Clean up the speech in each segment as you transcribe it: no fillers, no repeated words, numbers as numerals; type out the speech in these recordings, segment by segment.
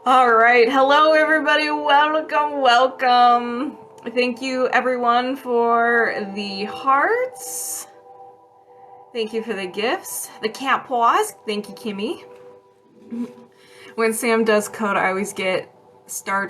All right. Hello, everybody. Welcome, welcome. Thank you, everyone, for the hearts. Thank you for the gifts. The cat paws. Thank you, Kimmy. When Sam does code, I always get Starship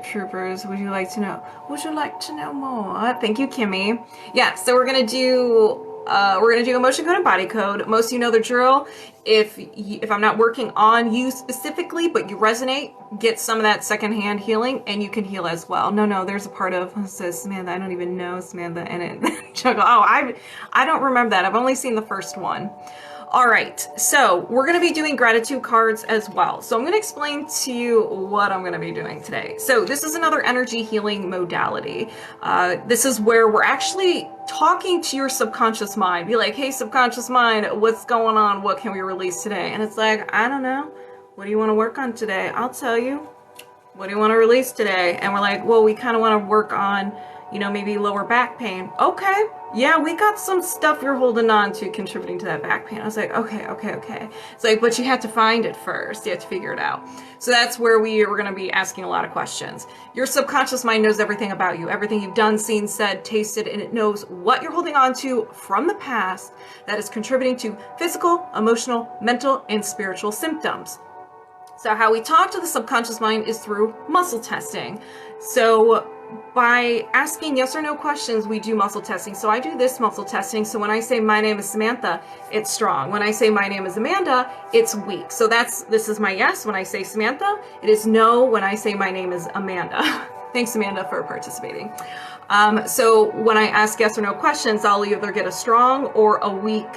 Troopers. Would you like to know? Would you like to know more? Thank you, Kimmy. Yeah, so we're gonna do emotion code and body code. Most of you know the drill. If I'm not working on you specifically, but you resonate, get some of that secondhand healing, and you can heal as well. No, there's a part of says Samantha. I don't even know Samantha, and it chuckle. Oh, I don't remember that. I've only seen the first one. All right, so we're going to be doing gratitude cards as well. So I'm going to explain to you what I'm going to be doing today. So this is another energy healing modality. This is where we're actually talking to your subconscious mind. Be like, hey, subconscious mind, what's going on? What can we release today? And it's like, I don't know. What do you want to work on today? I'll tell you. What do you want to release today? And we're like, well, we kind of want to work on, maybe lower back pain. Okay. Yeah, we got some stuff you're holding on to contributing to that back pain. I was like, okay. It's like, but you have to find it first. You have to figure it out. So that's where we're going to be asking a lot of questions. Your subconscious mind knows everything about you, everything you've done, seen, said, tasted, and it knows what you're holding on to from the past that is contributing to physical, emotional, mental, and spiritual symptoms. So how we talk to the subconscious mind is through muscle testing. So by asking yes or no questions, we do muscle testing. So I do this muscle testing. So when I say my name is Samantha, it's strong. When I say my name is Amanda, it's weak. So this is my yes. When I say Samantha, it is no when I say my name is Amanda. Thanks, Amanda, for participating. So when I ask yes or no questions, I'll either get a strong or a weak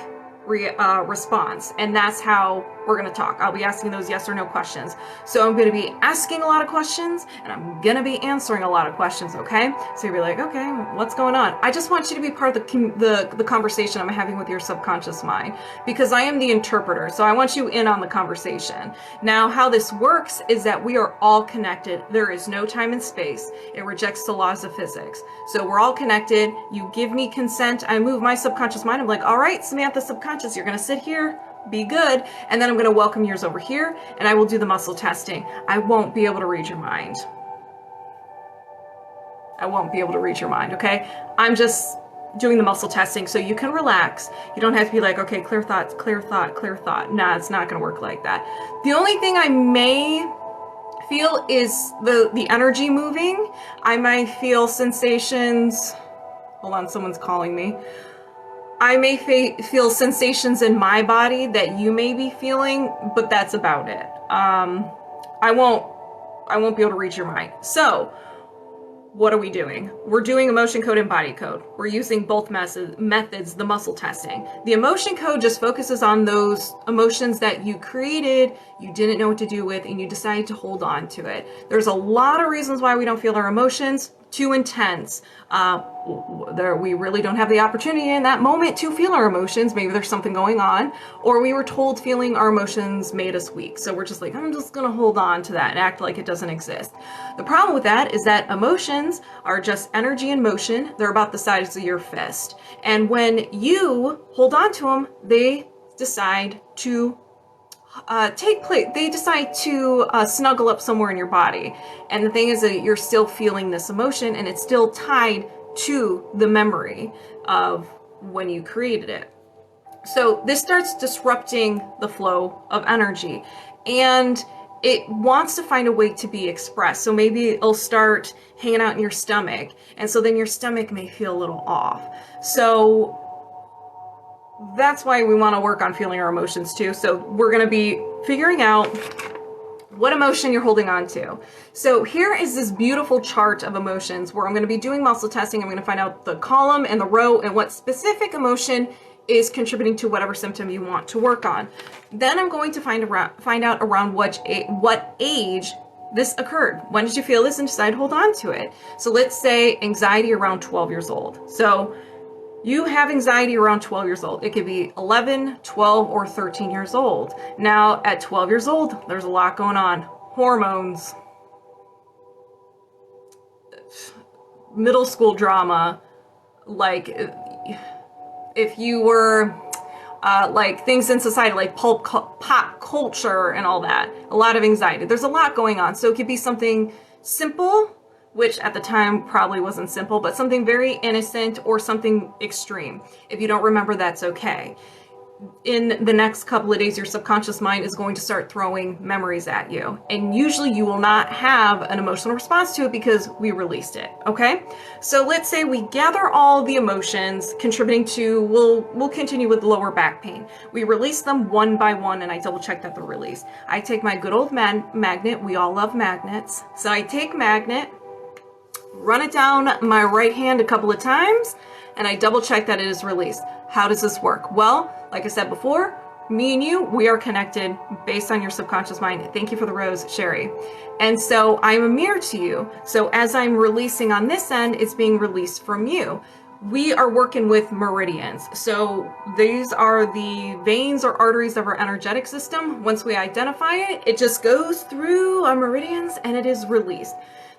response, and that's how we're going to talk. I'll be asking those yes or no questions. So I'm going to be asking a lot of questions, and I'm going to be answering a lot of questions, okay? So you'll be like, okay, what's going on? I just want you to be part of the conversation I'm having with your subconscious mind, because I am the interpreter, so I want you in on the conversation. Now, how this works is that we are all connected. There is no time and space. It rejects the laws of physics. So we're all connected. You give me consent. I move my subconscious mind. I'm like, all right, Samantha subconscious, you're going to sit here, be good, and then I'm going to welcome yours over here, and I will do the muscle testing. I won't be able to read your mind. Okay? I'm just doing the muscle testing so you can relax. You don't have to be like, okay, clear thought. Nah, it's not going to work like that. The only thing I may feel is the energy moving. I might feel sensations. Hold on, someone's calling me. I may feel sensations in my body that you may be feeling, but that's about it. I won't be able to read your mind. So what are we doing? We're doing emotion code and body code. We're using both methods, the muscle testing. The emotion code just focuses on those emotions that you created, you didn't know what to do with, and you decided to hold on to it. There's a lot of reasons why we don't feel our emotions. Too intense. We really don't have the opportunity in that moment to feel our emotions. Maybe there's something going on, or we were told feeling our emotions made us weak. So we're just like, I'm just going to hold on to that and act like it doesn't exist. The problem with that is that emotions are just energy in motion. They're about the size of your fist. And when you hold on to them, they decide to take place. They decide to snuggle up somewhere in your body. And the thing is that you're still feeling this emotion, and it's still tied to the memory of when you created it. So this starts disrupting the flow of energy, and it wants to find a way to be expressed. So maybe it'll start hanging out in your stomach, and so then your stomach may feel a little off. So that's why we want to work on feeling our emotions too. So we're going to be figuring out what emotion you're holding on to. So here is this beautiful chart of emotions where I'm going to be doing muscle testing. I'm going to find out the column and the row and what specific emotion is contributing to whatever symptom you want to work on. Then I'm going to find out around what age this occurred. When did you feel this and decide to hold on to it? So let's say anxiety around 12 years old. So you have anxiety around 12 years old. It could be 11, 12, or 13 years old. Now, at 12 years old, there's a lot going on. Hormones, middle school drama, like if you were, like things in society, like pop culture and all that. A lot of anxiety. There's a lot going on. So it could be something simple, which at the time probably wasn't simple, but something very innocent or something extreme. If you don't remember, that's okay. In the next couple of days, your subconscious mind is going to start throwing memories at you. And usually you will not have an emotional response to it because we released it, okay? So let's say we gather all the emotions contributing to, we'll continue with lower back pain. We release them one by one, and I double check that they're released. I take my good old magnet. We all love magnets. So I take magnet, run it down my right hand a couple of times, and I double check that it is released. How does this work? Well, like I said before, me and you, we are connected based on your subconscious mind. Thank you for the rose, Sherry. And so I'm a mirror to you. So as I'm releasing on this end, it's being released from you. We are working with meridians. So these are the veins or arteries of our energetic system. Once we identify it, it just goes through our meridians and it is released.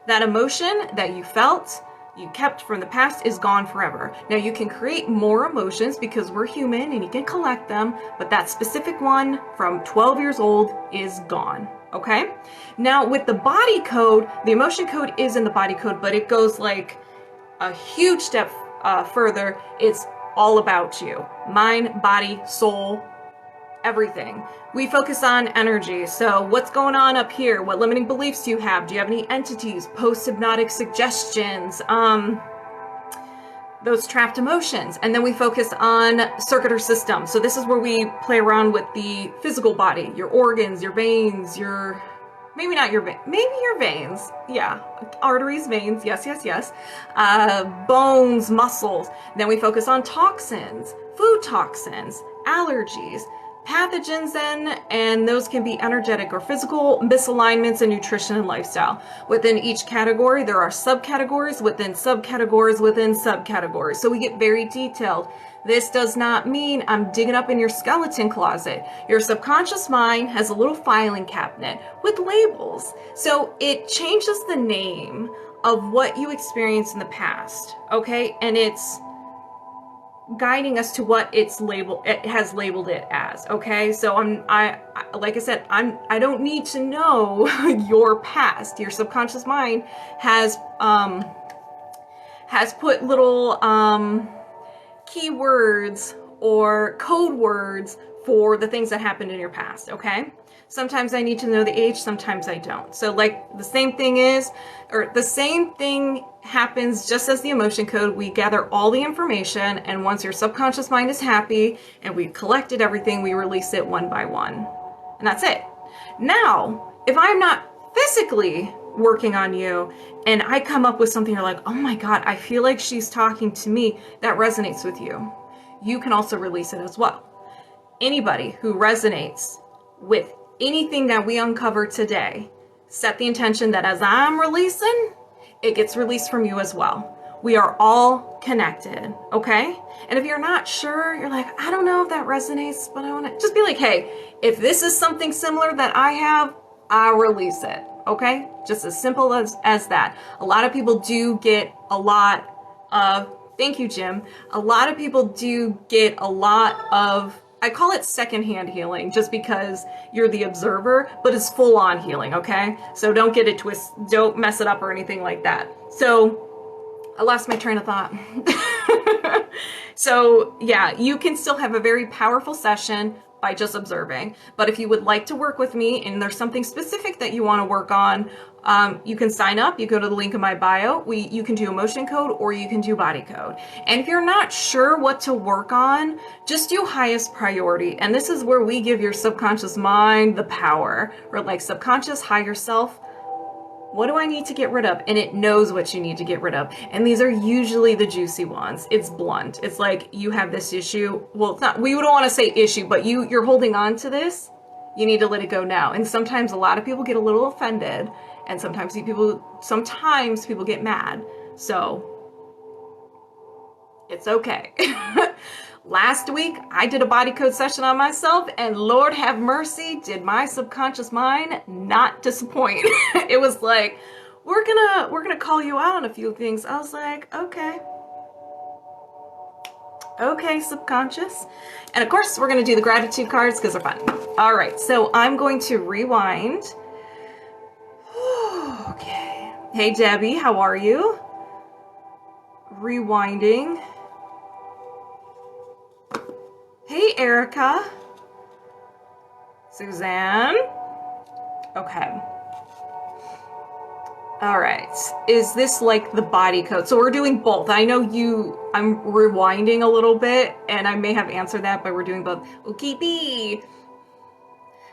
That emotion that you felt, you kept from the past is gone forever. Now you can create more emotions because we're human and you can collect them, but that specific one from 12 years old is gone, okay? Now with the body code, the emotion code is in the body code, but it goes like a huge step further. It's all about you. Mind, body, soul, everything. We focus on energy. So what's going on up here? What limiting beliefs do you have? Do you have any entities, post-hypnotic suggestions, those trapped emotions? And then we focus on circuit or system. So this is where we play around with the physical body, your organs, your veins, your, maybe not your veins, maybe your veins. Yeah. Arteries, veins. Yes, yes, yes. Bones, muscles. Then we focus on toxins, food toxins, allergies, pathogens then, and those can be energetic or physical misalignments in nutrition and lifestyle. Within each category, there are subcategories within subcategories within subcategories. So we get very detailed. This does not mean I'm digging up in your skeleton closet. Your subconscious mind has a little filing cabinet with labels. So it changes the name of what you experienced in the past, okay? And it's guiding us to what it has labeled it as, okay? So I like I said, I don't need to know your past. Your subconscious mind has put little keywords or code words for the things that happened in your past, okay? Sometimes I need to know the age, sometimes I don't. So like the same thing happens just as the emotion code. We gather all the information, and once your subconscious mind is happy and we've collected everything, we release it one by one. And that's it. Now, if I'm not physically working on you and I come up with something, you're like, oh my God, I feel like she's talking to me, that resonates with you, you can also release it as well. Anybody who resonates with anything that we uncover today, set the intention that as I'm releasing, it gets released from you as well. We are all connected, okay? And if you're not sure, you're like, I don't know if that resonates, but I want to just be like, hey, if this is something similar that I have, I'll release it, okay? Just as simple as that. A lot of people do get a lot of, thank you, Jim. A lot of people do get a lot of, I call it secondhand healing just because you're the observer, but it's full on healing, okay? So don't get it don't mess it up or anything like that. So I lost my train of thought. So yeah, you can still have a very powerful session by just observing. But if you would like to work with me and there's something specific that you want to work on, you can sign up. You go to the link in my bio. You can do emotion code or you can do body code. And if you're not sure what to work on, just do highest priority. And this is where we give your subconscious mind the power. Or like subconscious, higher self, what do I need to get rid of? And it knows what you need to get rid of. And these are usually the juicy ones. It's blunt. It's like you have this issue. Well, it's not, we don't want to say issue, but you're holding on to this. You need to let it go now. And sometimes a lot of people get a little offended, and sometimes people get mad. So it's okay. Last week, I did a body code session on myself, and Lord have mercy, did my subconscious mind not disappoint. It was like, we're gonna call you out on a few things. I was like, okay. Okay, subconscious. And of course, we're going to do the gratitude cards because they're fun. All right, so I'm going to rewind. Okay. Hey, Debbie, how are you? Rewinding. Hey, Erica. Suzanne. Okay. All right. Is this like the body code? So we're doing both. I know I'm rewinding a little bit and I may have answered that, but we're doing both. Okay.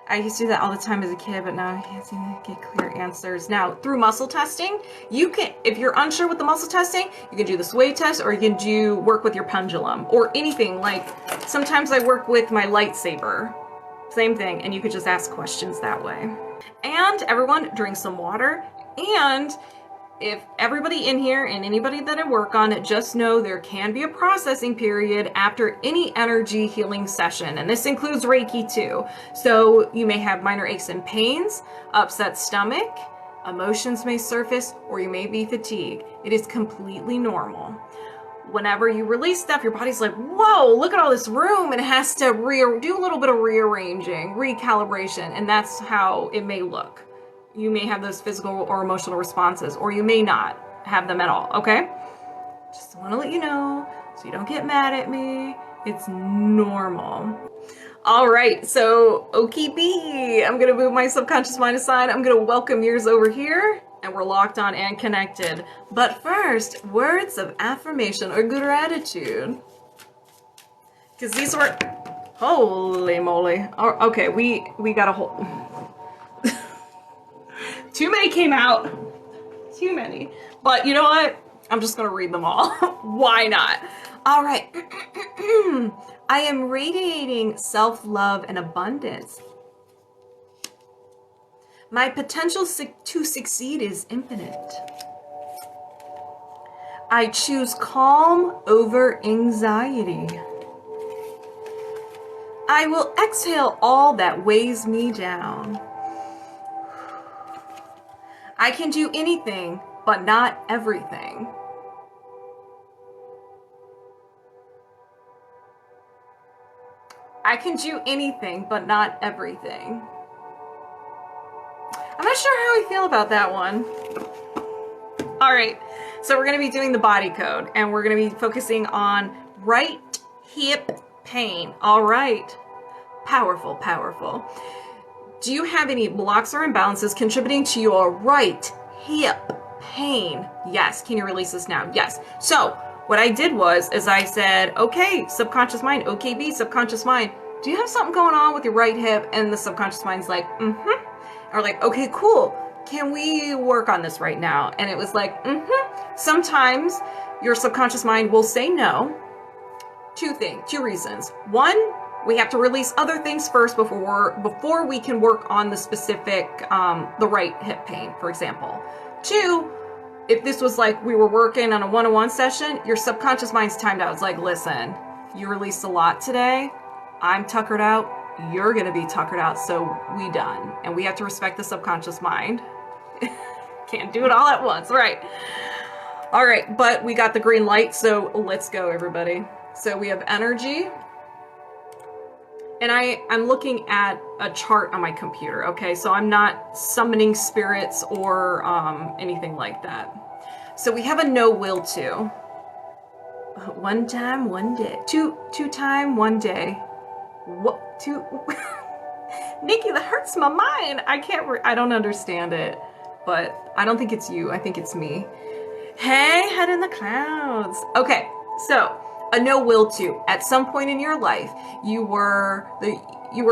I used to do that all the time as a kid, but now I can't seem to get clear answers. Now, through muscle testing, you can, if you're unsure with the muscle testing, you can do the sway test, or you can work with your pendulum, or anything. Like, sometimes I work with my lightsaber. Same thing, and you could just ask questions that way. And everyone, drink some water. And if everybody in here and anybody that I work on, just know there can be a processing period after any energy healing session. And this includes Reiki too. So you may have minor aches and pains, upset stomach, emotions may surface, or you may be fatigued. It is completely normal. Whenever you release stuff, your body's like, whoa, look at all this room. And it has to do a little bit of rearranging, recalibration. And that's how it may look. You may have those physical or emotional responses, or you may not have them at all, okay? Just want to let you know so you don't get mad at me. It's normal. All right, so OKB, I'm going to move my subconscious mind aside. I'm going to welcome yours over here, and we're locked on and connected. But first, words of affirmation or gratitude. Because these were, holy moly. Oh, okay, we got a whole... Too many came out. Too many. But you know what? I'm just going to read them all. Why not? All right. I am radiating self-love and abundance. My potential to succeed is infinite. I choose calm over anxiety. I will exhale all that weighs me down. I can do anything, but not everything. I can do anything, but not everything. I'm not sure how I feel about that one. All right, so we're going to be doing the body code, and we're going to be focusing on right hip pain. All right, powerful, powerful. Do you have any blocks or imbalances contributing to your right hip pain? Yes. Can you release this now? Yes. So what I did was I said, okay, subconscious mind, OKB, subconscious mind, do you have something going on with your right hip? And the subconscious mind's like, mm-hmm. Or like, okay, cool. Can we work on this right now? And it was like, mm-hmm. Sometimes your subconscious mind will say no. Two reasons. One, we have to release other things first before we can work on the specific, the right hip pain, for example. Two, if this was like we were working on a one-on-one session, your subconscious mind's timed out. It's like, listen, you released a lot today. I'm tuckered out. You're going to be tuckered out. So we done. And we have to respect the subconscious mind. Can't do it all at once. Right. All right. But we got the green light. So let's go, everybody. So we have energy. And I'm looking at a chart on my computer, okay? So I'm not summoning spirits or anything like that. So we have a no will to. One time, one day. Two time, one day. What? Two? Nicki, that hurts my mind. I don't understand it. But I don't think it's you. I think it's me. Hey, head in the clouds. Okay, so a no will to. At some point in your life, you were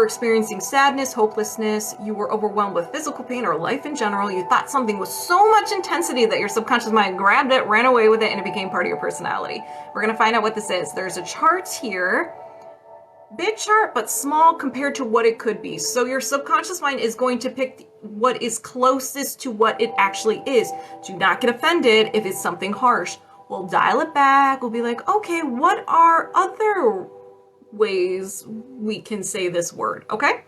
experiencing sadness, hopelessness, you were overwhelmed with physical pain or life in general. You thought something with so much intensity that your subconscious mind grabbed it, ran away with it, and it became part of your personality. We're going to find out what this is. There's a chart here. Big chart, but small compared to what it could be. So your subconscious mind is going to pick what is closest to what it actually is. Do not get offended if it's something harsh. We'll dial it back. We'll be like, okay, what are other ways we can say this word? Okay.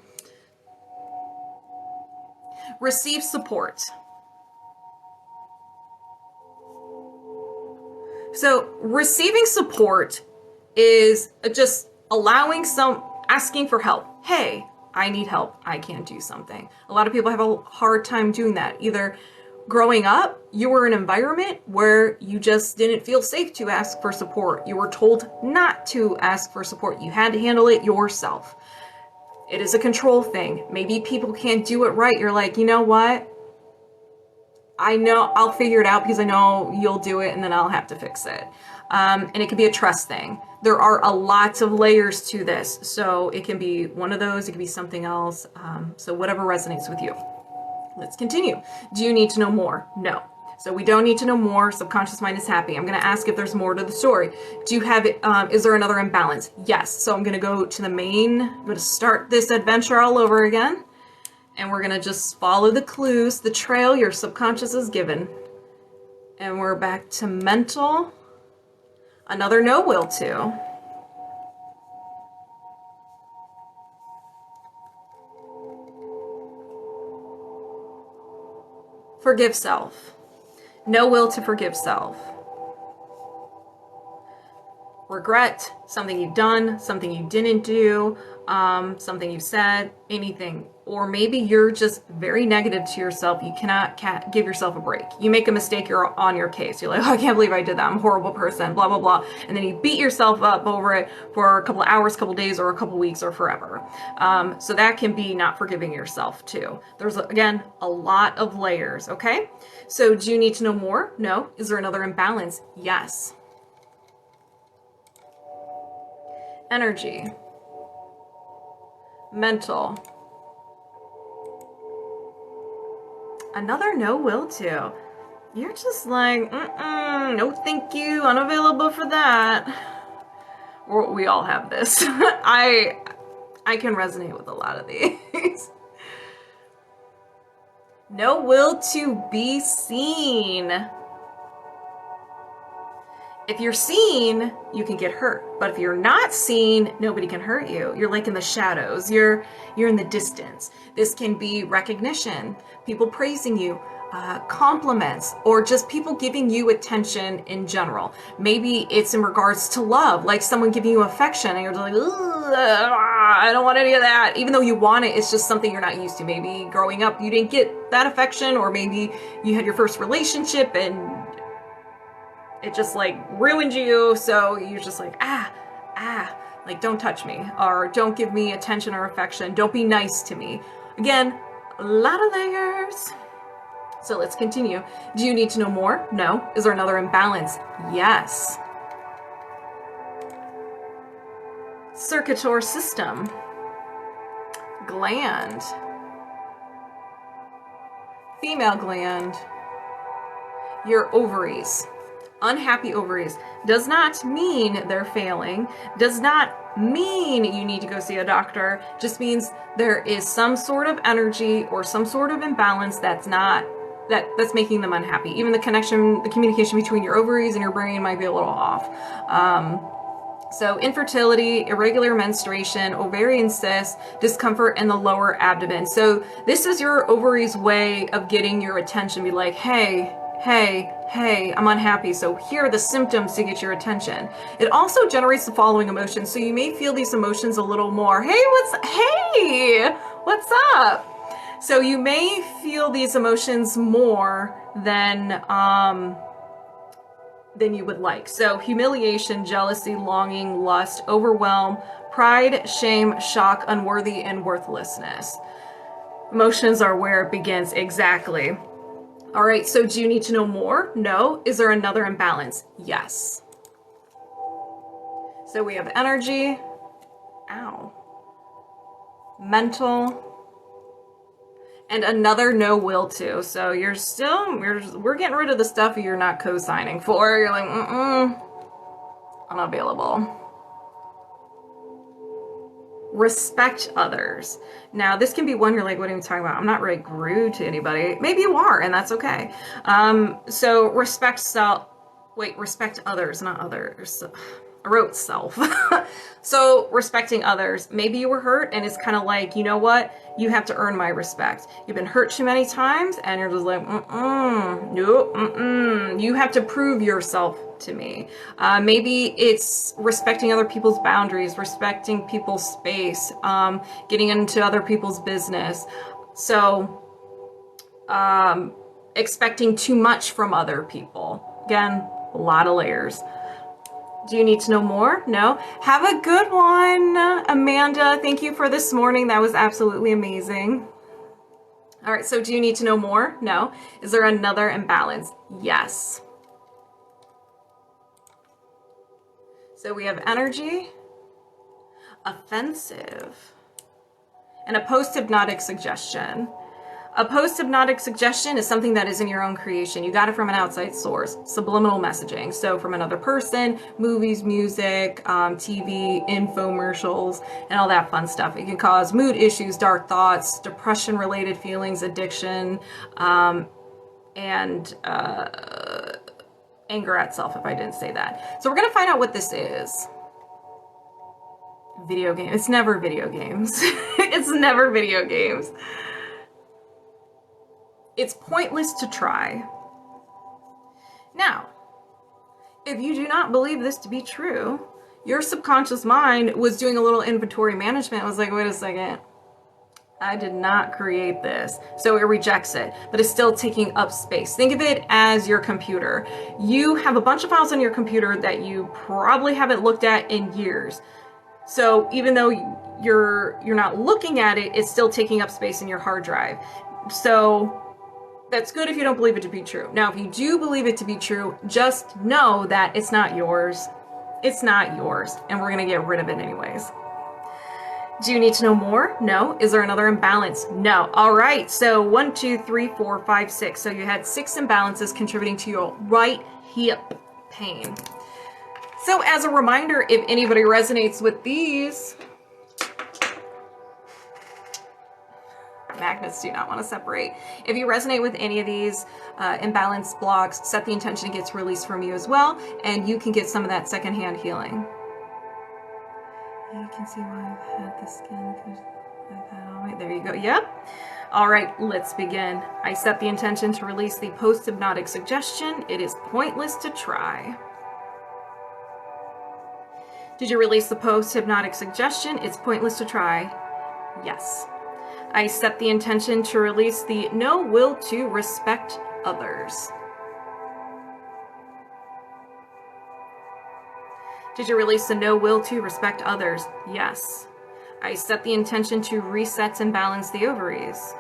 Receive support. So receiving support is just asking for help. Hey, I need help. I can't do something. A lot of people have a hard time doing that. Either growing up, you were in an environment where you just didn't feel safe to ask for support. You were told not to ask for support. You had to handle it yourself. It is a control thing. Maybe people can't do it right. You're like, you know what? I know I'll figure it out because I know you'll do it and then I'll have to fix it. And it can be a trust thing. There are a lot of layers to this. So it can be one of those, it can be something else. So whatever resonates with you. Let's continue. Do you need to know more? No. So we don't need to know more. Subconscious mind is happy. I'm going to ask if there's more to the story. Do you have, is there another imbalance? Yes. So I'm going to go to the main, I'm going to start this adventure all over again. And we're going to just follow the clues, the trail your subconscious is given. And we're back to mental. Another no will to. Forgive self. No will to forgive self. Regret, something you've done, something you didn't do, something you've said, anything. Or maybe you're just very negative to yourself. You cannot give yourself a break. You make a mistake, you're on your case. You're like, oh, I can't believe I did that. I'm a horrible person, blah, blah, blah. And then you beat yourself up over it for a couple of hours, couple of days, or a couple of weeks, or forever. So that can be not forgiving yourself too. There's, again, a lot of layers, okay? So do you need to know more? No. Is there another imbalance? Yes. Energy. Mental. Another no will to. You're just like, no thank you, unavailable for that. We all have this. I can resonate with a lot of these. No will to be seen. If you're seen, you can get hurt. But if you're not seen, nobody can hurt you. You're like in the shadows. You're in the distance. This can be recognition, people praising you, compliments, or just people giving you attention in general. Maybe it's in regards to love, like someone giving you affection and you're like, I don't want any of that. Even though you want it, it's just something you're not used to. Maybe growing up, you didn't get that affection, or maybe you had your first relationship and it just like ruined you. So you're just like, like don't touch me, or don't give me attention or affection. Don't be nice to me. Again, a lot of layers. So let's continue. Do you need to know more? No. Is there another imbalance? Yes. Circular system. Gland. Female gland. Your ovaries. Unhappy ovaries does not mean they're failing, does not mean you need to go see a doctor, just means there is some sort of energy or some sort of imbalance that's making them unhappy. Even the communication between your ovaries and your brain might be a little off. So infertility, irregular menstruation, ovarian cysts, discomfort in the lower abdomen. So this is your ovaries' way of getting your attention. Be like, hey, I'm unhappy. So here are the symptoms to get your attention. It also generates the following emotions. So you may feel these emotions a little more. Hey, what's up? So you may feel these emotions more than you would like. So humiliation, jealousy, longing, lust, overwhelm, pride, shame, shock, unworthy, and worthlessness. Emotions are where it begins. Exactly. All right, so do you need to know more? No. Is there another imbalance? Yes. So we have energy, mental, and another no will to. So we're getting rid of the stuff you're not co-signing for. You're like, unavailable. Respect others. Now, this can be one you're like, what are you talking about? I'm not really rude to anybody. Maybe you are, and that's okay. So respect others, not others. I wrote self. So respecting others. Maybe you were hurt and it's kind of like, you know what? You have to earn my respect. You've been hurt too many times and you're just like, nope, you have to prove yourself to me. Maybe it's respecting other people's boundaries, respecting people's space, getting into other people's business. So, expecting too much from other people. Again, a lot of layers. Do you need to know more? No? Have a good one, Amanda. Thank you for this morning. That was absolutely amazing. All right, so do you need to know more? No. Is there another imbalance? Yes. So we have energy, offensive, and a post-hypnotic suggestion. A post-hypnotic suggestion is something that is in your own creation. You got it from an outside source, subliminal messaging. So from another person, movies, music, TV, infomercials, and all that fun stuff. It can cause mood issues, dark thoughts, depression-related feelings, addiction, and anger at self, if I didn't say that. So we're going to find out what this is. Video game. It's never video games. It's never video games. It's pointless to try. Now, if you do not believe this to be true, your subconscious mind was doing a little inventory management. It was like, wait a second. I did not create this. So it rejects it, but it's still taking up space. Think of it as your computer. You have a bunch of files on your computer that you probably haven't looked at in years. So even though you're not looking at it, it's still taking up space in your hard drive. So that's good if you don't believe it to be true. Now, if you do believe it to be true, just know that it's not yours. It's not yours, and we're gonna get rid of it anyways. Do you need to know more? No. Is there another imbalance? No. All right, so 1, 2, 3, 4, 5, 6. So you had 6 imbalances contributing to your right hip pain. So as a reminder, if anybody resonates with these, magnets do not want to separate. If you resonate with any of these imbalance blocks, set the intention it gets released from you as well, and you can get some of that secondhand healing. You can see why I've had the skin I've had all right. There you go. Yep. All right, let's begin. I set the intention to release the post-hypnotic suggestion. It is pointless to try. Did you release the post-hypnotic suggestion? It's pointless to try. Yes. I set the intention to release the no will to respect others. Did you release the no will to respect others? Yes. I set the intention to reset and balance the ovaries.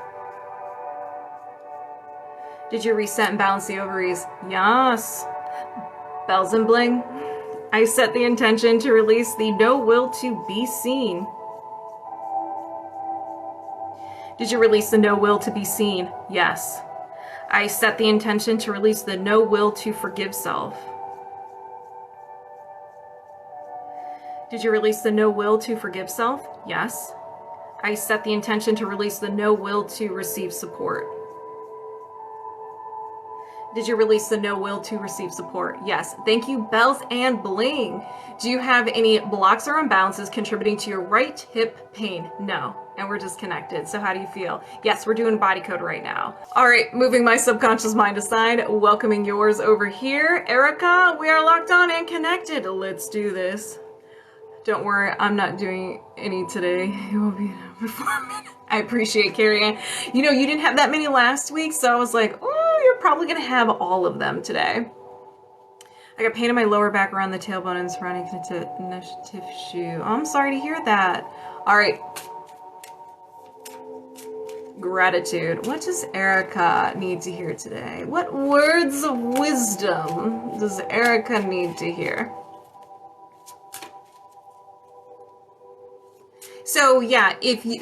Did you reset and balance the ovaries? Yes. Bells and bling. I set the intention to release the no will to be seen. Did you release the no will to be seen? Yes. I set the intention to release the no will to forgive self. Did you release the no will to forgive self? Yes. I set the intention to release the no will to receive support. Did you release the no will to receive support? Yes. Thank you, bells and bling. Do you have any blocks or imbalances contributing to your right hip pain? No. And we're disconnected. So how do you feel? Yes, we're doing body code right now. All right, moving my subconscious mind aside, welcoming yours over here. Erica, we are locked on and connected. Let's do this. Don't worry, I'm not doing any today. It will be before a minute. I appreciate Carrie Ann. You know, you didn't have that many last week, so I was like, oh, you're probably gonna have all of them today. I got pain in my lower back around the tailbone and surrounding connective tissue. Oh, I'm sorry to hear that. All right. Gratitude. What does Erica need to hear today? What words of wisdom does Erica need to hear? So yeah,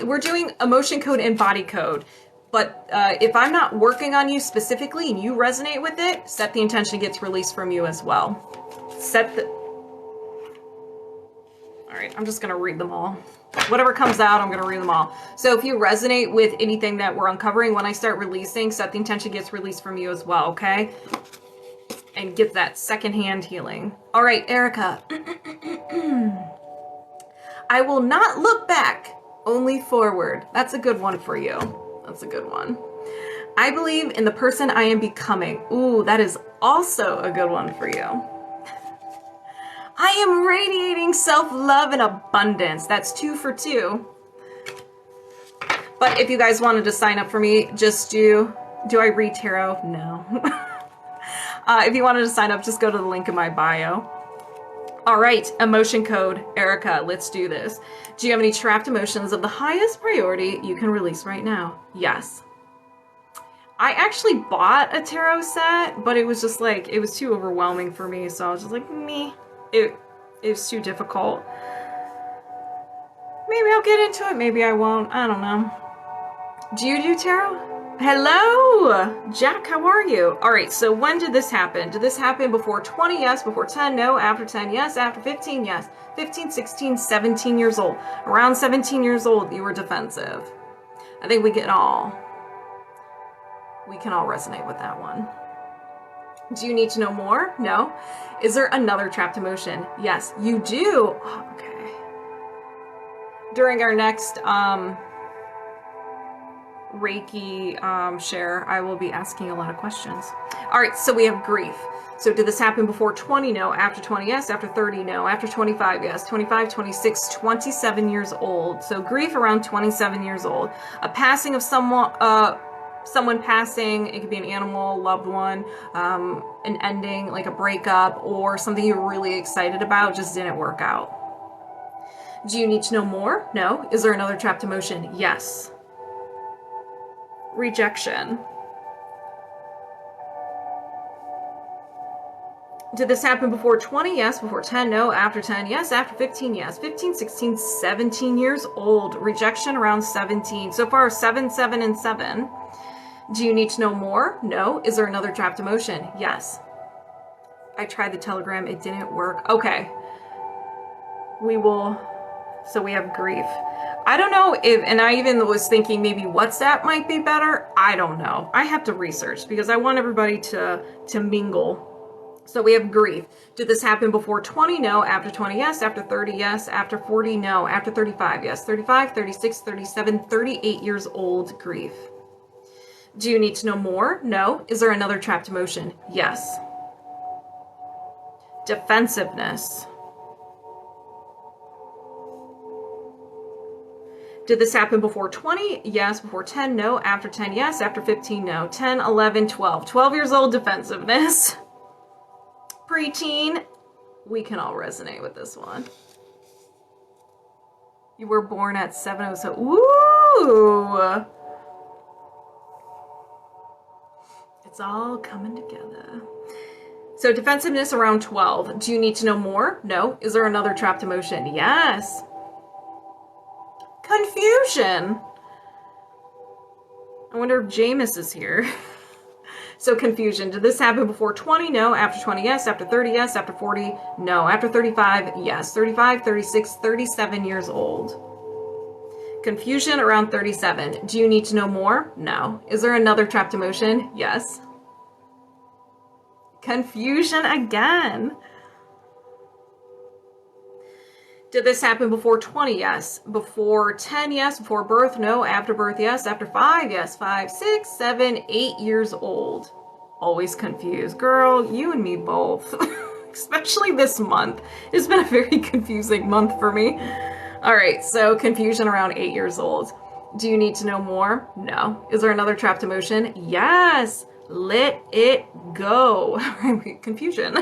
we're doing emotion code and body code, but if I'm not working on you specifically and you resonate with it, set the intention it gets released from you as well. All right, I'm just gonna read them all. Whatever comes out, I'm gonna read them all. So if you resonate with anything that we're uncovering, when I start releasing, set the intention gets released from you as well, okay? and get that secondhand healing. All right, Erica. I will not look back, only forward. That's a good one for you. That's a good one. I believe in the person I am becoming. Ooh, that is also a good one for you. I am radiating self-love and abundance. That's 2 for 2. But if you guys wanted to sign up for me, just do I read tarot? No. If you wanted to sign up, just go to the link in my bio. All right, emotion code, Erica, let's do this. Do you have any trapped emotions of the highest priority you can release right now? Yes. I actually bought a tarot set, but it was just like, it was too overwhelming for me. So I was just like, me. It was too difficult. Maybe I'll get into it. Maybe I won't. I don't know. Do you do tarot? Hello, Jack, how are you? All right, so when did this happen? Did this happen before 20? Yes. Before 10? No. After 10? Yes. After 15? Yes. 15, 16, 17 years old. Around 17 years old, you were defensive. I think we can all resonate with that one. Do you need to know more? No. Is there another trapped emotion? Yes, you do. Oh, okay. During our next Reiki share, I will be asking a lot of questions. All right, so we have grief. So did this happen before 20? No. After 20? Yes. After 30? No. After 25? Yes. 25, 26, 27 years old. So grief around 27 years old. A passing of someone passing. It could be an animal, loved one, an ending, like a breakup, or something you're really excited about just didn't work out. Do you need to know more? No. Is there another trapped emotion? Yes. Rejection. Did this happen before 20? Yes. Before 10? No. After 10? Yes. After 15? Yes. 15, 16, 17 years old. Rejection around 17. So far, 7, 7, and 7. Do you need to know more? No. Is there another trapped emotion? Yes. I tried the Telegram. It didn't work. Okay. So we have grief. I don't know if, and I even was thinking maybe WhatsApp might be better. I don't know. I have to research because I want everybody to mingle. So we have grief. Did this happen before 20? No. After 20? Yes. After 30? Yes. After 40? No. After 35? Yes. 35, 36, 37, 38 years old, grief. Do you need to know more? No. Is there another trapped emotion? Yes. Defensiveness. Did this happen before 20? Yes. Before 10? No. After 10? Yes. After 15? No. 10, 11, 12. 12 years old, defensiveness. Preteen. We can all resonate with this one. You were born at 7:07. Ooh. It's all coming together. So defensiveness around 12. Do you need to know more? No. Is there another trapped emotion? Yes. Confusion. I wonder if Jameis is here. So confusion. Did this happen before 20? No. After 20? Yes. After 30? Yes. After 40? No. After 35? Yes. 35, 36, 37 years old. Confusion around 37. Do you need to know more? No. Is there another trapped emotion? Yes. Confusion again. Did this happen before 20? Yes. Before 10? Yes. Before birth? No. After birth? Yes. After 5? Yes. 5, 6, 7, 8 years old. Always confused. Girl, you and me both. Especially this month. It's been a very confusing month for me. All right, so confusion around 8 years old. Do you need to know more? No. Is there another trapped emotion? Yes. Let it go. Confusion.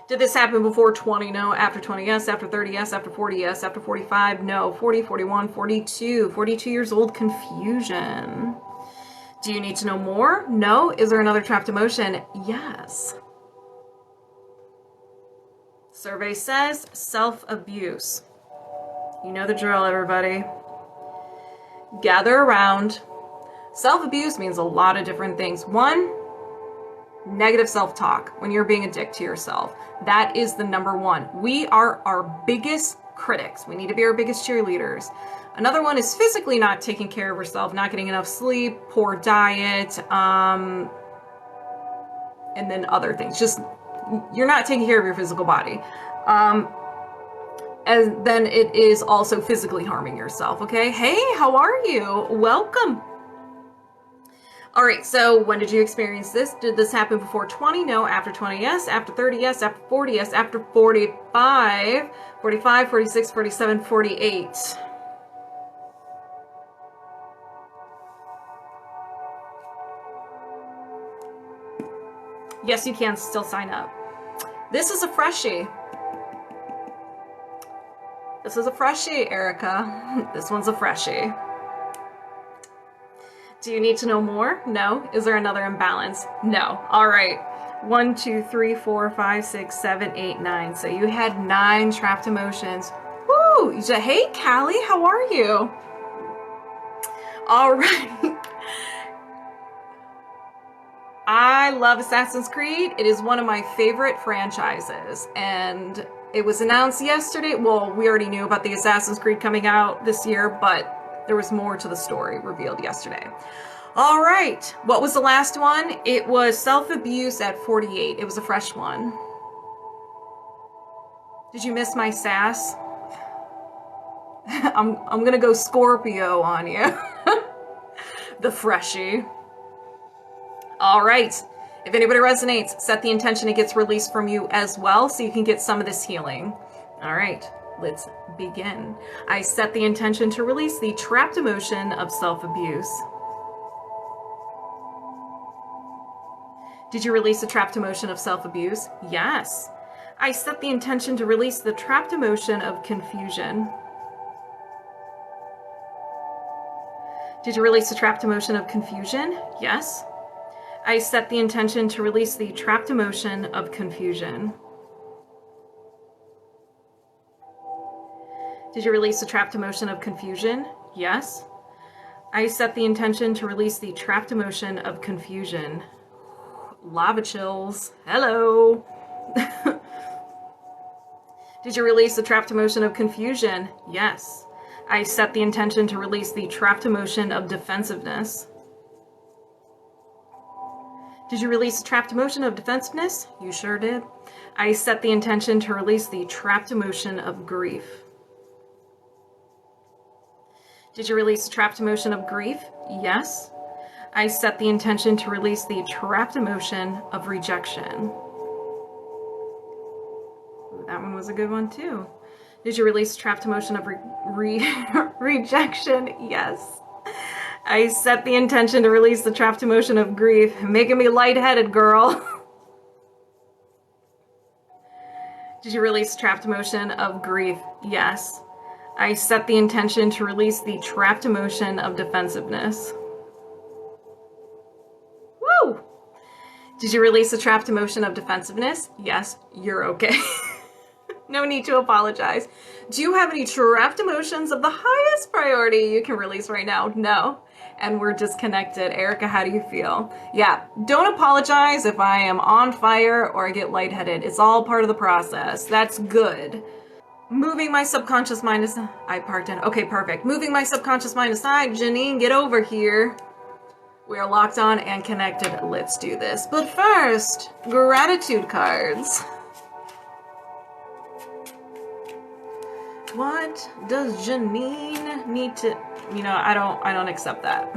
Did this happen before 20? No. After 20? Yes. After 30? Yes. After 40? Yes. After 45? No. 40, 41, 42. 42 years old. Confusion. Do you need to know more? No. Is there another trapped emotion? Yes. Survey says self-abuse. You know the drill, everybody. Gather around. Self-abuse means a lot of different things. One, negative self-talk, when you're being a dick to yourself. That is the number one. We are our biggest critics. We need to be our biggest cheerleaders. Another one is physically not taking care of herself, not getting enough sleep, poor diet, and then other things. Just, you're not taking care of your physical body. And then it is also physically harming yourself, okay? Hey, how are you? Welcome. All right, so when did you experience this? Did this happen before 20? No. After 20? Yes. After 30? Yes. After 40? Yes. After 45? 45, 46, 47, 48. Yes, you can still sign up. This is a freshie. This is a freshie, Erica. This one's a freshie. Do you need to know more? No. Is there another imbalance? No. All right. 1, 2, 3, 4, 5, 6, 7, 8, 9. So you had 9 trapped emotions. Woo! You said, hey, Callie, how are you? All right. I love Assassin's Creed. It is one of my favorite franchises. And it was announced yesterday. Well, we already knew about the Assassin's Creed coming out this year, but there was more to the story revealed yesterday. All right. What was the last one? It was self-abuse at 48. It was a fresh one. Did you miss my sass? I'm going to go Scorpio on you. The freshie. All right. If anybody resonates, set the intention it gets released from you as well so you can get some of this healing. All right. Let's begin. I set the intention to release the trapped emotion of self-abuse. Did you release the trapped emotion of self-abuse? Yes. I set the intention to release the trapped emotion of confusion. Did you release the trapped emotion of confusion? Yes. I set the intention to release the trapped emotion of confusion. Did you release the trapped emotion of confusion? Yes. I set the intention to release the trapped emotion of confusion. Lava chills. Hello. Did you release the trapped emotion of confusion? Yes. I set the intention to release the trapped emotion of defensiveness. Did you release the trapped emotion of defensiveness? You sure did. I set the intention to release the trapped emotion of grief. Did you release the trapped emotion of grief? Yes. I set the intention to release the trapped emotion of rejection. Ooh, that one was a good one too. Did you release the trapped emotion of rejection? Yes. I set the intention to release the trapped emotion of grief. Making me lightheaded, girl. Did you release the trapped emotion of grief? Yes. I set the intention to release the trapped emotion of defensiveness. Woo! Did you release the trapped emotion of defensiveness? Yes, you're okay. No need to apologize. Do you have any trapped emotions of the highest priority you can release right now? No. And we're disconnected. Erica, how do you feel? Yeah, don't apologize if I am on fire or I get lightheaded. It's all part of the process. That's good. Moving my subconscious mind aside. I parked in. Okay, perfect. Moving my subconscious mind aside. Janine, get over here. We are locked on and connected. Let's do this. But first, gratitude cards. What does Janine need to... You know, I don't accept that.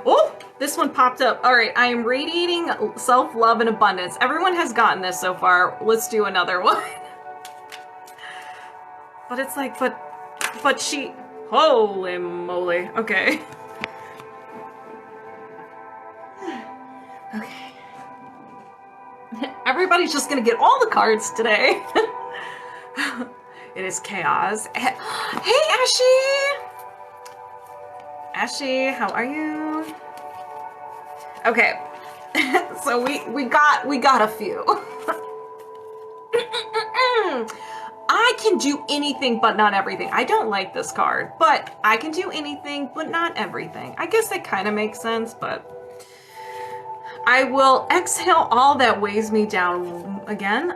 Oh, this one popped up. All right, I am radiating self-love and abundance. Everyone has gotten this so far. Let's do another one. But it's like, but she... Holy moly. Okay. Okay. Everybody's just gonna get all the cards today. It is chaos. Hey, Ashy! Ashy, how are you? Okay. So we got a few. I can do anything but not everything. I don't like this card, but I can do anything but not everything. I guess that kind of makes sense, but I will exhale all that weighs me down again.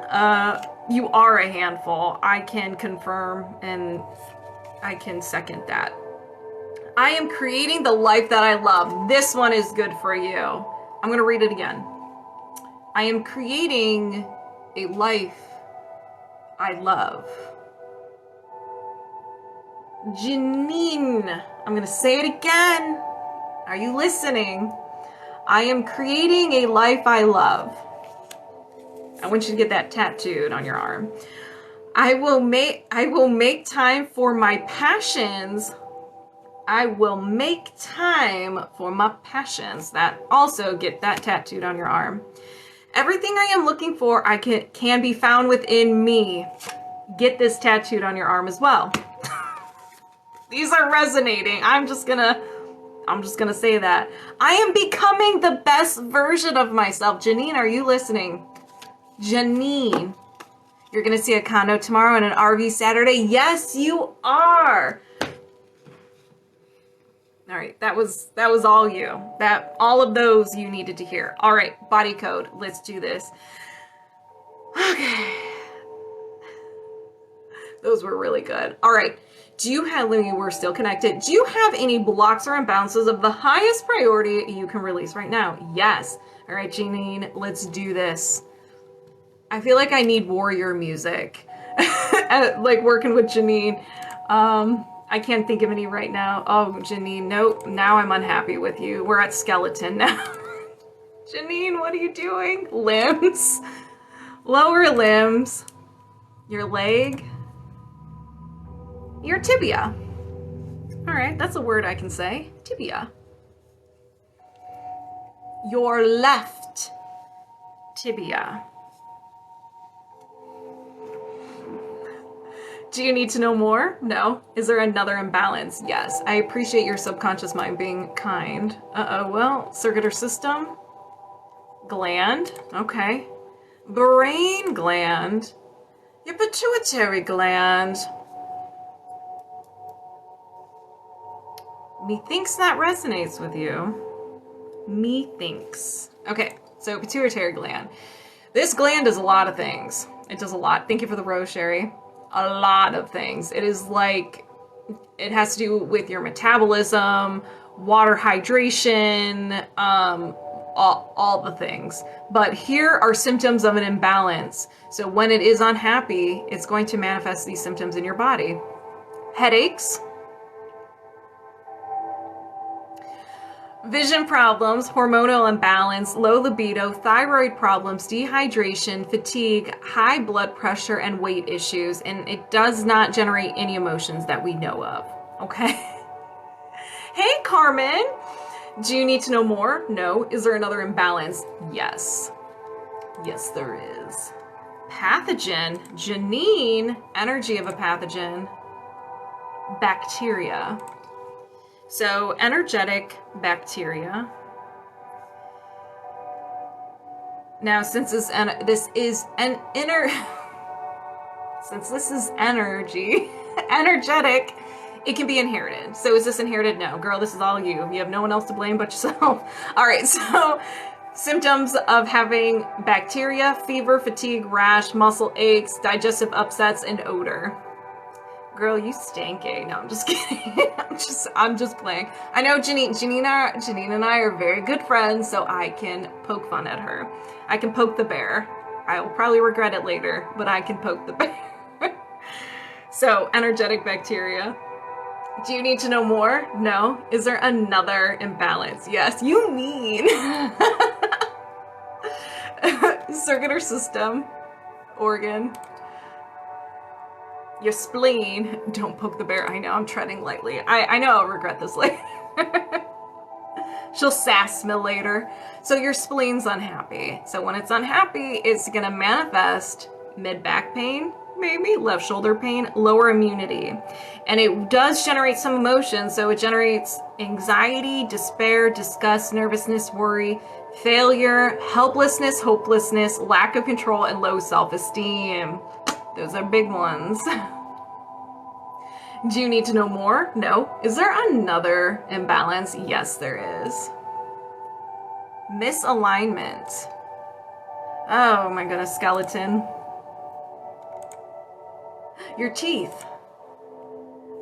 You are a handful. I can confirm and I can second that. I am creating the life that I love. This one is good for you. I'm going to read it again. I am creating a life I love. Janine, I'm going to say it again. Are you listening? I am creating a life I love. I want you to get that tattooed on your arm. I will make time for my passions. I will make time for my passions. That also, get that tattooed on your arm. Everything I am looking for, I can be found within me. Get this tattooed on your arm as well. These are resonating. I'm just gonna say that. I am becoming the best version of myself. Janine, are you listening? Janine, you're gonna see a condo tomorrow and an RV Saturday. Yes, you are. All right, that was all you. All of those you needed to hear. All right, body code. Let's do this. Okay. Those were really good. All right. We're still connected. Do you have any blocks or imbalances of the highest priority you can release right now? Yes. All right, Janine, let's do this. I feel like I need warrior music. Like working with Janine. I can't think of any right now. Oh, Janine, nope. Now I'm unhappy with you. We're at skeleton now. Janine, what are you doing? Limbs. Lower limbs. Your leg. Your tibia. All right, that's a word I can say. Tibia. Your left tibia. Do you need to know more? No. Is there another imbalance? Yes. I appreciate your subconscious mind being kind. Well, circular system. Gland. Okay. Brain gland. Your pituitary gland. Methinks that resonates with you. Methinks. Okay, so pituitary gland. This gland does a lot of things. It does a lot. Thank you for the rose, Sherry. A lot of things. It is like, it has to do with your metabolism, water hydration, all the things. But here are symptoms of an imbalance. So when it is unhappy, it's going to manifest these symptoms in your body. Headaches, vision problems, hormonal imbalance, low libido, thyroid problems, dehydration, fatigue, high blood pressure, and weight issues. And it does not generate any emotions that we know of. Okay? Hey, Carmen. Do you need to know more? No. Is there another imbalance? Yes. Yes, there is. Pathogen. Janine. Energy of a pathogen. Bacteria. So, energetic bacteria. Now, since this is energy, energetic, it can be inherited. So, is this inherited? No. Girl, this is all you. You have no one else to blame but yourself. All right, so symptoms of having bacteria, fever, fatigue, rash, muscle aches, digestive upsets, and odor. Girl, you stanky. No, I'm just kidding. I'm just playing. I know Janine and I are very good friends, so I can poke fun at her. I can poke the bear. I will probably regret it later, but I can poke the bear. So, energetic bacteria. Do you need to know more? No. Is there another imbalance? Yes, you mean. Circular system. Organ. Your spleen. Don't poke the bear. I know, I'm treading lightly. I know I'll regret this later. She'll sass me later. So your spleen's unhappy. So when it's unhappy, it's going to manifest mid-back pain, maybe left shoulder pain, lower immunity. And it does generate some emotion. So it generates anxiety, despair, disgust, nervousness, worry, failure, helplessness, hopelessness, lack of control, and low self-esteem. Those are big ones. Do you need to know more? No. Is there another imbalance? Yes, there is. Misalignment. Oh my goodness, skeleton. Your teeth.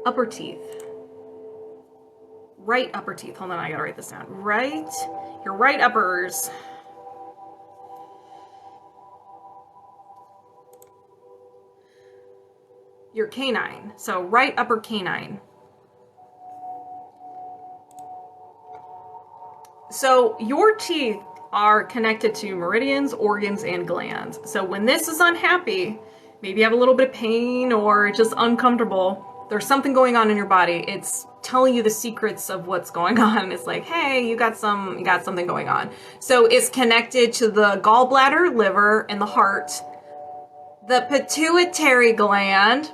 Upper teeth. Right upper teeth. Hold on, I gotta write this down. Right. Your right uppers. Your canine. So right upper canine. So your teeth are connected to meridians, organs, and glands. So when this is unhappy, maybe you have a little bit of pain or just uncomfortable, there's something going on in your body. It's telling you the secrets of what's going on. It's like, hey, you got something going on. So it's connected to the gallbladder, liver, and the heart, the pituitary gland,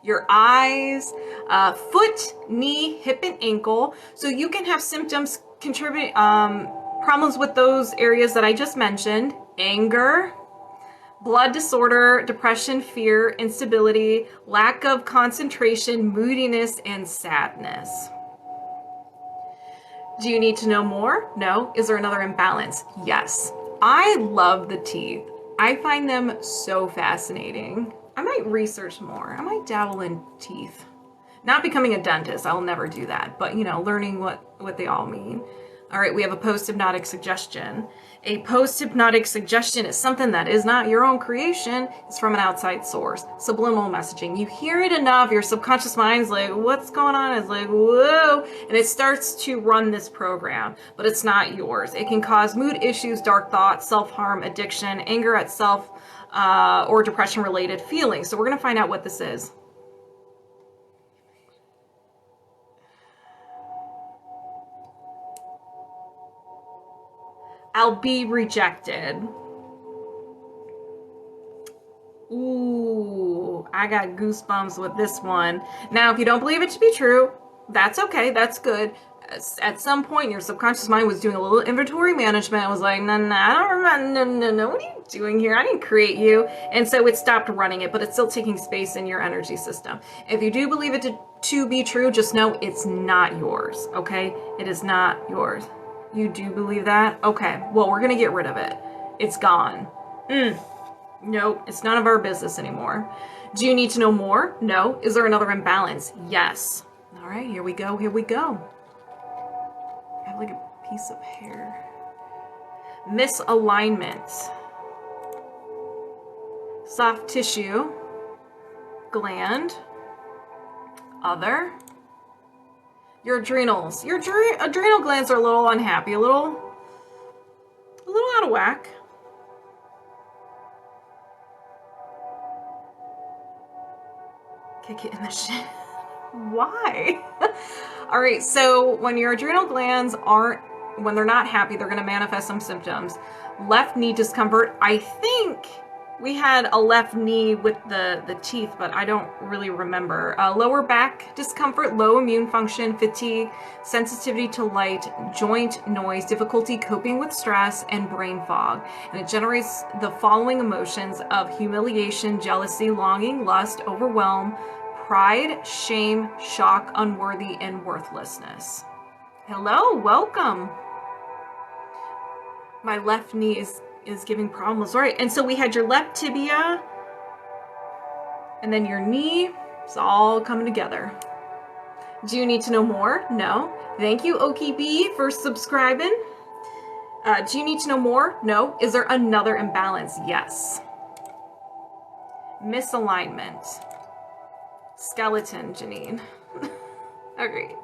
your eyes, foot, knee, hip, and ankle. So you can have symptoms contribute problems with those areas that I just mentioned: anger, blood disorder, depression, fear, instability, lack of concentration, moodiness, and sadness. Do you need to know more? No. Is there another imbalance? Yes. I love the teeth. I find them so fascinating. I might research more. I might dabble in teeth. Not becoming a dentist, I'll never do that, but learning what they all mean. All right, we have a post-hypnotic suggestion. A post-hypnotic suggestion is something that is not your own creation. It's from an outside source. Subliminal messaging. You hear it enough, your subconscious mind's like, what's going on? It's like, whoa. And it starts to run this program, but it's not yours. It can cause mood issues, dark thoughts, self-harm, addiction, anger at self, or depression-related feelings. So we're going to find out what this is. I'll be rejected. Ooh, I got goosebumps with this one. Now, if you don't believe it to be true, that's okay. That's good. At some point, your subconscious mind was doing a little inventory management. It was like, no, I don't remember. No. What are you doing here? I didn't create you. And so it stopped running it, but it's still taking space in your energy system. If you do believe it to be true, just know it's not yours, okay? It is not yours. You do believe that? Okay, well, we're going to get rid of it. It's gone. Nope, it's none of our business anymore. Do you need to know more? No. Is there another imbalance? Yes. All right, here we go. I have like a piece of hair. Misalignment. Soft tissue. Gland. Other. Your adrenals. Your adrenal glands are a little unhappy, a little out of whack. Kick it in the shit. Why? All right, so when your adrenal glands when they're not happy, they're going to manifest some symptoms. Left knee discomfort. I think we had a left knee with the teeth, but I don't really remember. Lower back discomfort, low immune function, fatigue, sensitivity to light, joint noise, difficulty coping with stress, and brain fog. And it generates the following emotions of humiliation, jealousy, longing, lust, overwhelm, pride, shame, shock, unworthy, and worthlessness. Hello, welcome. My left knee is giving problems. All right, and so we had your left tibia and then your knee. It's all coming together. Do you need to know more? No. Thank you, Okie B, for subscribing. Do you need to know more? No. Is there another imbalance? Yes. Misalignment. Skeleton, Janine. Agreed.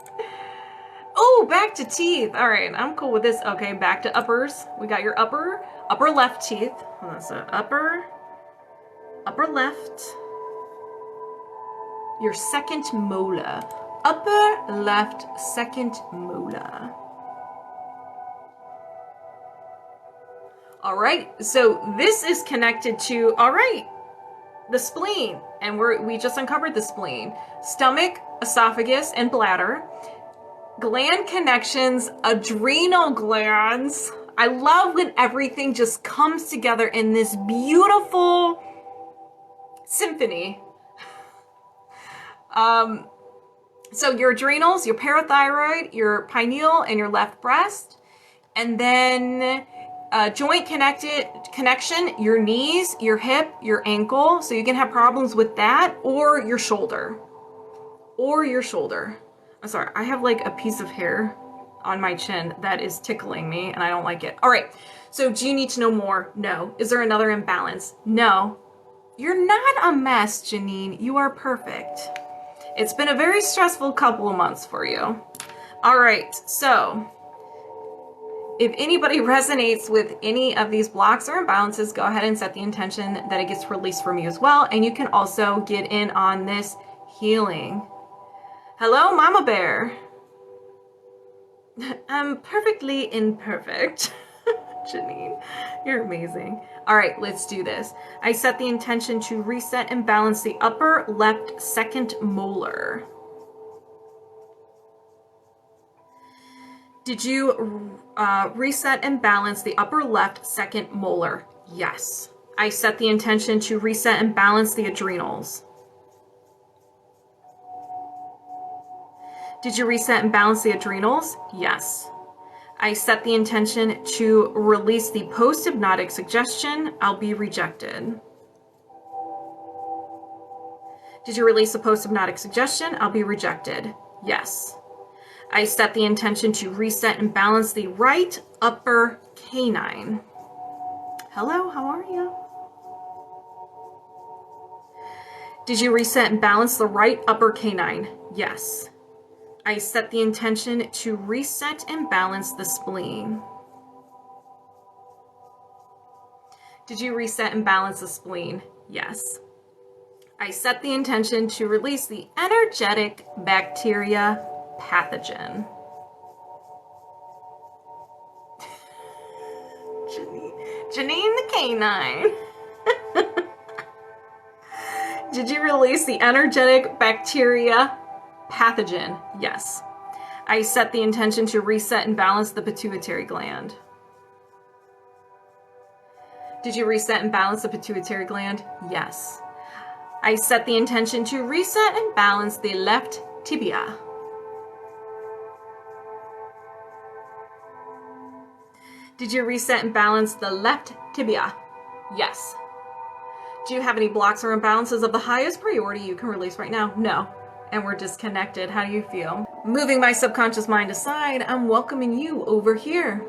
Oh, back to teeth. All right, I'm cool with this. Okay, back to uppers. We got your upper left teeth. Hold on, so upper left. Your second molar. Upper left second molar. All right, so this is connected to, all right, the spleen. And we just uncovered the spleen. Stomach, esophagus, and bladder. Gland connections, adrenal glands. I love when everything just comes together in this beautiful symphony. So your adrenals, your parathyroid, your pineal, and your left breast. And then joint connection, your knees, your hip, your ankle. So you can have problems with that, or your shoulder. I'm sorry, I have like a piece of hair on my chin that is tickling me and I don't like it. All right, so do you need to know more? No. Is there another imbalance? No. You're not a mess, Janine. You are perfect. It's been a very stressful couple of months for you. All right, so if anybody resonates with any of these blocks or imbalances, go ahead and set the intention that it gets released from you as well. And you can also get in on this healing. Hello, Mama Bear. I'm perfectly imperfect. Janine, you're amazing. All right, let's do this. I set the intention to reset and balance the upper left second molar. Did you reset and balance the upper left second molar? Yes. I set the intention to reset and balance the adrenals. Did you reset and balance the adrenals? Yes. I set the intention to release the post-hypnotic suggestion, I'll be rejected. Did you release the post-hypnotic suggestion? I'll be rejected. Yes. I set the intention to reset and balance the right upper canine. Hello, how are you? Did you reset and balance the right upper canine? Yes. I set the intention to reset and balance the spleen. Did you reset and balance the spleen? Yes. I set the intention to release the energetic bacteria pathogen. Janine the canine. Did you release the energetic bacteria pathogen? Yes. I set the intention to reset and balance the pituitary gland. Did you reset and balance the pituitary gland? Yes. I set the intention to reset and balance the left tibia. Did you reset and balance the left tibia? Yes. Do you have any blocks or imbalances of the highest priority you can release right now? No. And we're disconnected. How do you feel? Moving my subconscious mind aside, I'm welcoming you over here.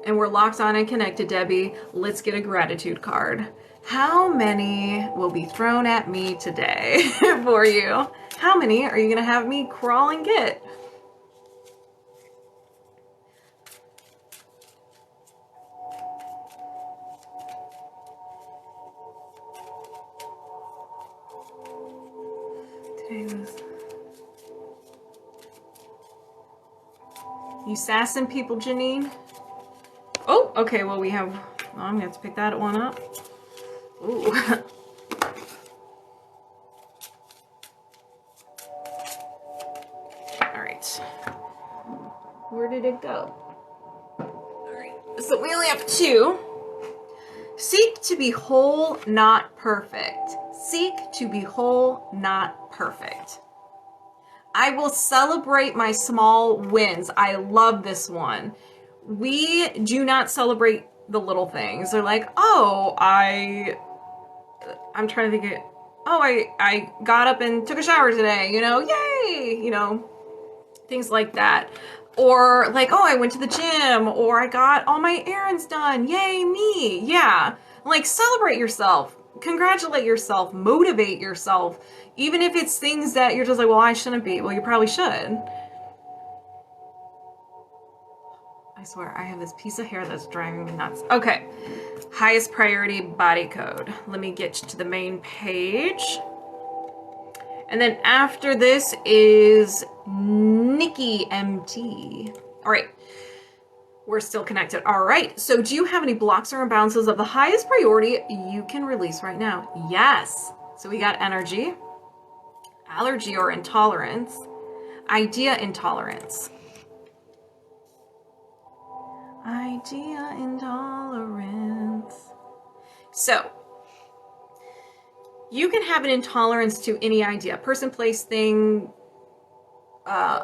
And we're locked on and connected, Debbie. Let's get a gratitude card. How many will be thrown at me today for you? How many are you going to have me crawl and get? You sassing people, Janine? Oh, okay, well we have, I'm gonna have to pick that one up. Ooh. All right. Where did it go? All right, so we only have two. Seek to be whole, not perfect. Seek to be whole, not perfect. I will celebrate my small wins. I love this one. We do not celebrate the little things. They're like, oh, I'm trying to think of, oh, I got up and took a shower today, you know, yay, you know, things like that. Or like, oh, I went to the gym, or I got all my errands done, yay, me. Yeah, like celebrate yourself, congratulate yourself, motivate yourself, even if it's things that you're just like, well, I shouldn't be. Well, you probably should. I swear, I have this piece of hair that's driving me nuts. Okay, highest priority body code. Let me get to the main page. And then after this is Nicki MT. All right, we're still connected. All right, so do you have any blocks or imbalances of the highest priority you can release right now? Yes. So we got energy, allergy or intolerance, idea intolerance. Idea intolerance. So you can have an intolerance to any idea, person, place, thing,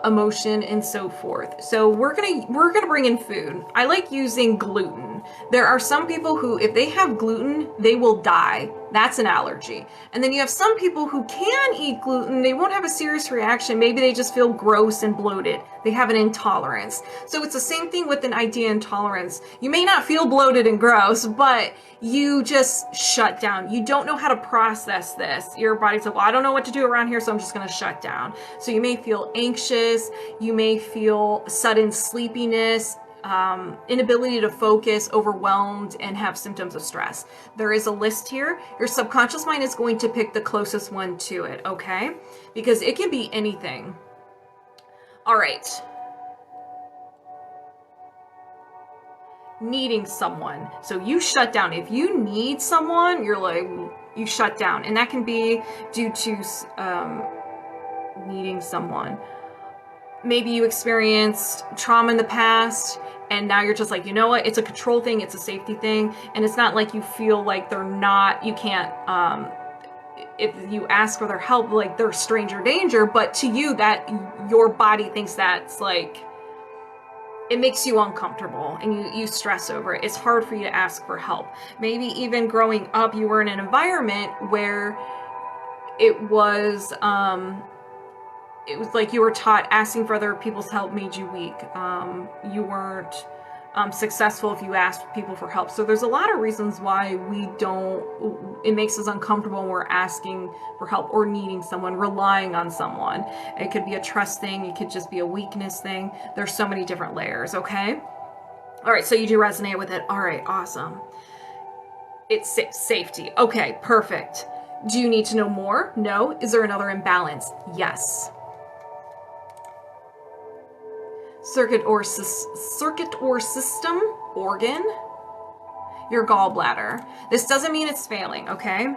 emotion, and so forth. So we're gonna bring in food. I like using gluten. gluten. There are some people who, if they have gluten, they will die. That's an allergy. And then you have some people who can eat gluten. They won't have a serious reaction. Maybe they just feel gross and bloated. They have an intolerance. So it's the same thing with an idea intolerance. You may not feel bloated and gross, but you just shut down. You don't know how to process this. Your body's like, well, I don't know what to do around here, so I'm just going to shut down. So you may feel anxious. You may feel sudden sleepiness, inability to focus, overwhelmed, and have symptoms of stress. There is a list here. Your subconscious mind is going to pick the closest one to it, okay? Because it can be anything. All right. Needing someone. So you shut down. If you need someone, you're like, you shut down. And that can be due to needing someone. Maybe you experienced trauma in the past, and now you're just like, you know what? It's a control thing. It's a safety thing. And it's not like you feel like you can't, if you ask for their help, like they're stranger danger, but to you, that your body thinks that's like, it makes you uncomfortable and you stress over it. It's hard for you to ask for help. Maybe even growing up, you were in an environment where it was like you were taught asking for other people's help made you weak. You weren't successful if you asked people for help. So there's a lot of reasons why it makes us uncomfortable when we're asking for help or needing someone, relying on someone. It could be a trust thing. It could just be a weakness thing. There's so many different layers, okay? All right, so you do resonate with it. All right, awesome. It's safety. Okay, perfect. Do you need to know more? No. Is there another imbalance? Yes. Circuit or system, organ, your gallbladder. This doesn't mean it's failing, okay?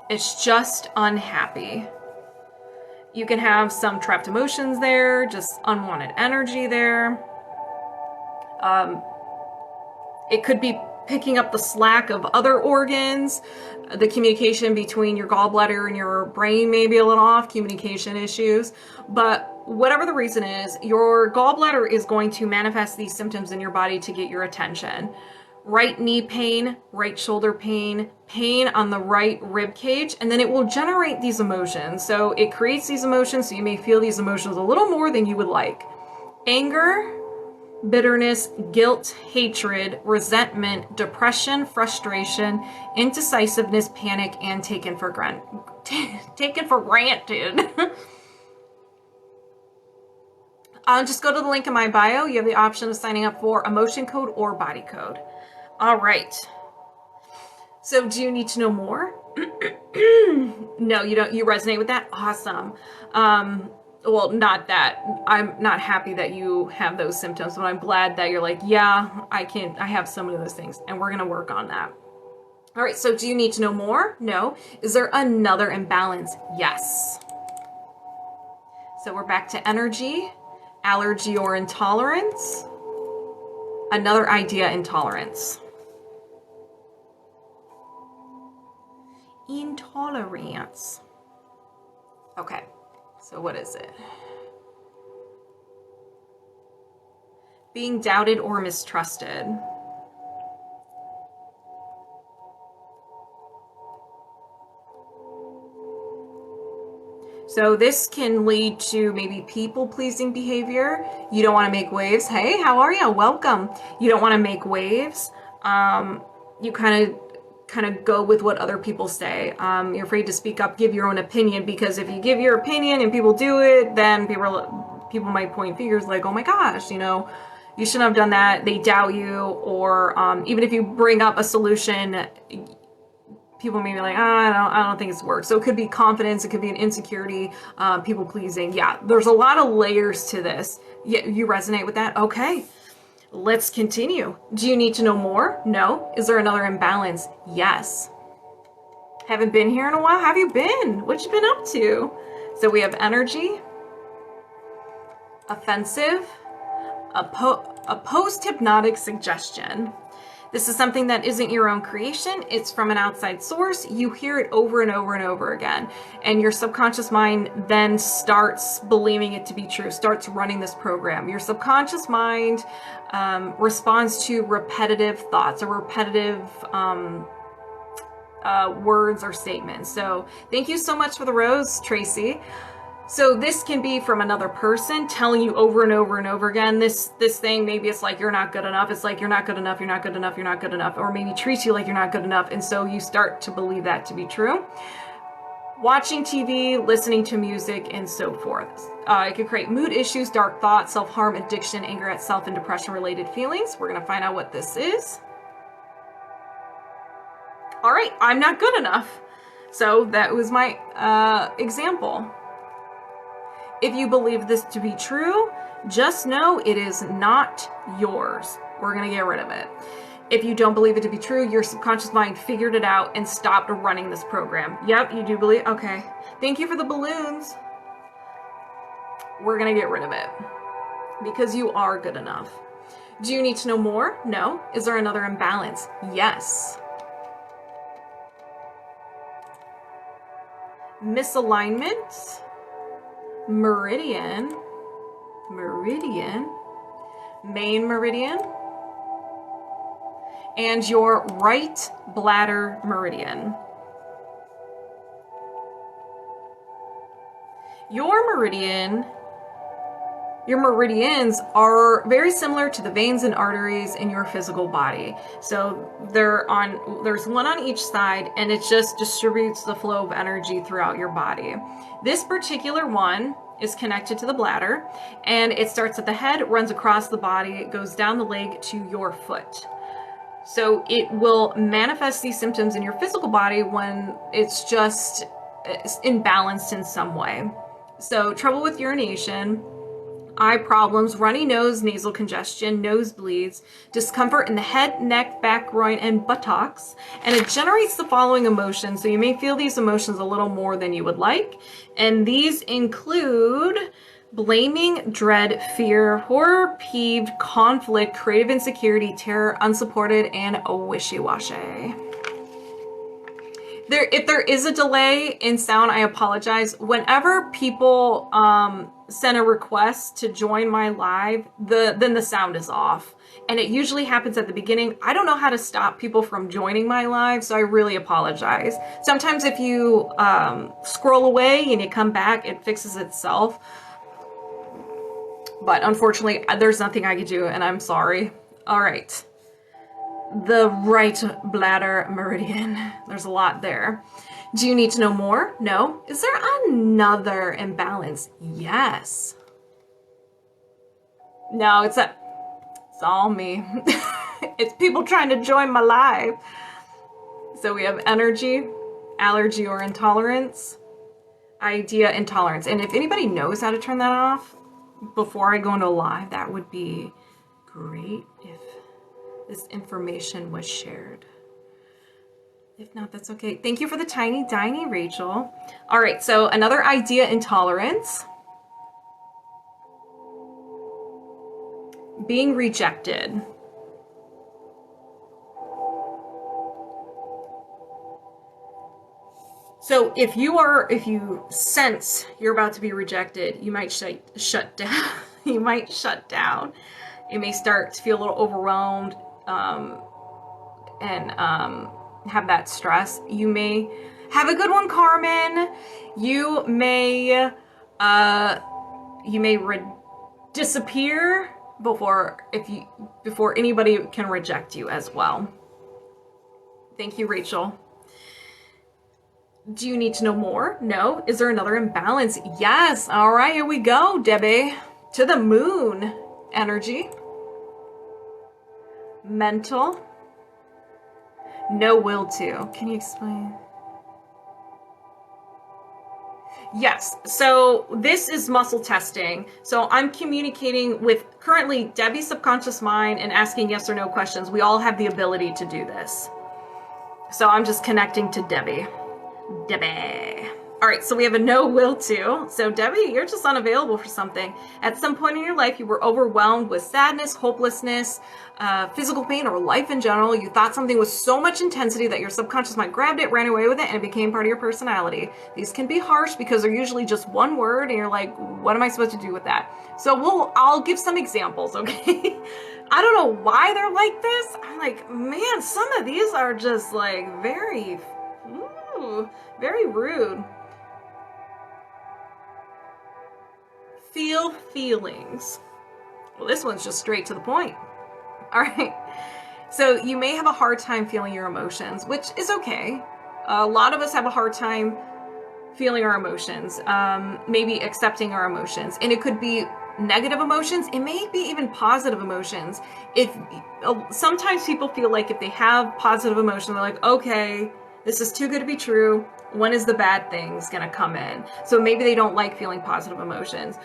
It's just unhappy. You can have some trapped emotions there, just unwanted energy there. It could be picking up the slack of other organs. The communication between your gallbladder and your brain may be a little off, communication issues. But whatever the reason is, your gallbladder is going to manifest these symptoms in your body to get your attention. Right knee pain, right shoulder pain, pain on the right rib cage, and then it will generate these emotions. So it creates these emotions, so you may feel these emotions a little more than you would like. Anger, bitterness, guilt, hatred, resentment, depression, frustration, indecisiveness, panic, and taken for granted. Just go to the link in my bio. You have the option of signing up for emotion code or body code. All right. So do you need to know more? No, you don't. You resonate with that? Awesome. Well, not that. I'm not happy that you have those symptoms, but I'm glad that you're like, yeah, I have some of those things, and we're going to work on that. All right, so do you need to know more? No. Is there another imbalance? Yes. So we're back to energy, allergy or intolerance, another idea, intolerance. Intolerance. Okay. So what is it? Being doubted or mistrusted. So this can lead to maybe people-pleasing behavior. You don't want to make waves. Hey, how are you? Welcome. You don't want to make waves. You kind of go with what other people say. You're afraid to speak up, give your own opinion, because if you give your opinion and people do it, then people might point fingers like, oh my gosh, you shouldn't have done that. They doubt you, or even if you bring up a solution, people may be like, I don't think it's worked. So it could be confidence, it could be an insecurity, people pleasing. Yeah, there's a lot of layers to this. Yeah, you resonate with that? Okay. Let's continue. Do you need to know more? No. Is there another imbalance? Yes. Haven't been here in a while? How have you been? What you been up to? So we have energy, offensive, a post-hypnotic suggestion. This is something that isn't your own creation. It's from an outside source. You hear it over and over and over again. And your subconscious mind then starts believing it to be true, starts running this program. Your subconscious mind responds to repetitive thoughts or repetitive words or statements. So thank you so much for the rose, Tracy. So this can be from another person telling you over and over and over again, this thing, maybe it's like, you're not good enough. It's like, you're not good enough. You're not good enough. You're not good enough. Or maybe treats you like you're not good enough. And so you start to believe that to be true. Watching TV, listening to music, and so forth. It can create mood issues, dark thoughts, self-harm, addiction, anger at self, and depression-related feelings. We're going to find out what this is. All right, I'm not good enough. So that was my example. If you believe this to be true, just know it is not yours. We're going to get rid of it. If you don't believe it to be true, your subconscious mind figured it out and stopped running this program. Yep, you do believe. Okay. Thank you for the balloons. We're going to get rid of it because you are good enough. Do you need to know more? No. Is there another imbalance? Yes. Misalignment. Meridian, main meridian, and your right bladder meridian. Your meridians are very similar to the veins and arteries in your physical body. So there's one on each side, and it just distributes the flow of energy throughout your body. This particular one is connected to the bladder, and it starts at the head, runs across the body, it goes down the leg to your foot. So it will manifest these symptoms in your physical body when it's just imbalanced in some way. So trouble with urination, eye problems, runny nose, nasal congestion, nosebleeds, discomfort in the head, neck, back, groin, and buttocks. And it generates the following emotions. So you may feel these emotions a little more than you would like. And these include blaming, dread, fear, horror, peeved, conflict, creative insecurity, terror, unsupported, and wishy-washy. If there is a delay in sound, I apologize. Whenever people send a request to join my live, then the sound is off. And it usually happens at the beginning. I don't know how to stop people from joining my live, so I really apologize. Sometimes if you scroll away and you come back, it fixes itself. But unfortunately, there's nothing I can do, and I'm sorry. All right. The right bladder meridian. There's a lot there. Do you need to know more? No. Is there another imbalance? Yes. No, it's all me. It's people trying to join my live. So we have energy, allergy or intolerance, idea, intolerance. And if anybody knows how to turn that off before I go into live, that would be great if this information was shared. If not, that's okay. Thank you for the tiny Rachel. All right, so another idea, intolerance. Being rejected. So if you sense you're about to be rejected, you might shut down. You might shut down. You may start to feel a little overwhelmed and have that stress. You may have a good one, Carmen. You may disappear before anybody can reject you as well. Thank you, Rachel. Do you need to know more? No. Is there another imbalance? Yes. All right, here we go, Debbie. To the moon energy. Mental. No will to. Can you explain? Yes. So this is muscle testing. So I'm communicating with currently Debbie's subconscious mind and asking yes or no questions. We all have the ability to do this. So I'm just connecting to Debbie. Debbie. All right, so we have a no will to. So Debbie, you're just unavailable for something. At some point in your life, you were overwhelmed with sadness, hopelessness, physical pain, or life in general. You thought something with so much intensity that your subconscious mind grabbed it, ran away with it, and it became part of your personality. These can be harsh because they're usually just one word, and you're like, what am I supposed to do with that? So I'll give some examples, okay? I don't know why they're like this. I'm like, man, some of these are just like very rude. Feel feelings. Well, this one's just straight to the point. All right. So you may have a hard time feeling your emotions, which is okay. A lot of us have a hard time feeling our emotions, maybe accepting our emotions. And it could be negative emotions. It may be even positive emotions. Sometimes people feel like if they have positive emotion, they're like, okay, this is too good to be true. When is the bad things gonna come in? So maybe they don't like feeling positive emotions.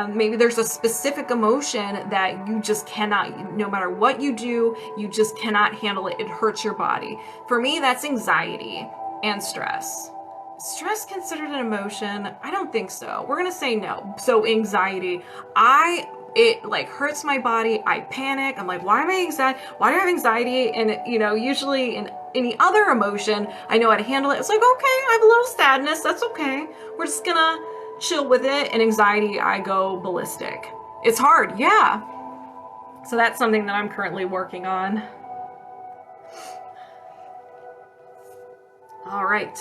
Maybe there's a specific emotion that you just cannot, no matter what you do, you just cannot handle it. It hurts your body. For me, that's anxiety and stress. Stress considered an emotion? I don't think so. We're gonna say no. So anxiety, it like hurts my body. I panic. I'm like, why am I anxiety? Why do I have anxiety? And usually in any other emotion, I know how to handle it. It's like, okay, I have a little sadness. That's okay. We're just gonna chill with it. And anxiety, I go ballistic. It's hard, yeah. So that's something that I'm currently working on. All right.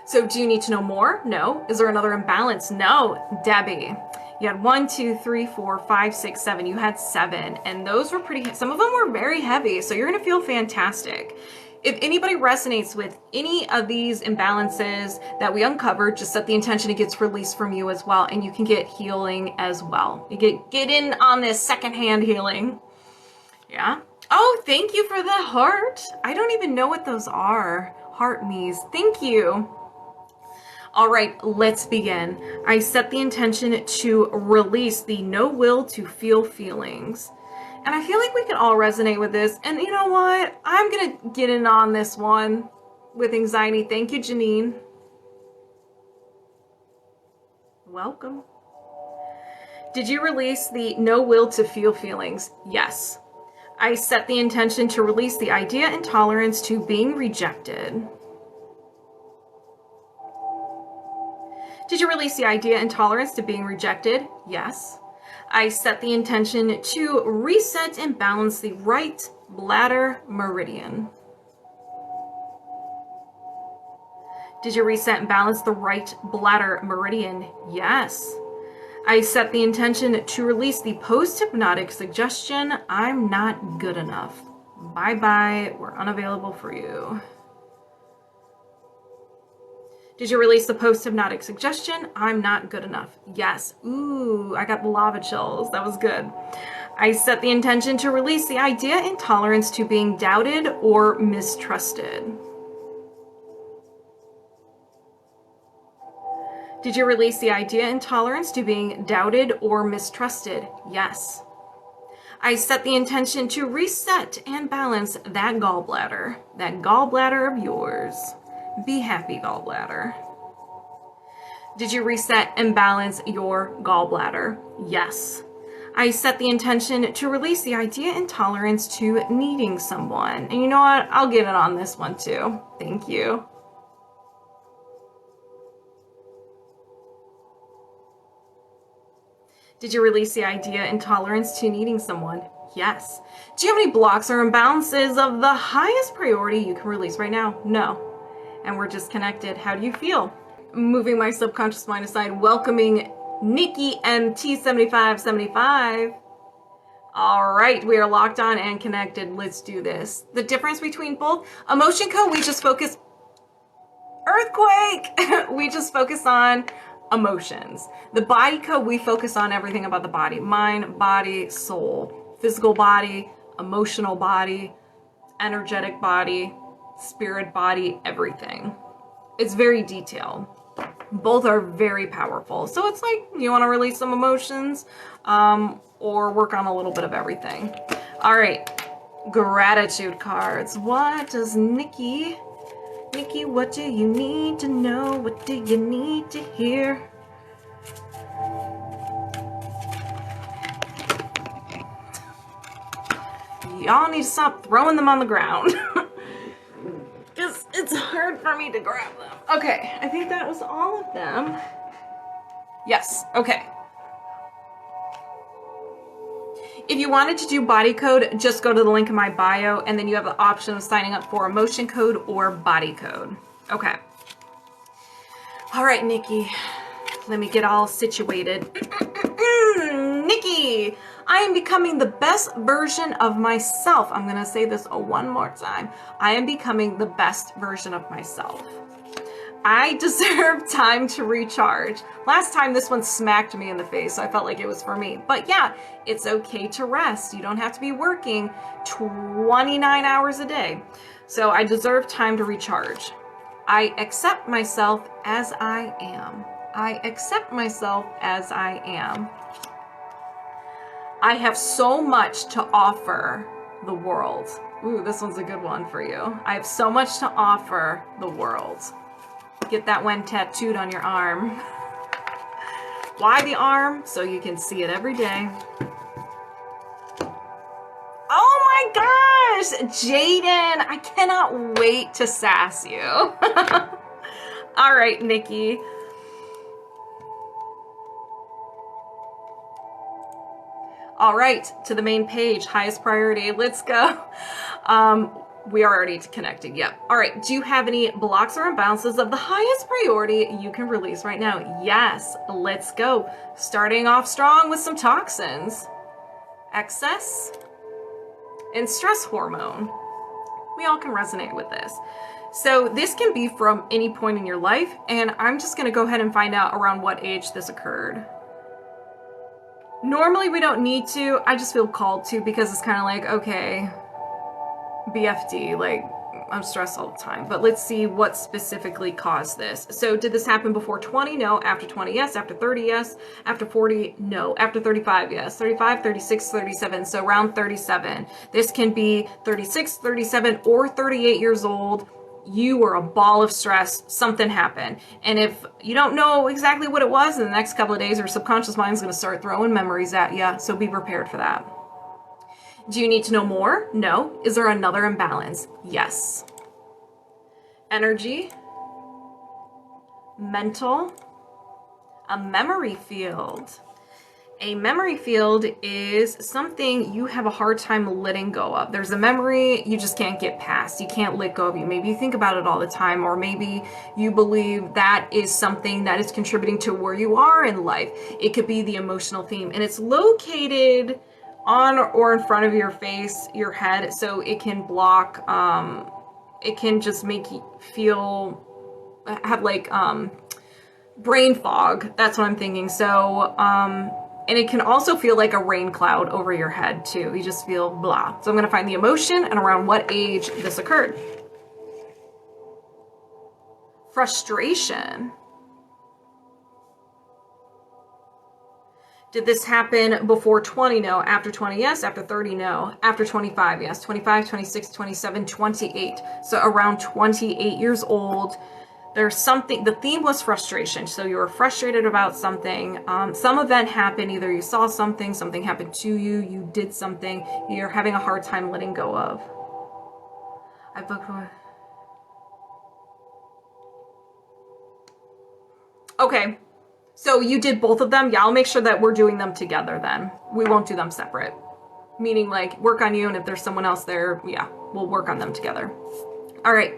So do you need to know more? No. Is there another imbalance? No. Debbie, you had 1, 2, 3, 4, 5, 6, 7. You had 7, and those were some of them were very heavy. So you're going to feel fantastic. If anybody resonates with any of these imbalances that we uncovered, just set the intention it gets released from you as well, and you can get healing as well. You get in on this secondhand healing. Yeah. Oh, thank you for the heart. I don't even know what those are. Heart me's. Thank you. All right, let's begin. I set the intention to release the no will to feel feelings. And I feel like we can all resonate with this. And you know what? I'm going to get in on this one with anxiety. Thank you, Janine. Welcome. Did you release the no will to feel feelings? Yes. I set the intention to release the idea and tolerance to being rejected. Did you release the idea and tolerance to being rejected? Yes. I set the intention to reset and balance the right bladder meridian. Did you reset and balance the right bladder meridian? Yes. I set the intention to release the post-hypnotic suggestion, I'm not good enough. Bye-bye, we're unavailable for you. Did you release the post-hypnotic suggestion, I'm not good enough? Yes. Ooh, I got the lava chills. That was good. I set the intention to release the idea and tolerance to being doubted or mistrusted. Did you release the idea and tolerance to being doubted or mistrusted? Yes. I set the intention to reset and balance that gallbladder of yours. Be happy, gallbladder. Did you reset and balance your gallbladder? Yes. I set the intention to release the idea and tolerance to needing someone. And you know what? I'll get it on this one too. Thank you. Did you release the idea and tolerance to needing someone? Yes. Do you have any blocks or imbalances of the highest priority you can release right now? No. And we're disconnected. How do you feel? Moving my subconscious mind aside, welcoming Nicki MT7575. All right, we are locked on and connected. Let's do this. The difference between both emotion code, we just focus earthquake. We just focus on emotions. The body code, we focus on everything about the body, mind, body, soul, physical body, emotional body, energetic body, spirit body, everything. It's very detailed. Both are very powerful. So it's like you want to release some emotions or work on a little bit of everything. All right, gratitude cards. What does Nicki Nicki, what do you need to know? What do you need to hear? Y'all need to stop throwing them on the ground. Because it's hard for me to grab them. Okay, I think that was all of them. Yes, okay. If you wanted to do body code, just go to the link in my bio, and then you have the option of signing up for emotion code or body code. Okay. All right, Nicki. Let me get all situated. Nicki, I am becoming the best version of myself. I'm going to say this one more time. I am becoming the best version of myself. I deserve time to recharge. Last time this one smacked me in the face, so I felt like it was for me. But yeah, it's okay to rest. You don't have to be working 29 hours a day. So I deserve time to recharge. I accept myself as I am. I accept myself as I am. I have so much to offer the world. Ooh, this one's a good one for you. I have so much to offer the world. Get that one tattooed on your arm. Why the arm? So you can see it every day. Oh my gosh, Jaden, I cannot wait to sass you. All right, Nicki. All right, to the main page, highest priority, let's go. We are already connected, yep. All right, do you have any blocks or imbalances of the highest priority you can release right now? Yes, let's go. Starting off strong with some toxins. Excess and stress hormone. We all can resonate with this. So this can be from any point in your life, and I'm just gonna go ahead and find out around what age this occurred. Normally we don't need to, I just feel called to because it's kind of like, okay, BFD, like I'm stressed all the time, but let's see what specifically caused this. So did this happen before 20? No. After 20? Yes. After 30? Yes. After 40? No. After 35? Yes. 35, 36, 37. So around 37. This can be 36, 37, or 38 years old. You were a ball of stress, something happened. And if you don't know exactly what it was, in the next couple of days, your subconscious mind is going to start throwing memories at you. So be prepared for that. Do you need to know more? No. Is there another imbalance? Yes. Energy, mental, a memory field. A memory field is something you have a hard time letting go of. There's a memory you just can't get past. You can't let go of it. Maybe you think about it all the time, or maybe you believe that is something that is contributing to where you are in life. It could be the emotional theme, and it's located on or in front of your face, your head, so it can block, it can just make you have like brain fog. That's what I'm thinking. So, and it can also feel like a rain cloud over your head too. You just feel blah. So I'm gonna find the emotion and around what age this occurred. Frustration. Did this happen before 20? No. After 20? Yes. After 30? No. After 25? Yes. 25, 26, 27, 28. So around 28 years old, there's something, the theme was frustration. So you were frustrated about something. Some event happened. Either you saw something, something happened to you, you did something you're having a hard time letting go of. I booked one. Okay. So you did both of them? Yeah, I'll make sure that we're doing them together then. We won't do them separate. Meaning like work on you, and if there's someone else there, yeah, we'll work on them together. All right.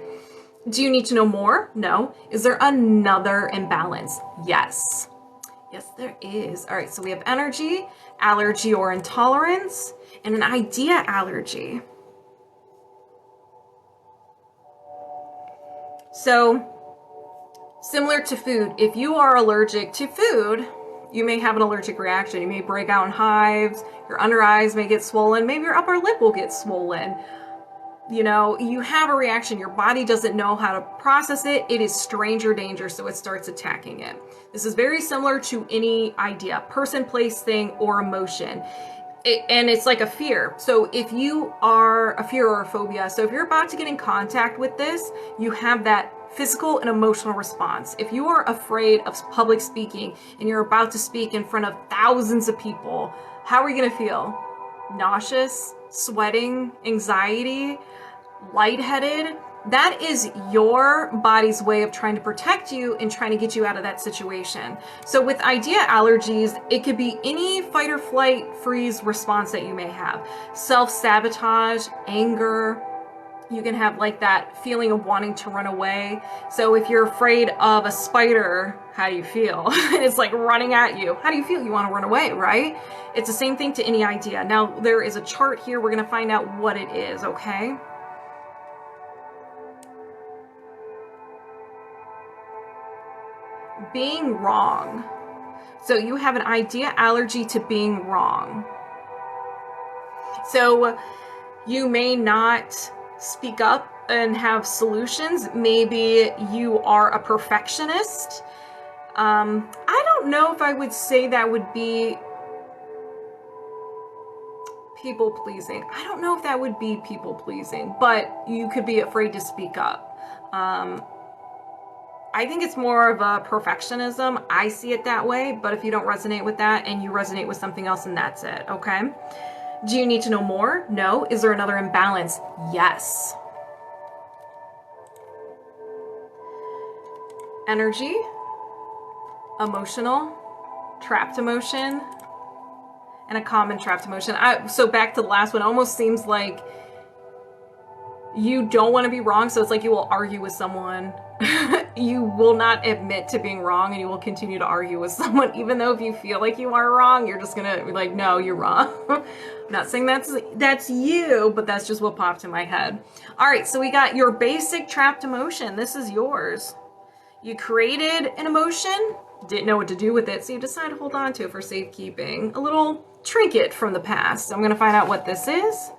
Do you need to know more? No. Is there another imbalance? Yes. Yes, there is. All right, so we have energy, allergy or intolerance, and an idea allergy. So, similar to food, if you are allergic to food, you may have an allergic reaction. You may break out in hives, your under eyes may get swollen, maybe your upper lip will get swollen. You know, you have a reaction. Your body doesn't know how to process it. It is stranger danger, so it starts attacking it. This is very similar to any idea, person, place, thing, or emotion. And it's like a fear. So if you are a fear or a phobia, so if you're about to get in contact with this, you have that physical and emotional response. If you are afraid of public speaking and you're about to speak in front of thousands of people, how are you going to feel? Nauseous, sweating, anxiety, lightheaded? That is your body's way of trying to protect you and trying to get you out of that situation. So with idea allergies, it could be any fight or flight freeze response that you may have. Self-sabotage, anger. You can have like that feeling of wanting to run away. So if you're afraid of a spider, how do you feel? It's like running at you. How do you feel? You want to run away, right? It's the same thing to any idea. Now there is a chart here. We're going to find out what it is, okay? Being wrong. So you have an idea allergy to being wrong. So you may not speak up and have solutions. Maybe you are a perfectionist. I don't know if I would say that would be people pleasing. I don't know if that would be people pleasing, but you could be afraid to speak up. I think it's more of a perfectionism. I see it that way, but if you don't resonate with that and you resonate with something else, then that's it, okay? Do you need to know more? No. Is there another imbalance? Yes. Energy, emotional, trapped emotion, and a common trapped emotion. So back to the last one, it almost seems like you don't want to be wrong, so it's like you will argue with someone. You will not admit to being wrong, and you will continue to argue with someone, even though if you feel like you are wrong, you're just gonna be like, no, you're wrong. I'm not saying that's you, but that's just what popped in my head. All right, so we got your basic trapped emotion. This is yours. You created an emotion, didn't know what to do with it, so you decided to hold on to it for safekeeping. A little trinket from the past. I'm gonna find out what this is.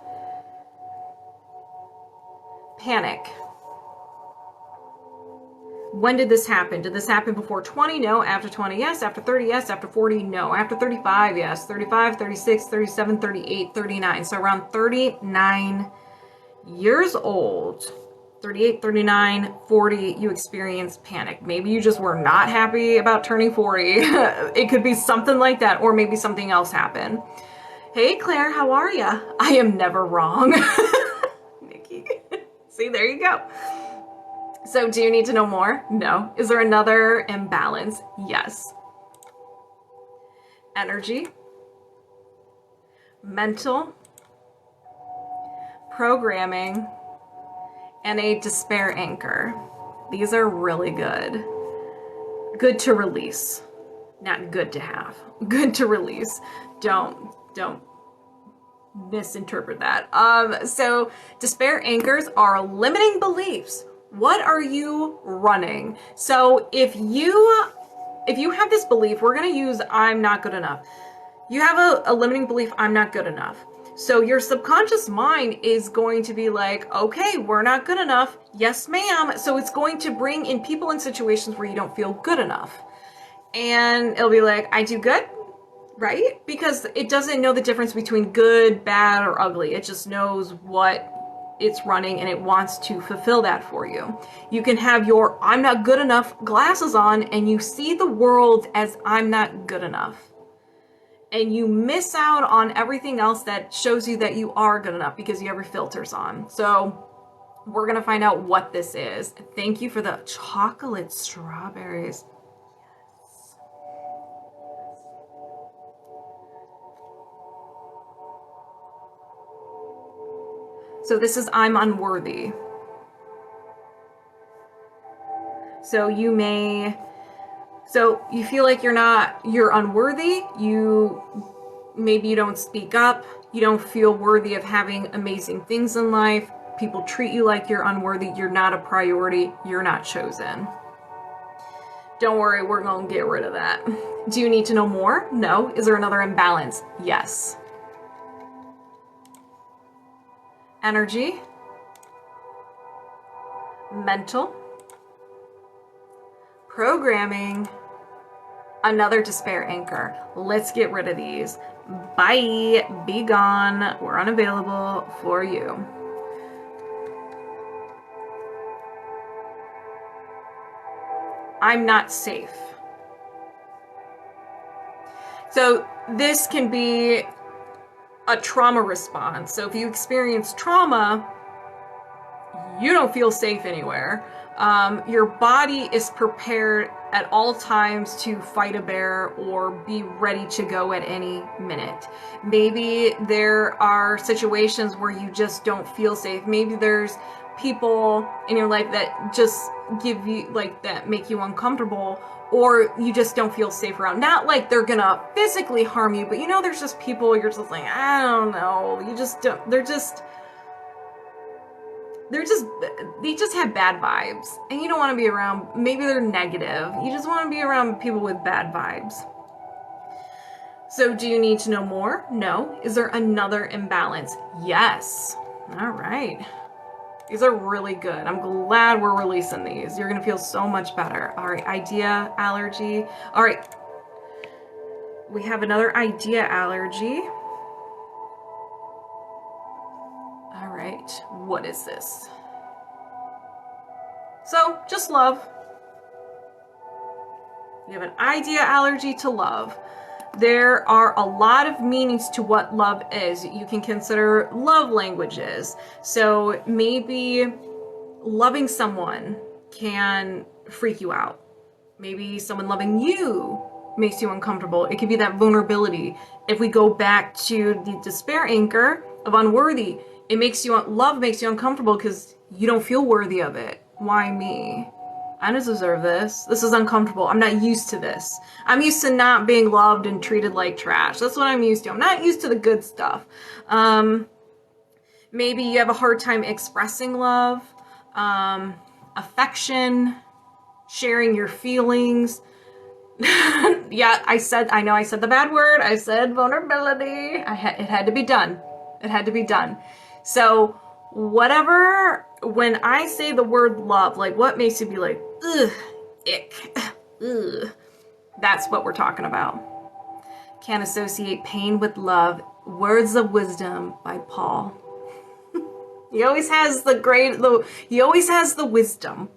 Panic. When did this happen? Did this happen before 20? No. After 20? Yes. After 30? Yes. After 40? No. After 35? Yes. 35, 36, 37, 38, 39. So around 39 years old, 38, 39, 40, you experience panic. Maybe you just were not happy about turning 40. It could be something like that, or maybe something else happened. Hey, Claire, how are ya? I am never wrong. Nicki. See, there you go. So do you need to know more? No. Is there another imbalance? Yes. Energy, mental, programming, and a despair anchor. These are really good. Good to release. Not good to have. Good to release. Don't misinterpret that. So despair anchors are limiting beliefs. What are you running? So if you have this belief, we're going to use I'm not good enough. You have a limiting belief, I'm not good enough. So your subconscious mind is going to be like, okay, we're not good enough. Yes, ma'am. So it's going to bring in people in situations where you don't feel good enough. And it'll be like, I do good, right? Because it doesn't know the difference between good, bad, or ugly. It just knows what it's running and it wants to fulfill that for you. You can have your I'm not good enough glasses on and you see the world as I'm not good enough. And you miss out on everything else that shows you that you are good enough because you have your filters on. So we're going to find out what this is. Thank you for the chocolate strawberries. So this is I'm unworthy. So you feel like you're unworthy. Maybe you don't speak up. You don't feel worthy of having amazing things in life. People treat you like you're unworthy. You're not a priority. You're not chosen. Don't worry, we're going to get rid of that. Do you need to know more? No. Is there another imbalance? Yes. Energy, mental, programming, Another despair anchor. Let's get rid of these. Bye. Be gone. We're unavailable for you. I'm not safe. So this can be a trauma response. So if you experience trauma, you don't feel safe anywhere. Your body is prepared at all times to fight a bear or be ready to go at any minute. Maybe there are situations where you just don't feel safe. Maybe there's people in your life that just give you, like, that make you uncomfortable, or you just don't feel safe around. Not like they're gonna physically harm you, but you know, there's just people you're just like, I don't know, you just don't, they just have bad vibes, and you don't want to be around. Maybe they're negative. You just want to be around people with bad vibes. So do you need to know more? No. Is there another imbalance? Yes. All right. These are really good. I'm glad we're releasing these. You're going to feel so much better. All right. Idea allergy. All right. We have another idea allergy. All right. What is this? So, just love. You have an idea allergy to love. There are a lot of meanings to what love is. You can consider love languages. So maybe loving someone can freak you out. Maybe someone loving you makes you uncomfortable. It could be that vulnerability. If we go back to the despair anchor of unworthy, love makes you uncomfortable because you don't feel worthy of it. Why me? I don't deserve this. This is uncomfortable. I'm not used to this. I'm used to not being loved and treated like trash. That's what I'm used to. I'm not used to the good stuff. Maybe you have a hard time expressing love, affection, sharing your feelings. Yeah, I know I said the bad word. I said vulnerability. It had to be done. It had to be done. So whatever, when I say the word love, like what makes you be like, ugh, ick, ugh, that's what we're talking about. Can't associate pain with love. Words of Wisdom by Paul. He always has the wisdom.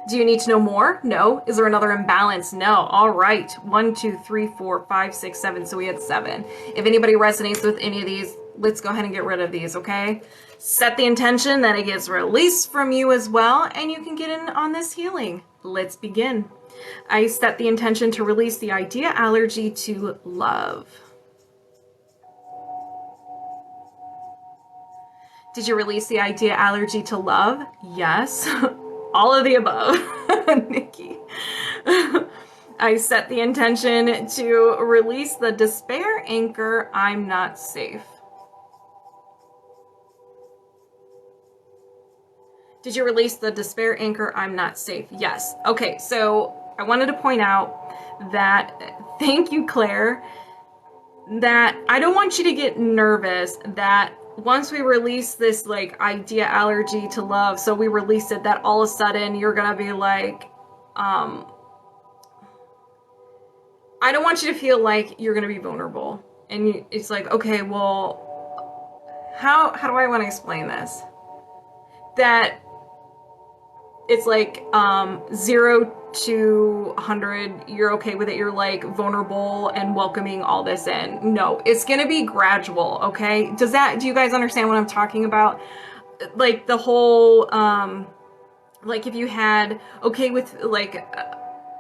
Do you need to know more? No. Is there another imbalance? No. All right. 1, 2, 3, 4, 5, 6, 7. So we had 7. If anybody resonates with any of these, let's go ahead and get rid of these, okay? Set the intention that it gets released from you as well, and you can get in on this healing. Let's begin. I set the intention to release the idea allergy to love. Did you release the idea allergy to love? Yes. All of the above. Nicki. I set the intention to release the despair anchor, I'm not safe. Did you release the despair anchor, I'm not safe? Yes. Okay, so I wanted to point out that, thank you, Claire, that I don't want you to get nervous that once we release this like idea allergy to love, so we release it, that all of a sudden you're gonna be like, I don't want you to feel like you're gonna be vulnerable. And it's like, okay, well, how do I want to explain this? That it's like 0 to 100, you're okay with it, you're like vulnerable and welcoming all this in. No, it's gonna be gradual, okay? Do you guys understand what I'm talking about? Like the whole, like if you had, okay with like,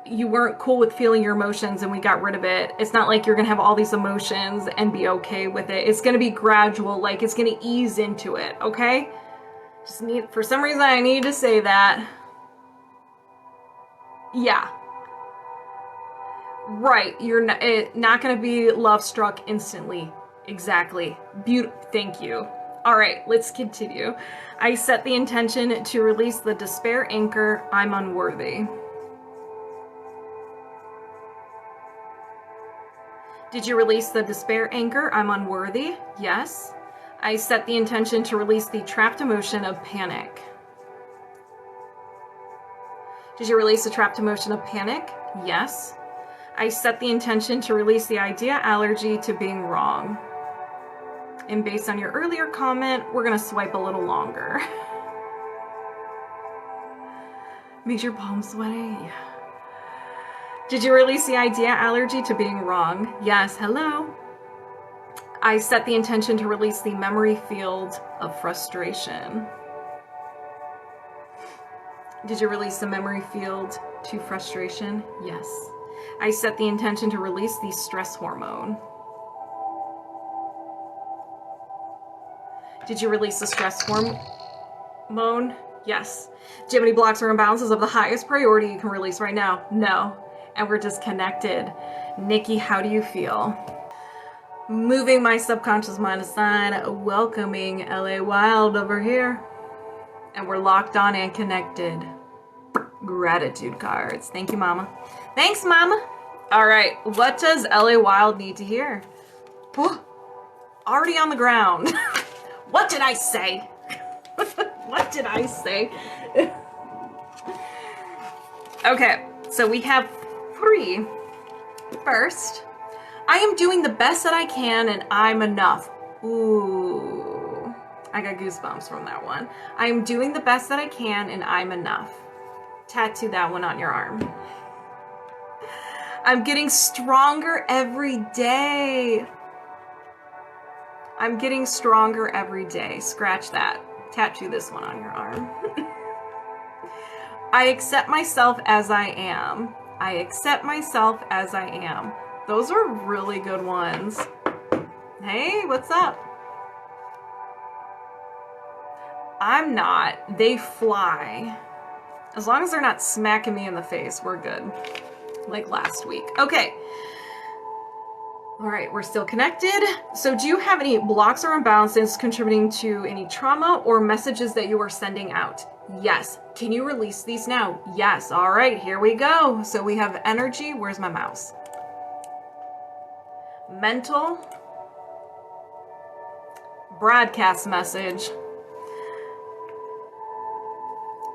you weren't cool with feeling your emotions and we got rid of it, it's not like you're gonna have all these emotions and be okay with it. It's gonna be gradual, like it's gonna ease into it, okay? For some reason I need to say that. Yeah. Right, you're not going to be love struck instantly. Exactly. Thank you. All right, let's continue. I set the intention to release the despair anchor, I'm unworthy. Did you release the despair anchor, I'm unworthy? Yes. I set the intention to release the trapped emotion of panic. Did you release the trapped emotion of panic? Yes. I set the intention to release the idea allergy to being wrong. And based on your earlier comment, we're going to swipe a little longer. Makes your palms sweaty. Did you release the idea allergy to being wrong? Yes, hello. I set the intention to release the memory field of frustration. Did you release the memory field to frustration? Yes. I set the intention to release the stress hormone. Did you release the stress hormone? Yes. Do you have any blocks or imbalances of the highest priority you can release right now? No. And we're disconnected. Nicki, how do you feel? Moving my subconscious mind aside, welcoming L.a.wilde over here. And we're locked on and connected. Gratitude cards. Thank you, Mama. Thanks, Mama. All right, what does L.a.wilde need to hear? Whew. Already on the ground. What did I say? What did I say? Okay, so we have 3. First, I am doing the best that I can and I'm enough. Ooh, I got goosebumps from that one. I am doing the best that I can and I'm enough. Tattoo that one on your arm. I'm getting stronger every day. I'm getting stronger every day. Scratch that. Tattoo this one on your arm. I accept myself as I am. I accept myself as I am. Those are really good ones. Hey, what's up? I'm not. They fly. As long as they're not smacking me in the face, we're good. Like last week. Okay. All right, we're still connected. So do you have any blocks or imbalances contributing to any trauma or messages that you are sending out? Yes. Can you release these now? Yes. All right, here we go. So we have energy. Where's my mouse? Mental. Broadcast message.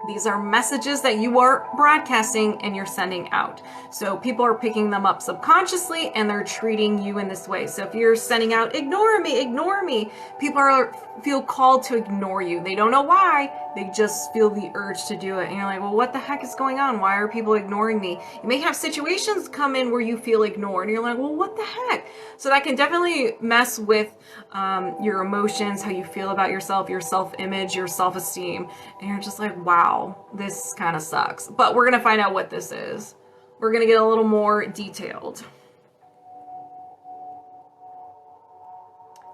These are messages that you are broadcasting and you're sending out. So people are picking them up subconsciously and they're treating you in this way. So if you're sending out, ignore me, people feel called to ignore you. They don't know why. They just feel the urge to do it. And you're like, well, what the heck is going on? Why are people ignoring me? You may have situations come in where you feel ignored and you're like, well, what the heck? So that can definitely mess with your emotions, how you feel about yourself, your self-image, your self-esteem. And you're just like, wow, this kind of sucks. But we're going to find out what this is. We're going to get a little more detailed.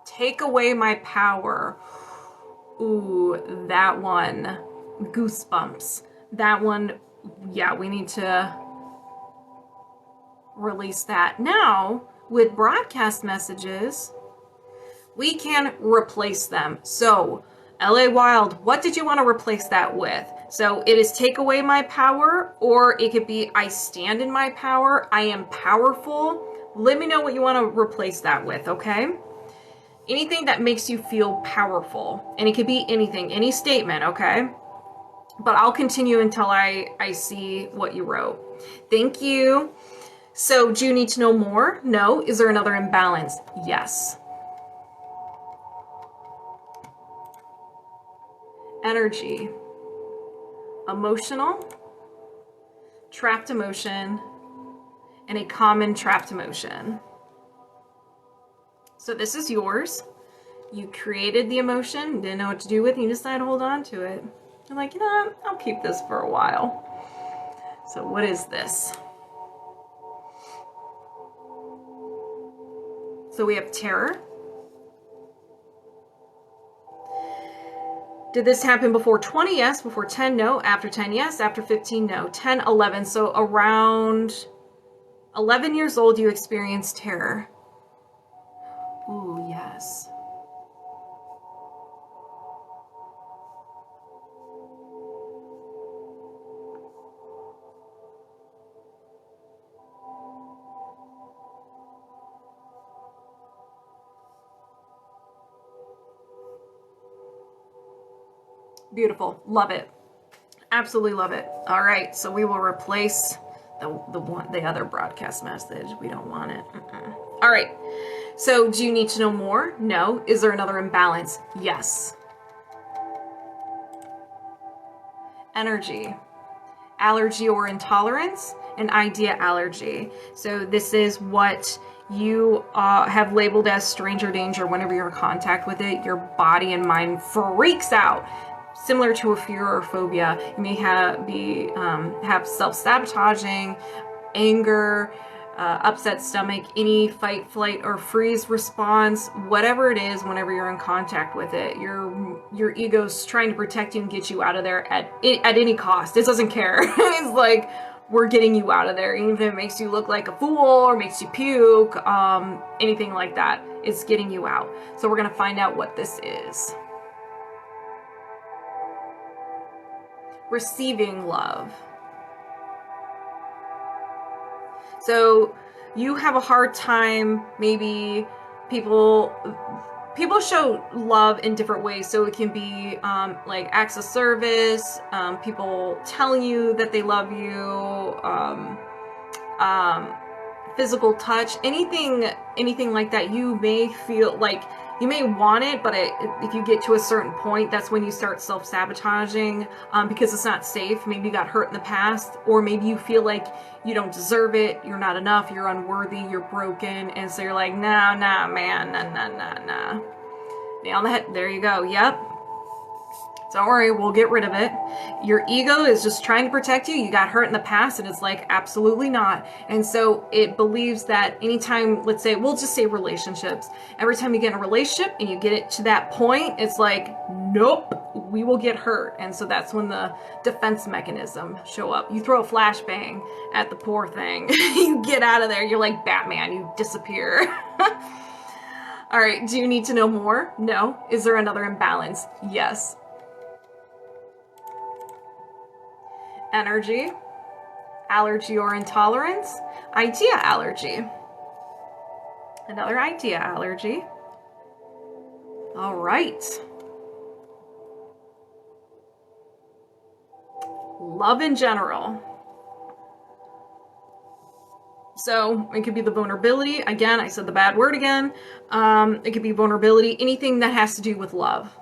Take away my power. Ooh, that one. Goosebumps. That one, yeah, we need to release that. Now, with broadcast messages, we can replace them. So, L.a.wilde, what did you want to replace that with? So it is take away my power, or it could be I stand in my power, I am powerful. Let me know what you want to replace that with, okay? Anything that makes you feel powerful. And it could be anything, any statement, okay? But I'll continue until I see what you wrote. Thank you. So do you need to know more? No. Is there another imbalance? Yes. Energy. Emotional. Trapped emotion. And a common trapped emotion. So this is yours. You created the emotion, didn't know what to do with it, and you decided to hold on to it. You're like, you know what? I'll keep this for a while. So what is this? So we have terror. Did this happen before 20? Yes. Before 10? No. After 10? Yes. After 15? No. 10, 11. So around 11 years old, you experienced terror. Ooh, yes. Beautiful. Love it. Absolutely love it. All right, so we will replace the other broadcast message. We don't want it. All right. So do you need to know more? No. Is there another imbalance? Yes. Energy, allergy or intolerance, and idea allergy. So this is what you have labeled as stranger danger. Whenever you're in contact with it, your body and mind freaks out. Similar to a fear or phobia, you may have self-sabotaging, anger, upset stomach, any fight, flight, or freeze response, whatever it is. Whenever you're in contact with it, your ego's trying to protect you and get you out of there at any cost. It doesn't care. It's like, we're getting you out of there, even if it makes you look like a fool or makes you puke, anything like that. It's getting you out. So we're gonna find out what this is. Receiving love. So you have a hard time, maybe people show love in different ways. So it can be like acts of service, people telling you that they love you, physical touch, anything like that. You may feel like you may want it, but if you get to a certain point, that's when you start self-sabotaging, because it's not safe. Maybe you got hurt in the past, or maybe you feel like you don't deserve it, you're not enough, you're unworthy, you're broken, and so you're like, nah, man, nah. Nail on the head. There you go. Yep. Don't worry, we'll get rid of it. Your ego is just trying to protect you. You got hurt in the past, and it's like, absolutely not. And so it believes that anytime, let's say, we'll just say relationships. Every time you get in a relationship and you get it to that point, it's like, nope, we will get hurt. And so that's when the defense mechanism show up. You throw a flashbang at the poor thing. You get out of there. You're like Batman. You disappear. All right, do you need to know more? No. Is there another imbalance? Yes. Energy, allergy or intolerance, idea allergy. Another idea allergy. All right. Love in general. So it could be the vulnerability. Again, I said the bad word again. It could be vulnerability, anything that has to do with love.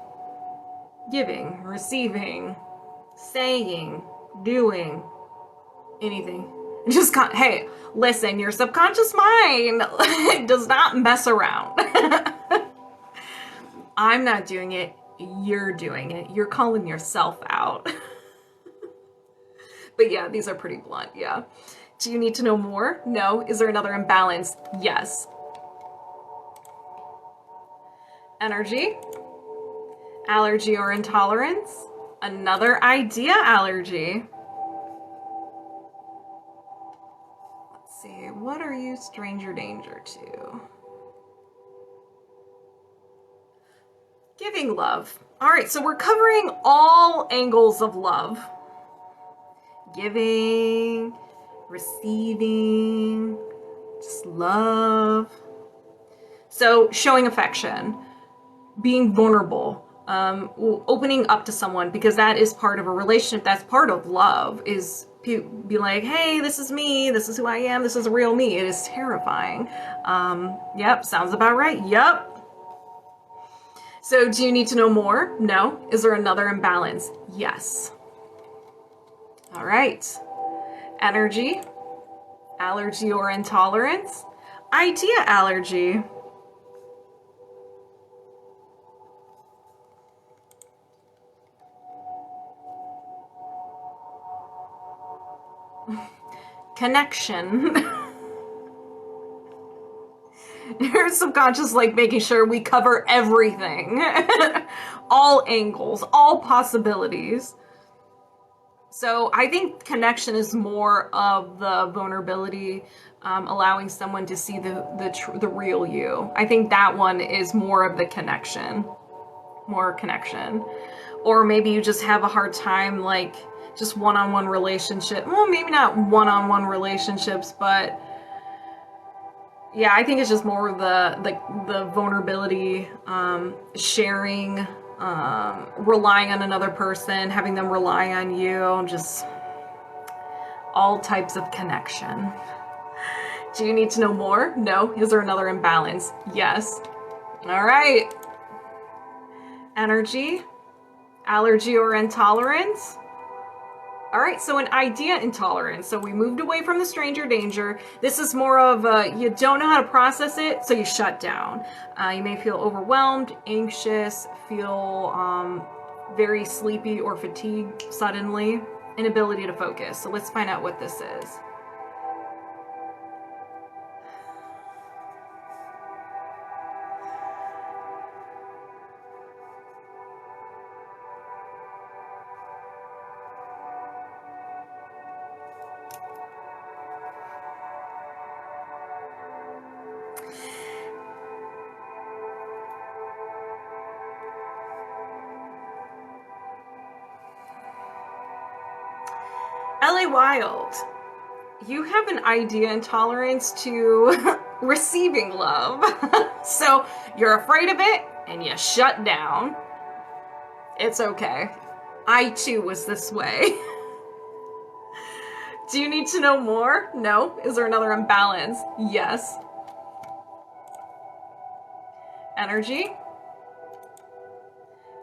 Giving, receiving, saying, doing, anything. Just hey, listen, your subconscious mind does not mess around. I'm not doing it. You're doing it. You're calling yourself out. But yeah, these are pretty blunt. Yeah. Do you need to know more? No. Is there another imbalance? Yes. Energy, allergy or intolerance, another idea allergy. Let's see, what are you stranger danger to? Giving love. All right, so we're covering all angles of love. Giving, receiving, just love. So showing affection, being vulnerable, opening up to someone, because that is part of a relationship. That's part of love, is be like, hey, this is me, this is who I am, this is a real me. It is terrifying. Yep, sounds about right. Yep. So do you need to know more? No. Is there another imbalance? Yes. All right. Energy, allergy or intolerance, idea allergy. Connection. Your subconscious, like, making sure we cover everything. All angles, all possibilities. So I think connection is more of the vulnerability, allowing someone to see the real you. I think that one is more of the connection. More connection. Or maybe you just have a hard time, like, just one-on-one relationship. Well, maybe not one-on-one relationships, but yeah, I think it's just more of the vulnerability, sharing, relying on another person, having them rely on you. Just, all types of connection. Do you need to know more? No. Is there another imbalance? Yes. All right. Energy, allergy or intolerance. All right, so an idea intolerance. So we moved away from the stranger danger. This is more of you don't know how to process it, so you shut down. You may feel overwhelmed, anxious, feel very sleepy or fatigued suddenly, inability to focus. So let's find out what this is. L.a.wilde, you have an idea intolerance to receiving love. So you're afraid of it and you shut down. It's okay. I too was this way. Do you need to know more? No. Is there another imbalance? Yes. Energy,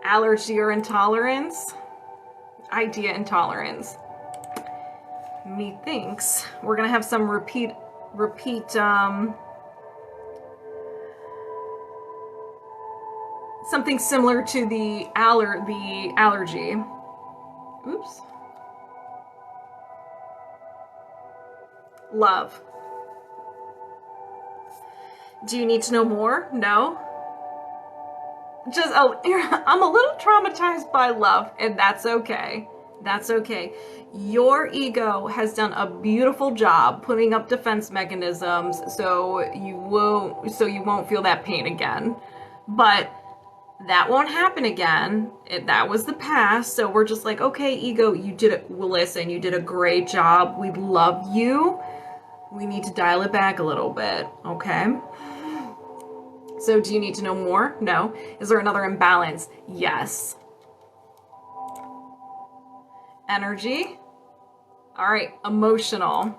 allergy or intolerance, idea intolerance. Methinks we're gonna have some repeat something similar to the allergy. Oops. Love. Do you need to know more? No. Just I'm a little traumatized by love, and that's okay. That's okay. Your ego has done a beautiful job putting up defense mechanisms so you won't feel that pain again. But that won't happen again. That was the past. So we're just like, okay, ego, you did it. Well, listen, you did a great job. We love you. We need to dial it back a little bit, okay? So do you need to know more? No. Is there another imbalance? Yes. Energy. All right, emotional.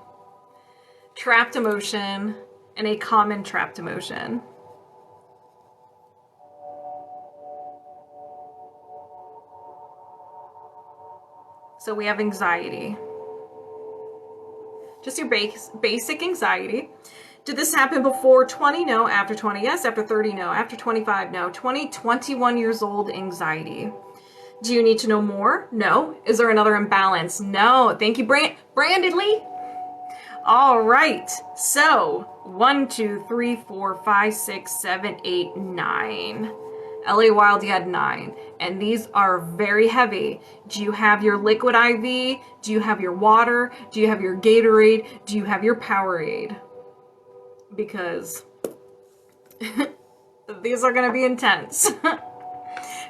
Trapped emotion and a common trapped emotion. So we have anxiety. Just your basic anxiety. Did this happen before 20? No. After 20? Yes. After 30? No. After 25? No. 21 years old, anxiety. Do you need to know more? No. Is there another imbalance? No. Thank you, Brandedly. All right. So 1, 2, 3, 4, 5, 6, 7, 8, 9. L.a.wilde, you had 9. And these are very heavy. Do you have your liquid IV? Do you have your water? Do you have your Gatorade? Do you have your Powerade? Because these are going to be intense.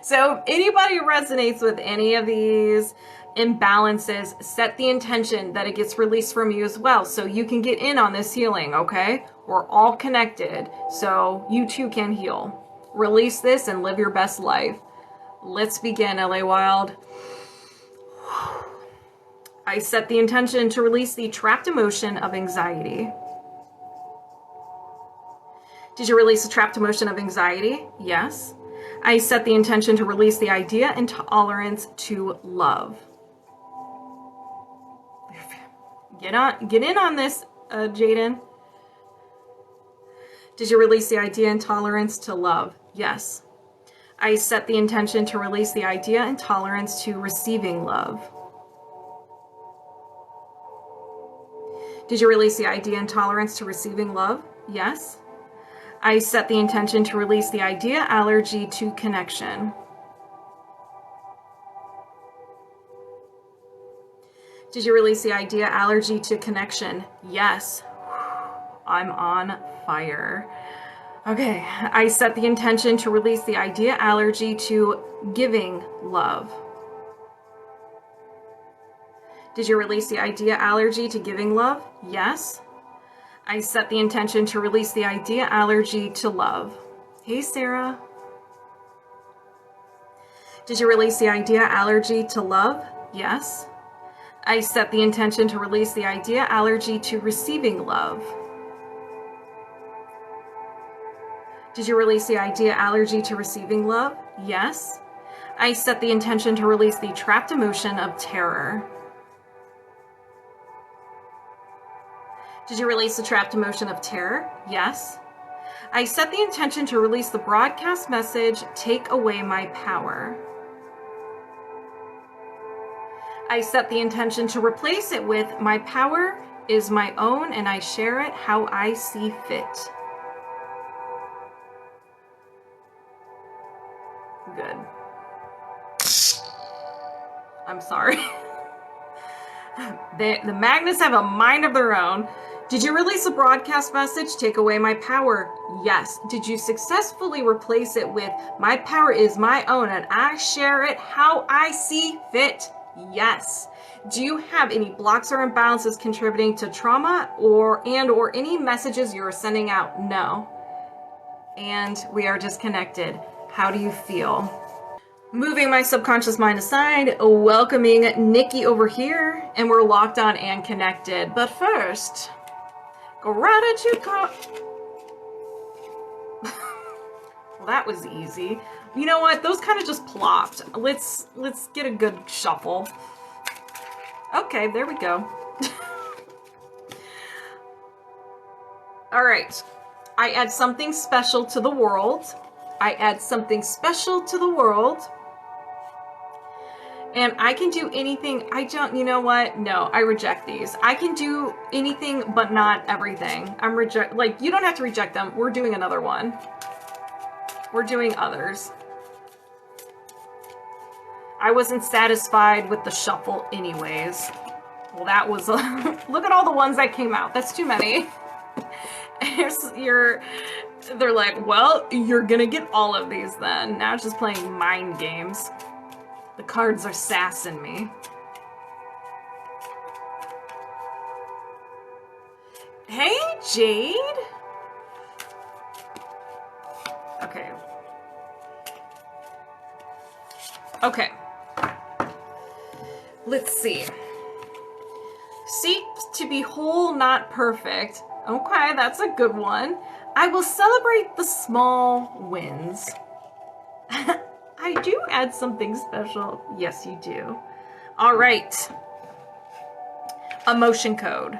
So if anybody resonates with any of these imbalances, set the intention that it gets released from you as well, so you can get in on this healing, okay? We're all connected, so you too can heal. Release this and live your best life. Let's begin, L.a.wilde. I set the intention to release the trapped emotion of anxiety. Did you release the trapped emotion of anxiety? Yes. I set the intention to release the idea intolerance to love. Get in on this, Jaden. Did you release the idea intolerance to love? Yes. I set the intention to release the idea intolerance to receiving love. Did you release the idea intolerance to receiving love? Yes. I set the intention to release the idea allergy to connection. Did you release the idea allergy to connection? Yes. I'm on fire. Okay, I set the intention to release the idea allergy to giving love. Did you release the idea allergy to giving love? Yes. I set the intention to release the idea allergy to love. Hey, Sarah. Did you release the idea allergy to love? Yes. I set the intention to release the idea allergy to receiving love. Did you release the idea allergy to receiving love? Yes. I set the intention to release the trapped emotion of terror. Did you release the trapped emotion of terror? Yes. I set the intention to release the broadcast message, take away my power. I set the intention to replace it with, my power is my own and I share it how I see fit. Good. I'm sorry. The magnets have a mind of their own. Did you release a broadcast message, take away my power? Yes. Did you successfully replace it with, my power is my own and I share it how I see fit? Yes. Do you have any blocks or imbalances contributing to trauma or any messages you are sending out? No. And we are disconnected. How do you feel? Moving my subconscious mind aside, welcoming Nicki over here, and we're locked on and connected. But first, gratitude card. Well, that was easy. You know what? Those kind of just plopped. Let's get a good shuffle. Okay, there we go. All right. I add something special to the world. I add something special to the world. And I can do anything. You know what? No, I reject these. I can do anything, but not everything. You don't have to reject them. We're doing another one. We're doing others. I wasn't satisfied with the shuffle anyways. Well, that was, look at all the ones that came out. That's too many. They're like, well, you're gonna get all of these then. Now it's just playing mind games. The cards are sassing me. Hey, Jade. Okay. Okay. Let's see. Seek to be whole, not perfect. Okay, that's a good one. I will celebrate the small wins. I do add something special. Yes, you do. All right. Emotion code.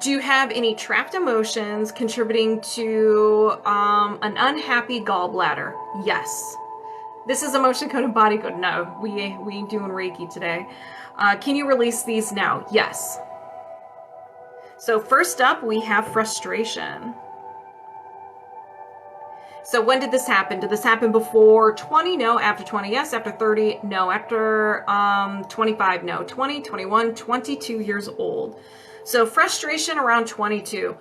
Do you have any trapped emotions contributing to an unhappy gallbladder? Yes. This is emotion code and body code. No, we ain't doing Reiki today. Can you release these now? Yes. So first up, we have frustration. So when did this happen? Did this happen before 20? No. After 20? Yes. After 30? No. After 25? No. 20, 21, 22 years old. So frustration around 22,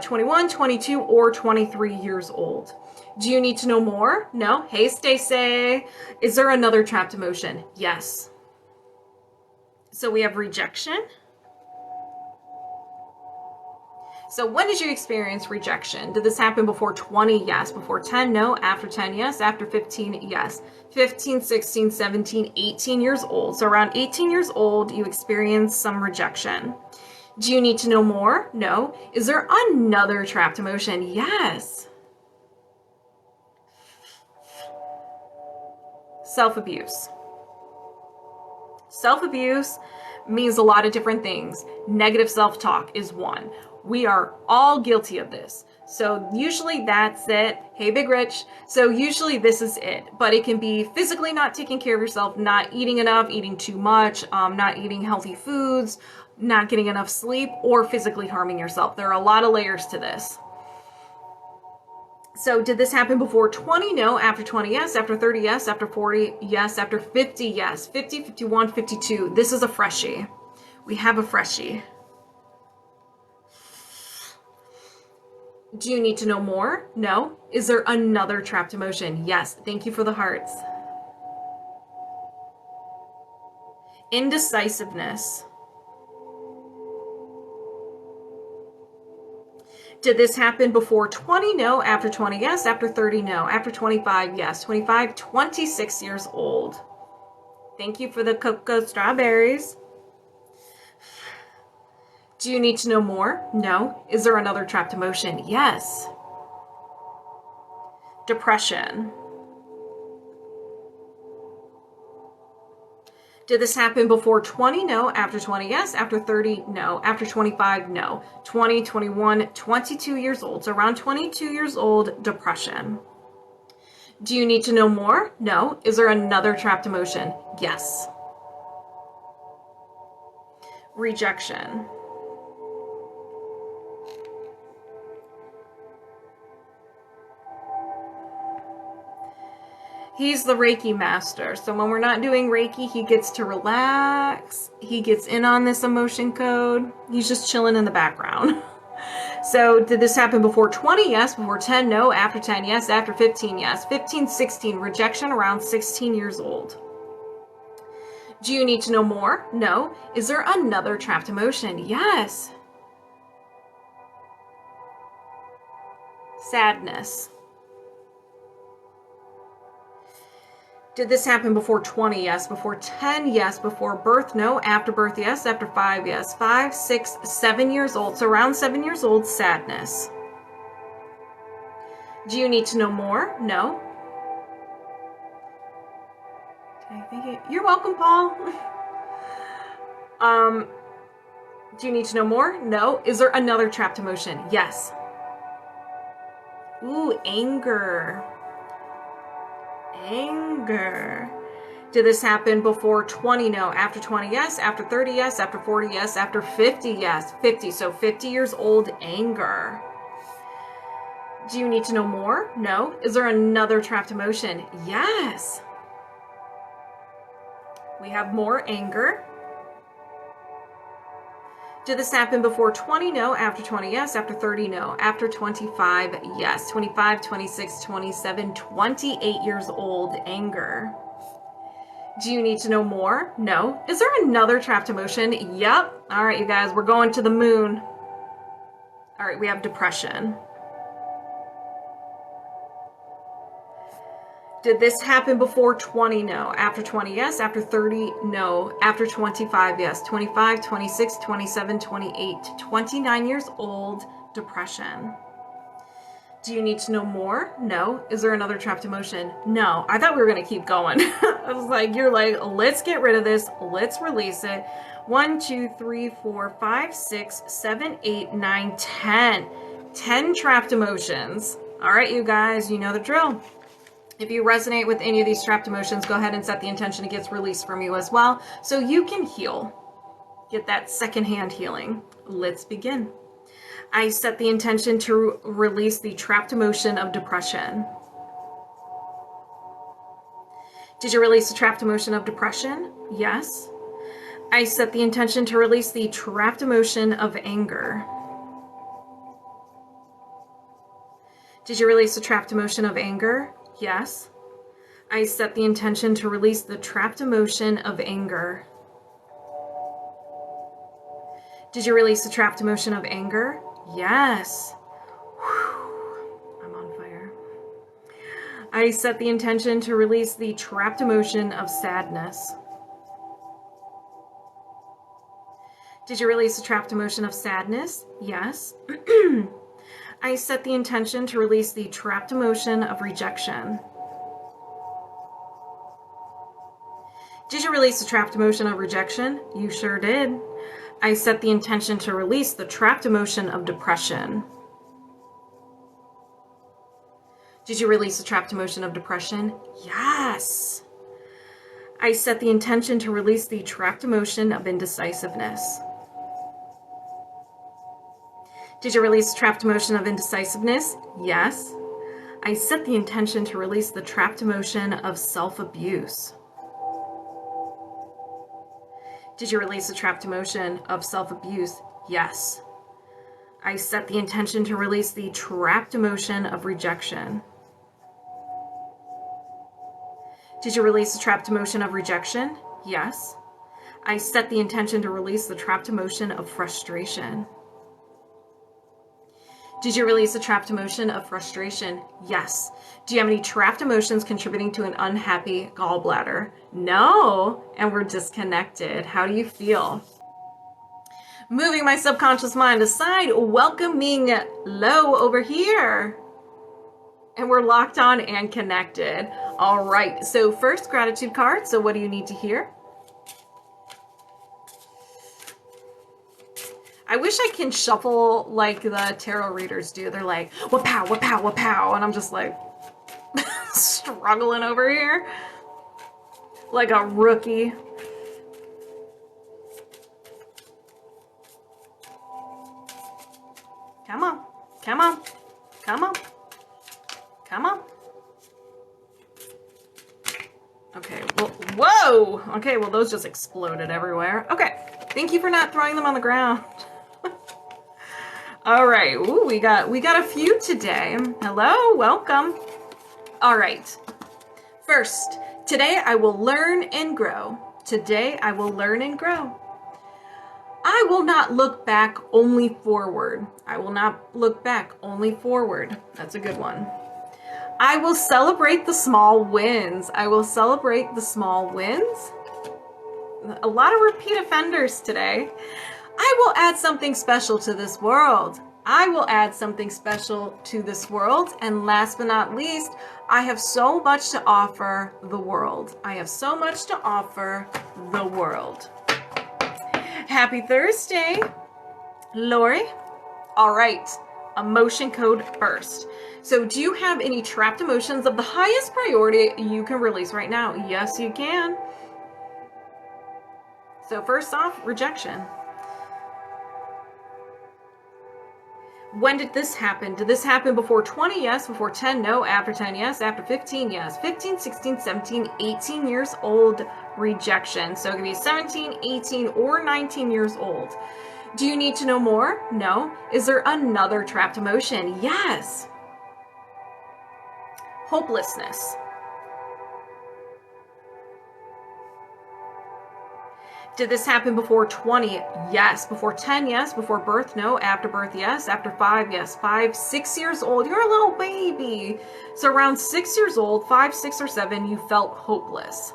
21, 22, or 23 years old. Do you need to know more? No. Hey, Stacey. Is there another trapped emotion? Yes. So we have rejection. So when did you experience rejection? Did this happen before 20? Yes. Before 10? No. After 10? Yes. After 15? Yes. 15, 16, 17, 18 years old. So around 18 years old, you experienced some rejection. Do you need to know more? No. Is there another trapped emotion? Yes. Self-abuse. Self-abuse means a lot of different things. Negative self-talk is one. We are all guilty of this. So usually that's it. Hey, Big Rich. So usually this is it. But it can be physically not taking care of yourself, not eating enough, eating too much, not eating healthy foods, not getting enough sleep, or physically harming yourself. There are a lot of layers to this. So did this happen before 20? No. After 20? Yes. After 30? Yes. After 40? Yes. After 50? Yes. 50, 51, 52. This is a freshie. We have a freshie. Do you need to know more? No. Is there another trapped emotion? Yes. Thank you for the hearts. Indecisiveness. Did this happen before 20? No. After 20? Yes. After 30? No. After 25? Yes. 25, 26 years old. Thank you for the cocoa strawberries. Do you need to know more? No. Is there another trapped emotion? Yes. Depression. Did this happen before 20? No. After 20? Yes. After 30? No. After 25? No. 20, 21, 22 years old. So around 22 years old, depression. Do you need to know more? No. Is there another trapped emotion? Yes. Rejection. He's the Reiki master. So when we're not doing Reiki, he gets to relax. He gets in on this emotion code. He's just chilling in the background. So did this happen before 20? Yes. Before 10? No. After 10? Yes. After 15? Yes. 15, 16. Rejection around 16 years old. Do you need to know more? No. Is there another trapped emotion? Yes. Sadness. Did this happen before 20? Yes. Before 10? Yes. Before birth? No. After birth? Yes. After 5? Yes. 5, 6, 7 years old. So around 7 years old, sadness. Do you need to know more? No. You're welcome, Paul. Do you need to know more? No. Is there another trapped emotion? Yes. Ooh, anger. Anger. Did this happen before 20? No. After 20? Yes. After 30? Yes. After 40? Yes. After 50? Yes. 50. So 50 years old, anger. Do you need to know more? No. Is there another trapped emotion? Yes. We have more anger. Did this happen before 20? No. After 20? Yes. After 30? No. After 25? Yes. 25, 26, 27, 28 years old, anger. Do you need to know more? No. Is there another trapped emotion? Yep. All right, you guys, we're going to the moon. All right, we have depression. Did this happen before 20? No. After 20? Yes. After 30? No. After 25? Yes. 25, 26, 27, 28, 29 years old, depression. Do you need to know more? No. Is there another trapped emotion? No. I thought we were going to keep going. I was like, you're like, let's get rid of this. Let's release it. 1, 2, 3, 4, 5, 6, 7, 8, 9, 10. 10 trapped emotions. All right, you guys, you know the drill. If you resonate with any of these trapped emotions, go ahead and set the intention it gets released from you as well, so you can heal. Get that secondhand healing. Let's begin. I set the intention to release the trapped emotion of depression. Did you release the trapped emotion of depression? Yes. I set the intention to release the trapped emotion of anger. Did you release the trapped emotion of anger? Yes. I set the intention to release the trapped emotion of anger. Did you release the trapped emotion of anger? Yes. Whew. I'm on fire. I set the intention to release the trapped emotion of sadness. Did you release the trapped emotion of sadness? Yes. I set the intention to release the trapped emotion of rejection. Did you release the trapped emotion of rejection? You sure did. I set the intention to release the trapped emotion of depression. Did you release the trapped emotion of depression? Yes. I set the intention to release the trapped emotion of indecisiveness. Did you release the trapped emotion of indecisiveness? Yes. I set the intention to release the trapped emotion of self-abuse. Did you release the trapped emotion of self-abuse? Yes. I set the intention to release the trapped emotion of rejection. Did you release the trapped emotion of rejection? Yes. I set the intention to release the trapped emotion of frustration. Did you release the trapped emotion of frustration? Yes. Do you have any trapped emotions contributing to an unhappy gallbladder? No. And we're disconnected. How do you feel? Moving my subconscious mind aside, welcoming Lo over here. And we're locked on and connected. All right, so first gratitude card. So what do you need to hear? I wish I can shuffle like the tarot readers do. They're like, wapow, wapow, wapow. And I'm just like struggling over here like a rookie. Come on, come on, come on, come on. Okay, well, whoa! Okay, well, those just exploded everywhere. Okay, thank you for not throwing them on the ground. All right, ooh, we got a few today. Hello, welcome. All right, first, today I will learn and grow. Today I will learn and grow. I will not look back, only forward. I will not look back, only forward. That's a good one. I will celebrate the small wins. I will celebrate the small wins. A lot of repeat offenders today. I will add something special to this world. I will add something special to this world. And last but not least, I have so much to offer the world. I have so much to offer the world. Happy Thursday, Lori. All right, emotion code first. So do you have any trapped emotions of the highest priority you can release right now? Yes, you can. So first off, rejection. When did this happen? Did this happen before 20? Yes. Before 10? No. After 10? Yes. After 15? Yes. 15, 16, 17, 18 years old, rejection. So it could be 17, 18, or 19 years old. Do you need to know more? No. Is there another trapped emotion? Yes. Hopelessness. Did this happen before 20? Yes. Before 10? Yes. Before birth? No. After birth? Yes. After 5? Yes. 5, 6 years old. You're a little baby. So around 6 years old, 5, 6, or 7, you felt hopeless.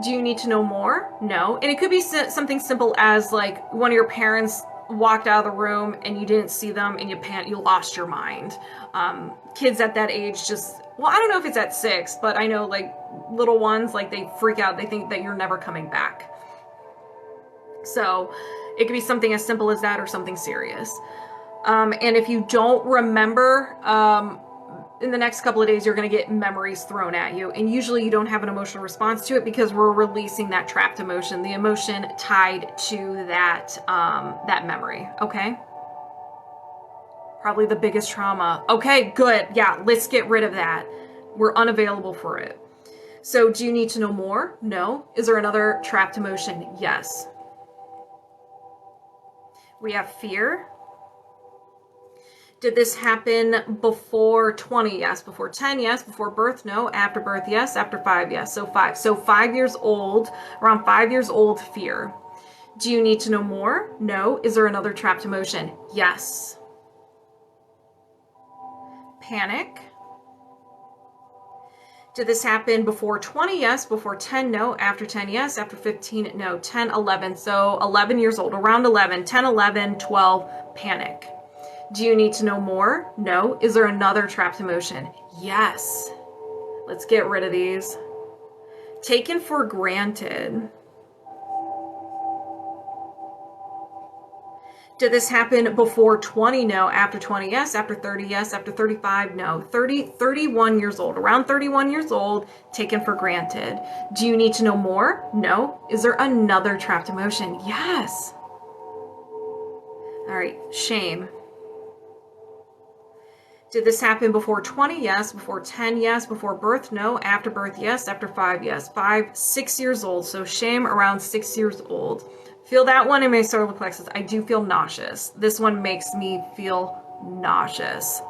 Do you need to know more? No. And it could be something simple as like one of your parents walked out of the room and you didn't see them and you lost your mind. Kids at that age just, well, I don't know if it's at 6, but I know like little ones, like they freak out. They think that you're never coming back. So it could be something as simple as that or something serious. And if you don't remember, in the next couple of days, you're going to get memories thrown at you. And usually you don't have an emotional response to it because we're releasing that trapped emotion, the emotion tied to that, that memory. Okay. Probably the biggest trauma. Okay, good. Yeah. Let's get rid of that. We're unavailable for it. So do you need to know more? No. Is there another trapped emotion? Yes. We have fear. Did this happen before 20? Yes. Before 10? Yes. Before birth? No. After birth? Yes. After 5? Yes. So 5. So 5 years old, around 5 years old, fear. Do you need to know more? No. Is there another trapped emotion? Yes. Panic. Did this happen before 20? Yes. Before 10? No. After 10? Yes. After 15? No. 10, 11. So 11 years old, around 11, 10, 11, 12, panic. Do you need to know more? No. Is there another trapped emotion? Yes. Let's get rid of these. Taken for granted. Did this happen before 20? No. After 20? Yes. After 30? Yes. After 35? No. 31 years old. Around 31 years old, taken for granted. Do you need to know more? No. Is there another trapped emotion? Yes. All right. Shame. Did this happen before 20? Yes. Before 10? Yes. Before birth? No. After birth? Yes. After 5? Yes. 5, 6 years old. So shame around 6 years old. Feel that one in my solar plexus. I do feel nauseous. This one makes me feel nauseous.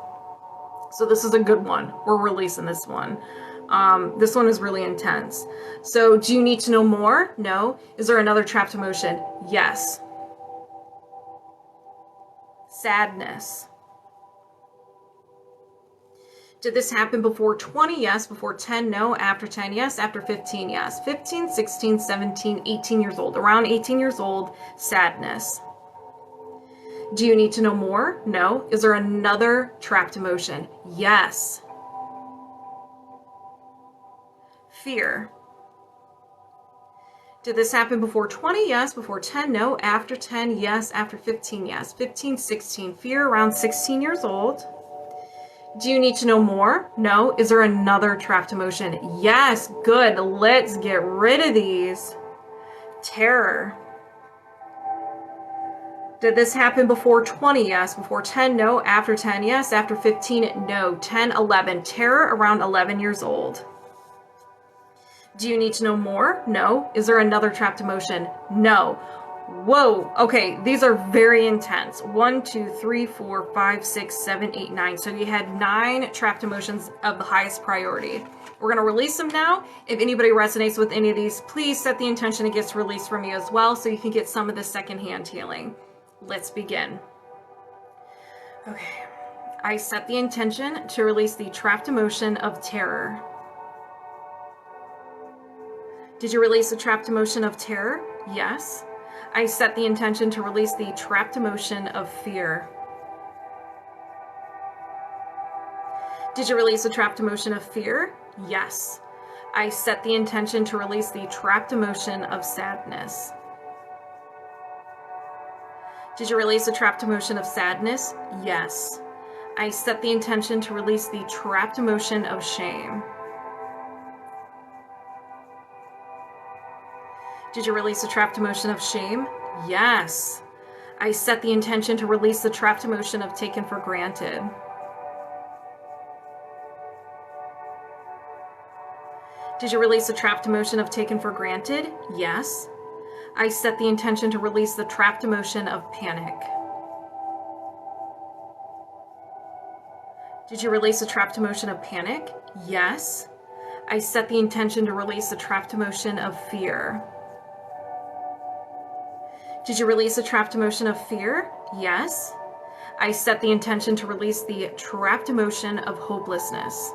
So this is a good one. We're releasing this one. This one is really intense. So do you need to know more? No. Is there another trapped emotion? Yes. Sadness. Did this happen before 20? Yes. Before 10? No. After 10? Yes. After 15? Yes. 15, 16, 17, 18 years old. Around 18 years old, sadness. Do you need to know more? No. Is there another trapped emotion? Yes. Fear. Did this happen before 20? Yes. Before 10? No. After 10? Yes. After 15? Yes. 15, 16. Fear around 16 years old. Do you need to know more? No. Is there another trapped emotion? Yes. Good. Let's get rid of these. Terror. Did this happen before 20? Yes. Before 10? No. After 10? Yes. After 15? No. 10, 11. Terror around 11 years old. Do you need to know more? No. Is there another trapped emotion? No. Whoa. Okay, these are very intense. 1, 2, 3, 4, 5, 6, 7, 8, 9. So you had 9 trapped emotions of the highest priority. We're going to release them now. If anybody resonates with any of these, please set the intention it gets released from you as well so you can get some of the secondhand healing. Let's begin. Okay. I set the intention to release the trapped emotion of terror. Did you release the trapped emotion of terror? Yes. I set the intention to release the trapped emotion of fear. Did you release the trapped emotion of fear? Yes. I set the intention to release the trapped emotion of sadness. Did you release the trapped emotion of sadness? Yes. I set the intention to release the trapped emotion of shame. Did you release the trapped emotion of shame? Yes. I set the intention to release the trapped emotion of taken for granted. Did you release the trapped emotion of taken for granted? Yes. I set the intention to release the trapped emotion of panic. Did you release the trapped emotion of panic? Yes. I set the intention to release the trapped emotion of fear. Did you release the trapped emotion of fear? Yes. I set the intention to release the trapped emotion of hopelessness.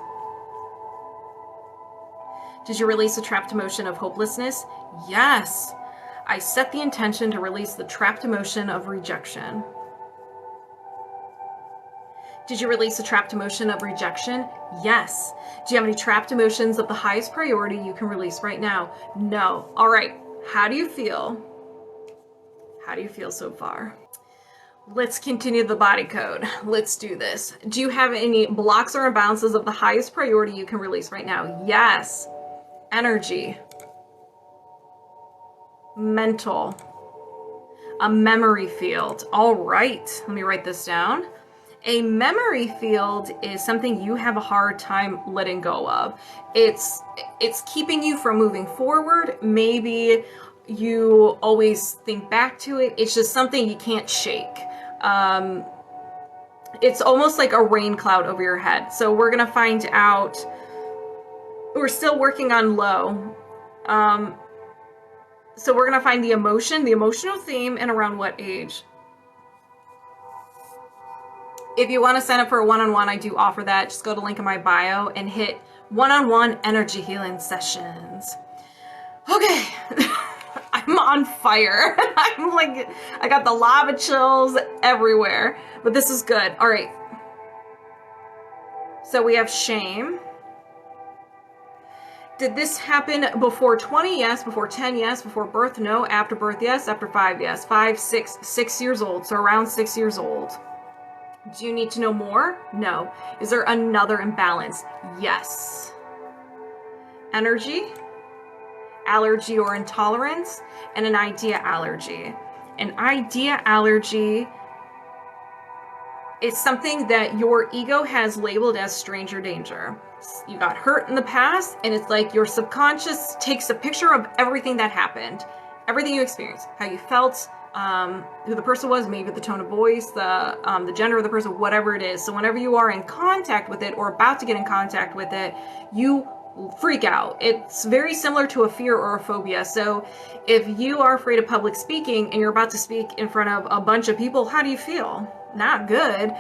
Did you release the trapped emotion of hopelessness? Yes. I set the intention to release the trapped emotion of rejection. Did you release the trapped emotion of rejection? Yes. Do you have any trapped emotions of the highest priority you can release right now? No. All right. How do you feel? How do you feel so far? Let's continue the body code. Let's do this. Do you have any blocks or imbalances of the highest priority you can release right now? Yes. Energy. Mental. A memory field. All right. Let me write this down. A memory field is something you have a hard time letting go of. It's keeping you from moving forward. Maybe you always think back to it. It's just something you can't shake. It's almost like a rain cloud over your head. So we're going to find out. We're still working on low. So we're going to find the emotional theme, and around what age. If you want to sign up for a one-on-one, I do offer that. Just go to link in my bio and hit one-on-one energy healing sessions. Okay. I'm on fire. I'm like, I got the lava chills everywhere, but this is good. All right. So we have shame. Did this happen before 20? Yes. Before 10? Yes. Before birth? No. After birth? Yes. After 5? Yes. 5, 6 years old. So around 6 years old. Do you need to know more? No. Is there another imbalance? Yes. Energy, allergy or intolerance, and an idea allergy. An idea allergy is something that your ego has labeled as stranger danger. You got hurt in the past, and it's like your subconscious takes a picture of everything that happened, everything you experienced, how you felt, who the person was, maybe the tone of voice, the gender of the person, whatever it is. So whenever you are in contact with it or about to get in contact with it, you freak out. It's very similar to a fear or a phobia. So if you are afraid of public speaking and you're about to speak in front of a bunch of people, how do you feel? Not good.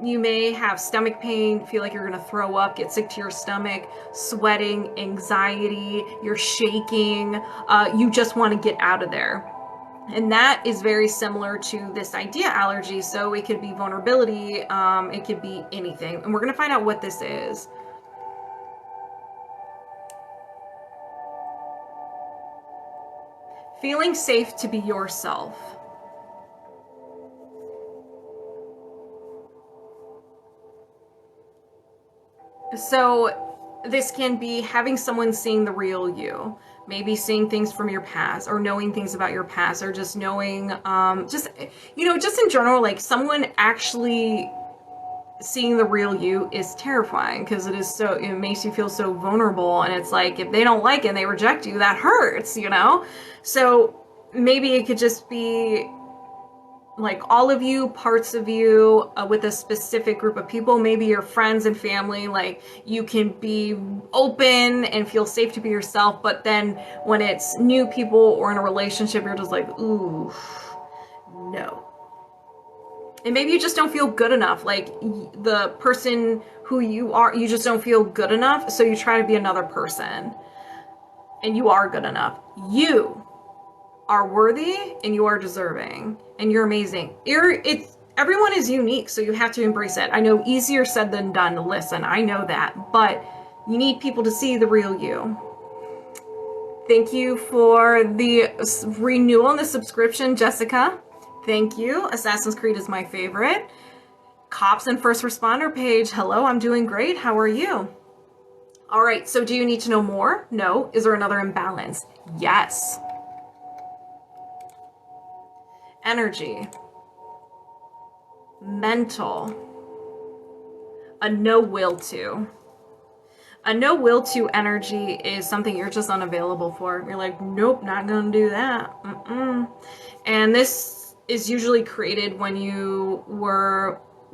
You may have stomach pain, feel like you're going to throw up, get sick to your stomach, sweating, anxiety, you're shaking. You just want to get out of there. And that is very similar to this idea allergy. So it could be vulnerability, it could be anything. And we're going to find out what this is. Feeling safe to be yourself. So this can be having someone seeing the real you, maybe seeing things from your past, or knowing things about your past, or just knowing, just in general, like someone actually seeing the real you is terrifying, because it makes you feel so vulnerable, and it's like, if they don't like it and they reject you, that hurts, So maybe it could just be like all of you, parts of you, with a specific group of people, maybe your friends and family, like you can be open and feel safe to be yourself, but then when it's new people or in a relationship, you're just like, ooh, no. And maybe you just don't feel good enough, like the person who you are, you just don't feel good enough, so you try to be another person, and you are good enough. You are worthy, and you are deserving, and you're amazing. Everyone is unique, so you have to embrace it. I know, easier said than done. Listen, I know that, but you need people to see the real you. Thank you for the renewal and the subscription, Jessica. Thank you. Assassin's Creed is my favorite. Cops and First Responder page. Hello, I'm doing great. How are you? All right, so do you need to know more? No. Is there another imbalance? Yes. Energy, mental, a no will to. A no will to energy is something you're just unavailable for. You're like, nope, not gonna do that. And this is usually created when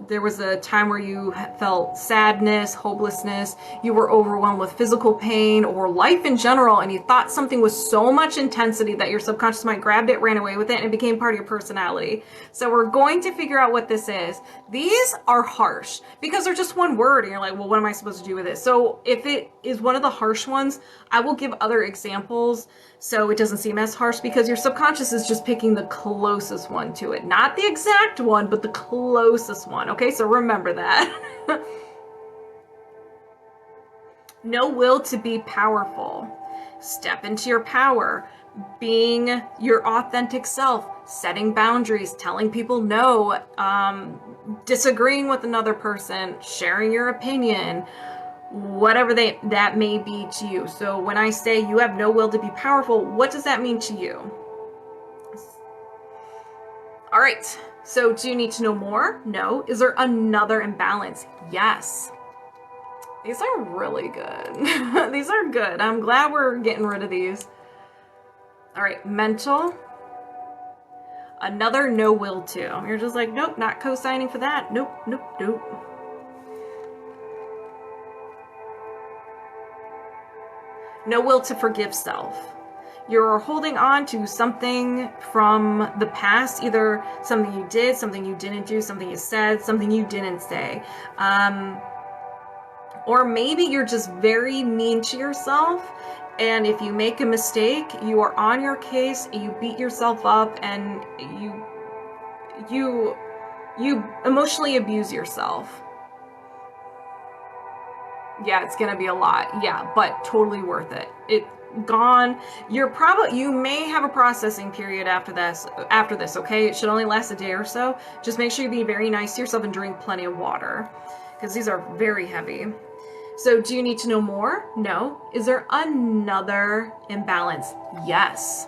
there was a time where you felt sadness, hopelessness, you were overwhelmed with physical pain or life in general, and you thought something was so much intensity that your subconscious mind grabbed it, ran away with it, and it became part of your personality. So we're going to figure out what this is. These are harsh because they're just one word, and you're like, well, what am I supposed to do with it? So if it is one of the harsh ones, I will give other examples so it doesn't seem as harsh, because your subconscious is just picking the closest one to it. Not the exact one, but the closest one. Okay, so remember that. No will to be powerful. Step into your power. Being your authentic self. Setting boundaries. Telling people no. Disagreeing with another person. Sharing your opinion. Whatever that may be to you. So when I say you have no will to be powerful, what does that mean to you? All right, so do you need to know more? No. Is there another imbalance? Yes. These are really good. These are good. I'm glad we're getting rid of these. All right, mental. Another no will to. You're just like, nope, not co-signing for that. Nope, nope, nope. No will to forgive self. You're holding on to something from the past, either something you did, something you didn't do, something you said, something you didn't say. Or maybe you're just very mean to yourself, and if you make a mistake, you are on your case, you beat yourself up, and you emotionally abuse yourself. Yeah, it's gonna be a lot. Yeah, but totally worth it. Gone. You may have a processing period after this, okay? It should only last a day or so. Just make sure you be very nice to yourself and drink plenty of water, because these are very heavy. So do you need to know more? No. Is there another imbalance? Yes.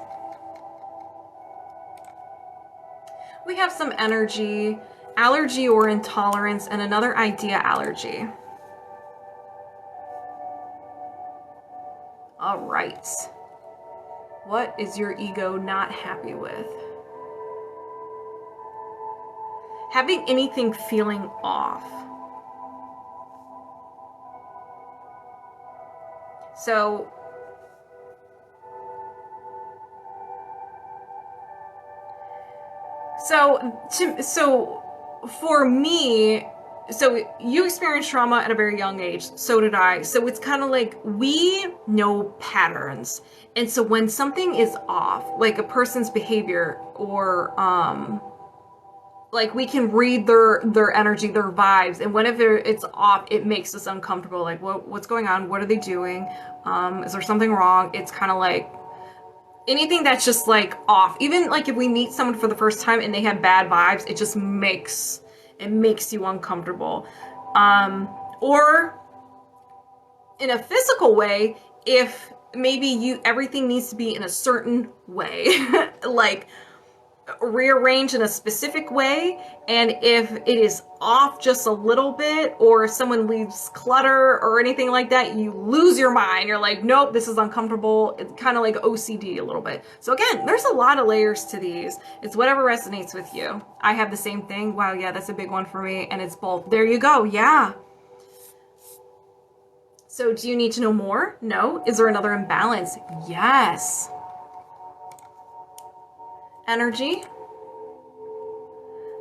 We have some energy, allergy or intolerance, and another idea allergy. All right. What is your ego not happy with? Having anything feeling off. So for me, so you experienced trauma at a very young age. So did I. So it's kind of like we know patterns. And so when something is off, like a person's behavior or like we can read their energy, their vibes, and whenever it's off, it makes us uncomfortable. Like what's going on? What are they doing? Is there something wrong? It's kind of like anything that's just like off. Even like if we meet someone for the first time and they have bad vibes, it just makes you uncomfortable. Or in a physical way, if maybe everything needs to be in a certain way, like rearranged in a specific way, and if it is off just a little bit, or if someone leaves clutter or anything like that, you lose your mind. You're like, nope, this is uncomfortable. It's kind of like OCD a little bit. So again, there's a lot of layers to these. It's whatever resonates with you. I have the same thing. Wow, yeah, that's a big one for me, and it's both. There you go. Yeah. So do you need to know more? No. Is there another imbalance? Yes. Energy,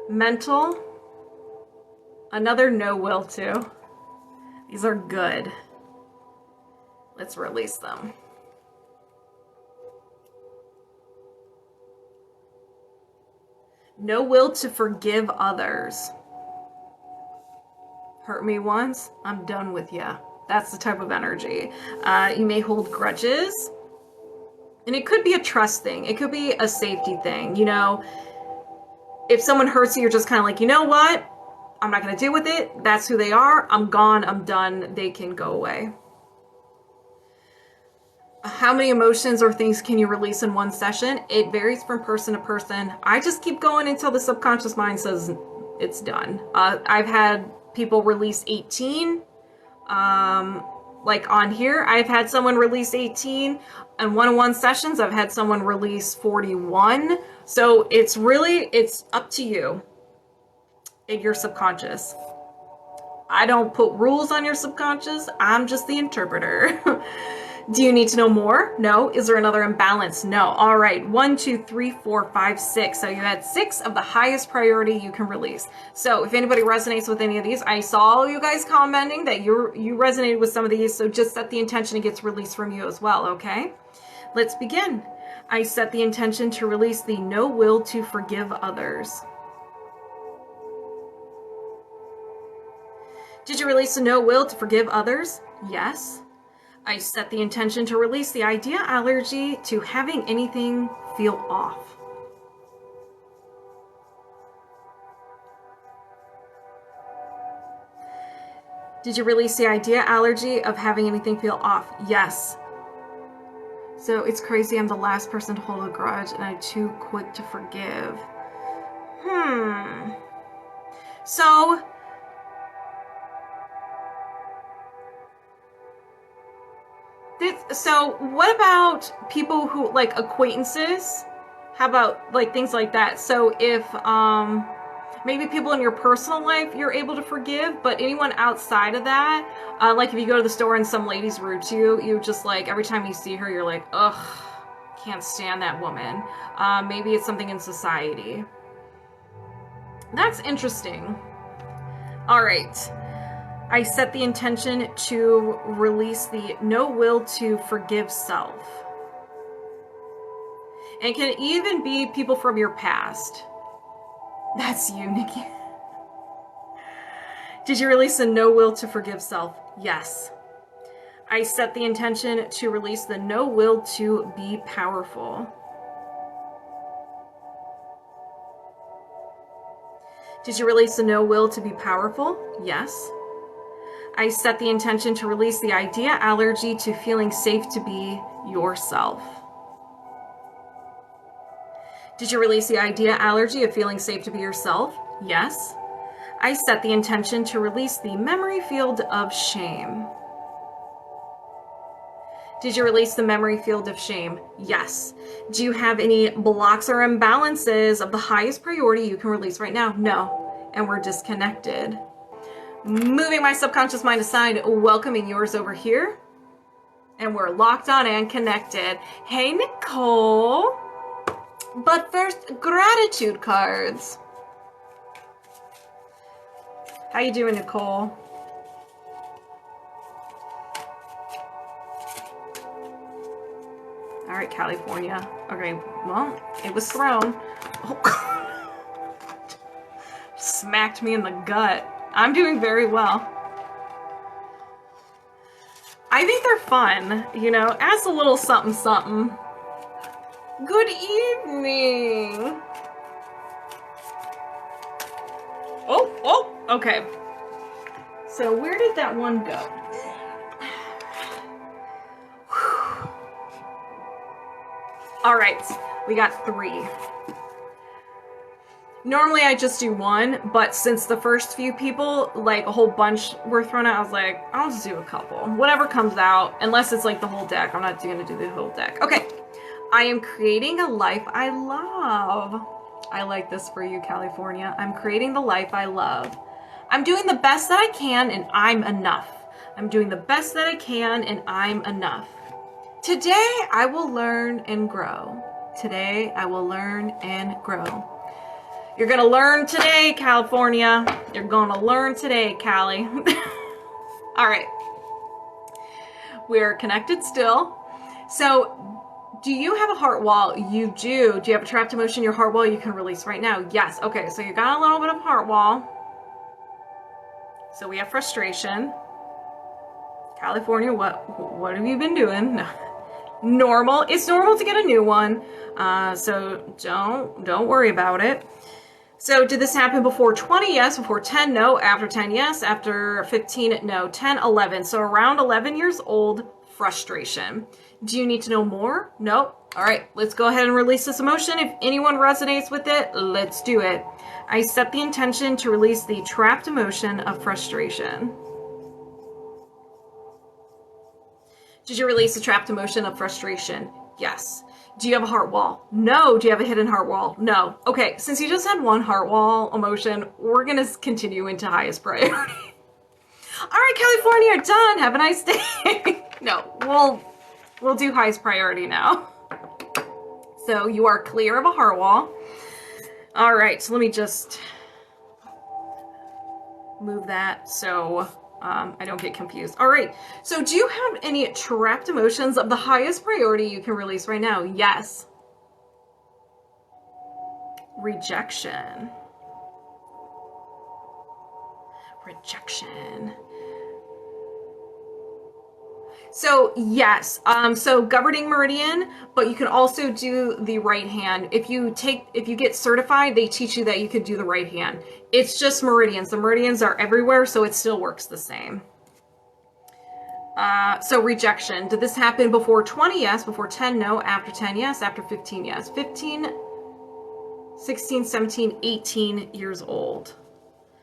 mental, another no will to. These are good. Let's release them. No will to forgive others. Hurt me once, I'm done with ya. That's the type of energy. You may hold grudges. And it could be a trust thing. It could be a safety thing. You know, if someone hurts you, you're just kind of like, you know what? I'm not going to deal with it. That's who they are. I'm gone. I'm done. They can go away. How many emotions or things can you release in one session? It varies from person to person. I just keep going until the subconscious mind says it's done. I've had people release 18. Like on here, I've had someone release 18. In one-on-one sessions, I've had someone release 41. So it's up to you and your subconscious. I don't put rules on your subconscious. I'm just the interpreter. Do you need to know more? No. Is there another imbalance? No. All right. 1, 2, 3, 4, 5, 6. So you had 6 of the highest priority you can release. So if anybody resonates with any of these, I saw you guys commenting that you resonated with some of these. So just set the intention it gets released from you as well. Okay. Let's begin. I set the intention to release the no will to forgive others. Did you release the no will to forgive others? Yes. I set the intention to release the idea allergy to having anything feel off. Did you release the idea allergy of having anything feel off? Yes. So it's crazy I'm the last person to hold a grudge and I'm too quick to forgive. So what about people who, like acquaintances? How about like things like that? So if maybe people in your personal life you're able to forgive, but anyone outside of that, like if you go to the store and some lady's rude to you, you just like every time you see her you're like, ugh, can't stand that woman. Maybe it's something in society. That's interesting. All right. I set the intention to release the no will to forgive self. And it can even be people from your past. That's you, Nicki. Did you release the no will to forgive self? Yes. I set the intention to release the no will to be powerful. Did you release the no will to be powerful? Yes. I set the intention to release the idea allergy to feeling safe to be yourself. Did you release the idea allergy of feeling safe to be yourself? Yes. I set the intention to release the memory field of shame. Did you release the memory field of shame? Yes. Do you have any blocks or imbalances of the highest priority you can release right now? No. And we're disconnected. Moving my subconscious mind aside, welcoming yours over here. And we're locked on and connected. Hey, Nicole. But first, gratitude cards. How you doing, Nicole? All right, California. Okay, well, it was thrown. Oh, smacked me in the gut. I'm doing very well. I think they're fun, you know, adds a little something something. Good evening. Oh, okay. So where did that one go? All right, we got 3. Normally I just do 1, but since the first few people, like a whole bunch were thrown out, I was like, I'll just do a couple. Whatever comes out, unless it's like the whole deck. I'm not gonna do the whole deck. Okay, I am creating a life I love. I like this for you, California. I'm creating the life I love. I'm doing the best that I can and I'm enough. I'm doing the best that I can and I'm enough. Today I will learn and grow. Today I will learn and grow. You're gonna learn today, California. You're gonna learn today, Cali. All right. We're connected still. So, do you have a heart wall? You do. Do you have a trapped emotion in your heart wall you can release right now? Yes. Okay, so you got a little bit of heart wall. So we have frustration. California, what have you been doing? No. Normal. It's normal to get a new one. So don't worry about it. So did this happen before 20? Yes. Before 10? No. After 10? Yes. After 15? No. 10, 11. So around 11 years old, frustration. Do you need to know more? Nope. All right, let's go ahead and release this emotion. If anyone resonates with it, let's do it. I set the intention to release the trapped emotion of frustration. Did you release the trapped emotion of frustration? Yes. Do you have a heart wall? No. Do you have a hidden heart wall? No. Okay, since you just had one heart wall emotion, we're going to continue into highest priority. All right, California, done. Have a nice day. No, we'll do highest priority now. So you are clear of a heart wall. All right, so let me just move that so I don't get confused. All right, so do you have any trapped emotions of the highest priority you can release right now? Yes. Rejection. Rejection. So yes, so governing meridian, but you can also do the right hand. If you get certified, they teach you that you could do the right hand. It's just meridians. The meridians are everywhere, so it still works the same. So rejection. Did this happen before 20? Yes. Before 10? No. After 10? Yes. After 15? Yes. 15, 16, 17, 18 years old.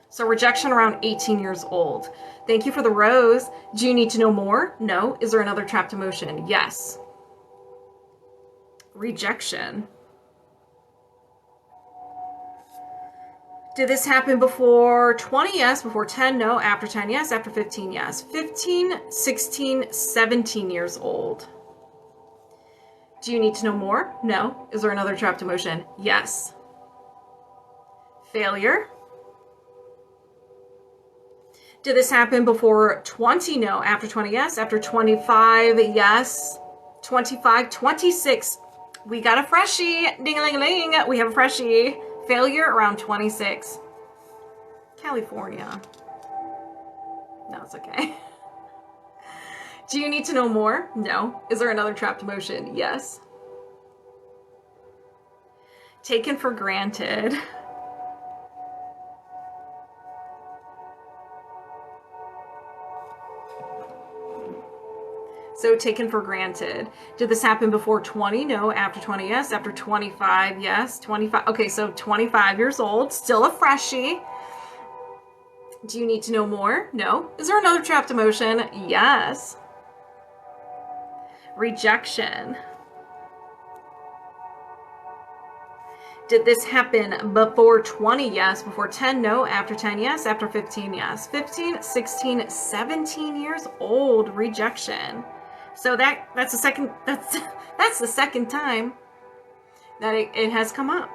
So rejection around 18 years old. Thank you for the rose. Do you need to know more? No. Is there another trapped emotion? Yes. Rejection. Did this happen before 20? Yes. Before 10? No. After 10? Yes. After 15? Yes. 15, 16, 17 years old. Do you need to know more? No. Is there another trapped emotion? Yes. Failure. Did this happen before 20? No. After 20? Yes. After 25? Yes. 25, 26. We got a freshie. Ding-a-ling-a-ling. We have a freshie. Failure around 26. California. No, it's okay. Do you need to know more? No. Is there another trapped emotion? Yes. Taken for granted. So taken for granted. Did this happen before 20? No. After 20? Yes. After 25? Yes. 25. Okay, so 25 years old. Still a freshie. Do you need to know more? No. Is there another trapped emotion? Yes. Rejection. Did this happen before 20? Yes. Before 10? No. After 10? Yes. After 15? Yes. 15, 16, 17 years old. Rejection. So that's the second that's the second time that it has come up.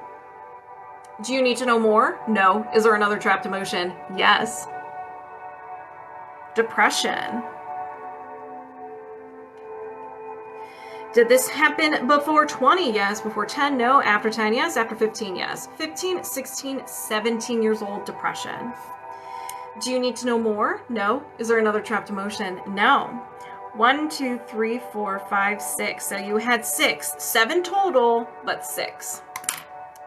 Do you need to know more? No. Is there another trapped emotion? Yes. depression. Did this happen before 20? Yes. Before 10? No. After 10? Yes. After 15? Yes. 15, 16, 17 years old, depression. Do you need to know more? No. Is there another trapped emotion? No. 1, 2, 3, 4, 5, 6. So you had 6. 7 total, but 6.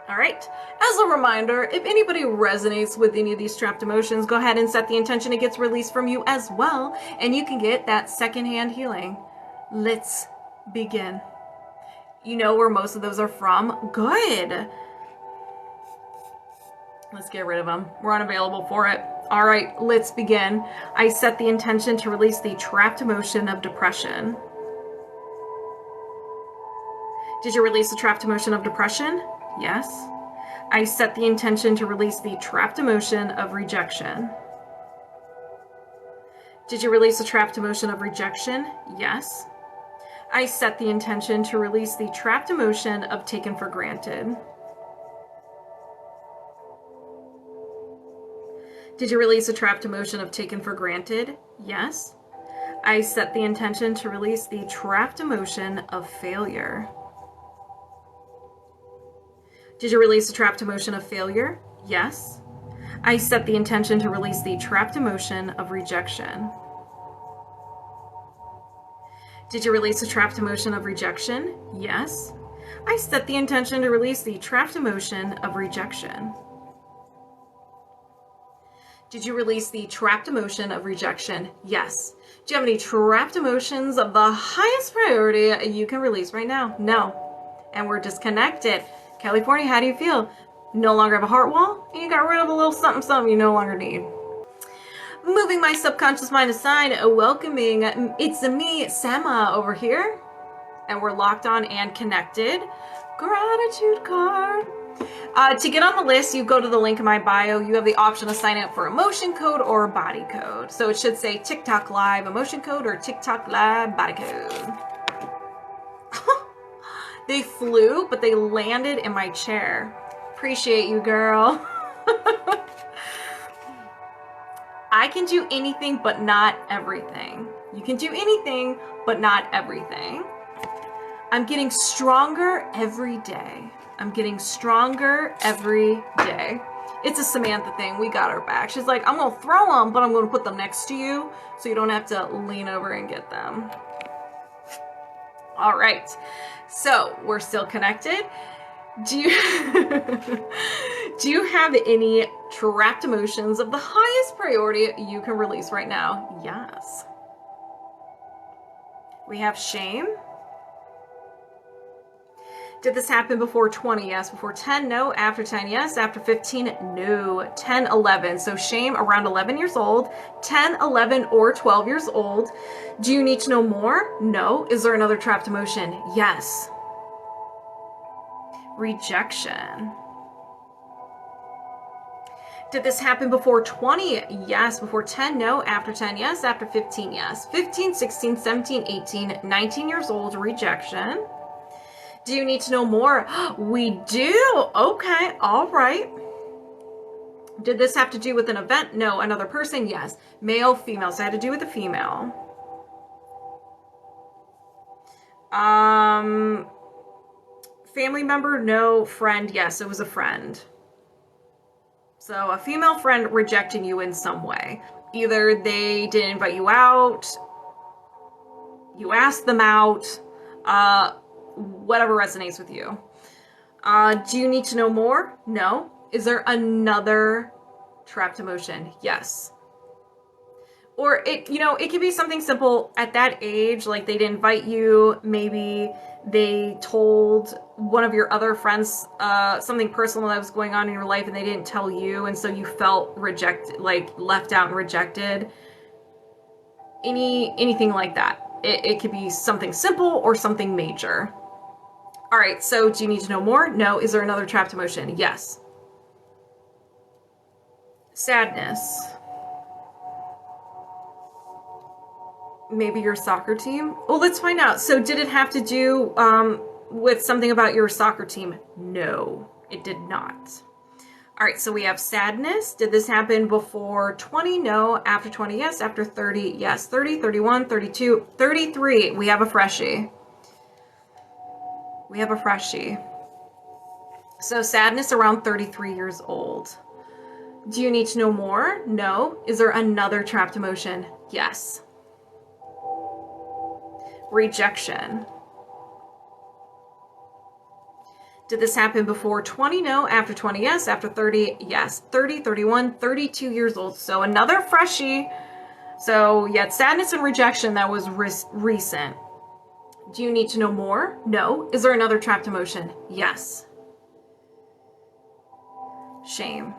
All right. As a reminder, if anybody resonates with any of these trapped emotions, go ahead and set the intention it gets released from you as well, and you can get that secondhand healing. Let's begin. You know where most of those are from? Good. Let's get rid of them. We're unavailable for it. All right, let's begin. I set the intention to release the trapped emotion of depression. Did you release the trapped emotion of depression? Yes. I set the intention to release the trapped emotion of rejection. Did you release the trapped emotion of rejection? Yes. I set the intention to release the trapped emotion of taken for granted. Did you release the trapped emotion of taken for granted? Yes. I set the intention to release the trapped emotion of failure. Did you release the trapped emotion of failure? Yes. I set the intention to release the trapped emotion of rejection. Did you release the trapped emotion of rejection? Yes. I set the intention to release the trapped emotion of rejection. Did you release the trapped emotion of rejection? Yes. Do you have any trapped emotions of the highest priority you can release right now? No. And we're disconnected. California, how do you feel? No longer have a heart wall, and you got rid of a little something something you no longer need. Moving my subconscious mind aside, welcoming Itsmeeeesama over here. And we're locked on and connected. Gratitude card. To get on the list, you go to the link in my bio. You have the option to sign up for emotion code or body code. So it should say TikTok Live emotion code or TikTok Live body code. They flew, but they landed in my chair. Appreciate you, girl. I can do anything, but not everything. You can do anything, but not everything. I'm getting stronger every day. I'm getting stronger every day. It's a Samantha thing. We got her back. She's like, I'm going to throw them, but I'm going to put them next to you so you don't have to lean over and get them. All right. So we're still connected. Do you have any trapped emotions of the highest priority you can release right now? Yes. We have shame. Did this happen before 20? Yes. Before 10? No. After 10? Yes. After 15? No. 10, 11. So shame around 11 years old, 10, 11, or 12 years old. Do you need to know more? No. Is there another trapped emotion? Yes. Rejection. Did this happen before 20? Yes. Before 10? No. After 10? Yes. After 15? Yes. 15, 16, 17, 18, 19 years old, rejection. Do you need to know more? We do. Okay. All right. Did this have to do with an event? No. Another person? Yes. Male, female. So it had to do with a female. Family member? No. Friend? Yes. It was a friend. So a female friend rejecting you in some way. Either they didn't invite you out, you asked them out, whatever resonates with you. Do you need to know more? No. Is there another trapped emotion? Yes. Or it could be something simple at that age, like they didn't invite you, maybe they told one of your other friends something personal that was going on in your life and they didn't tell you, and so you felt rejected, like left out and rejected. Anything like that. It could be something simple or something major. All right, so do you need to know more? No. Is there another trapped emotion? Yes. Sadness. Maybe your soccer team? Well, let's find out. So did it have to do with something about your soccer team? No, it did not. All right, so we have sadness. Did this happen before 20? No. After 20? Yes. After 30? Yes. 30, 31, 32, 33. We have a freshie. We have a freshie. So sadness around 33 years old. Do you need to know more? No. Is there another trapped emotion? Yes. Rejection. Did this happen before 20? No. After 20? Yes. After 30? Yes. 30, 31, 32 years old. So another freshie. So you had sadness and rejection that was recent. Do you need to know more? No. Is there another trapped emotion? Yes. Shame.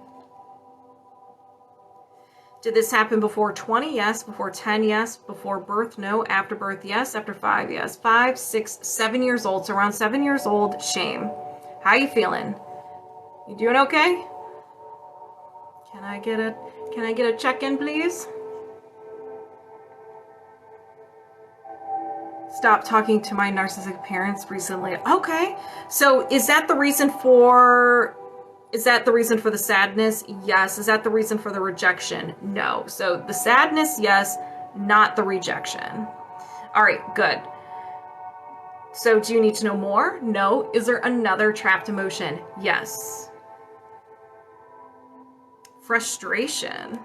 Did this happen before 20? Yes. Before 10? Yes. Before birth? No. After birth? Yes. After 5? Yes. 5, 6, 7 years old. So around 7 years old, shame. How you feeling? You doing okay? Can I get a check-in, please? Stop talking to my narcissistic parents recently. Okay. So is that the reason for the sadness? Yes. Is that the reason for the rejection? No. So the sadness, yes, not the rejection. All right, good. So do you need to know more? No. Is there another trapped emotion? Yes. Frustration.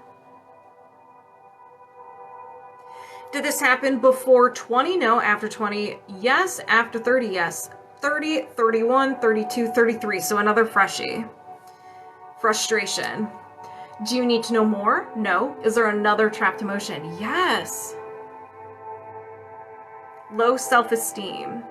Did this happen before 20? No. After 20? Yes. After 30? Yes. 30, 31, 32, 33. So another freshie. Frustration. Do you need to know more? No. Is there another trapped emotion? Yes. Low self-esteem.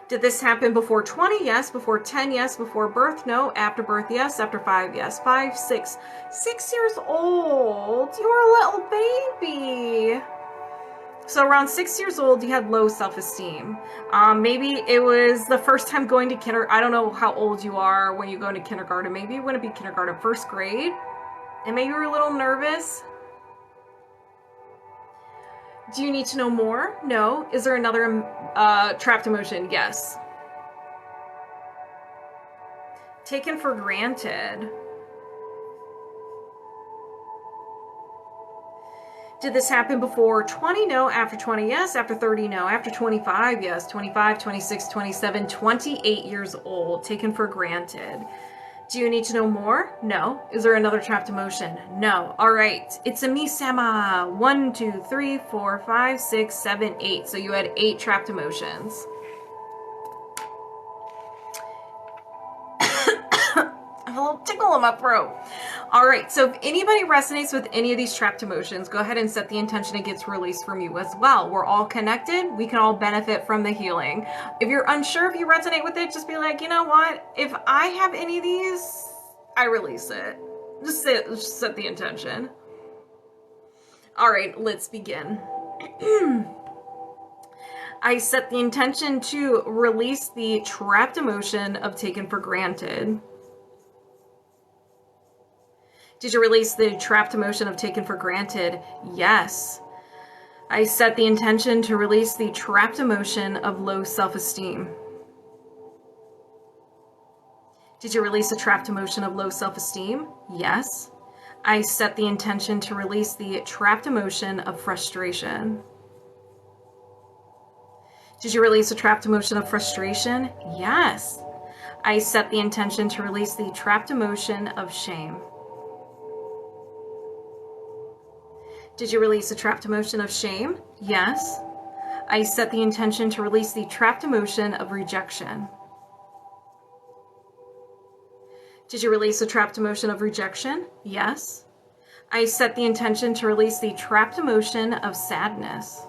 Did this happen before 20? Yes. Before 10? Yes. Before birth? No. After birth? Yes. After 5? Yes. 5, 6. 6 years old. You're a little baby. So around 6 years old, you had low self-esteem. Maybe it was the first time going to kindergarten. I don't know how old you are when you go into kindergarten. Maybe you wouldn't be kindergarten, first grade. And maybe you were a little nervous. Do you need to know more? No. Is there another trapped emotion? Yes. Taken for granted. Did this happen before 20? No. After 20? Yes. After 30? No. After 25? Yes. 25, 26, 27, 28 years old. Taken for granted. Do you need to know more? No. Is there another trapped emotion? No. All right. Itsmeeeesama. 1, 2, 3, 4, 5, 6, 7, 8. So you had 8 trapped emotions. I have a little tickle in my throat. All right. So if anybody resonates with any of these trapped emotions, go ahead and set the intention it gets released from you as well. We're all connected. We can all benefit from the healing. If you're unsure if you resonate with it, just be like, you know what? If I have any of these, I release it. Just set the intention. All right, let's begin. I set the intention to release the trapped emotion of taken for granted. Did you release the trapped emotion of taken for granted? Yes. I set the intention to release the trapped emotion of low self-esteem. Did you release the trapped emotion of low self-esteem? Yes. I set the intention to release the trapped emotion of frustration. Did you release the trapped emotion of frustration? Yes. I set the intention to release the trapped emotion of shame. Did you release the trapped emotion of shame? Yes. I set the intention to release the trapped emotion of rejection. Did you release the trapped emotion of rejection? Yes. I set the intention to release the trapped emotion of sadness.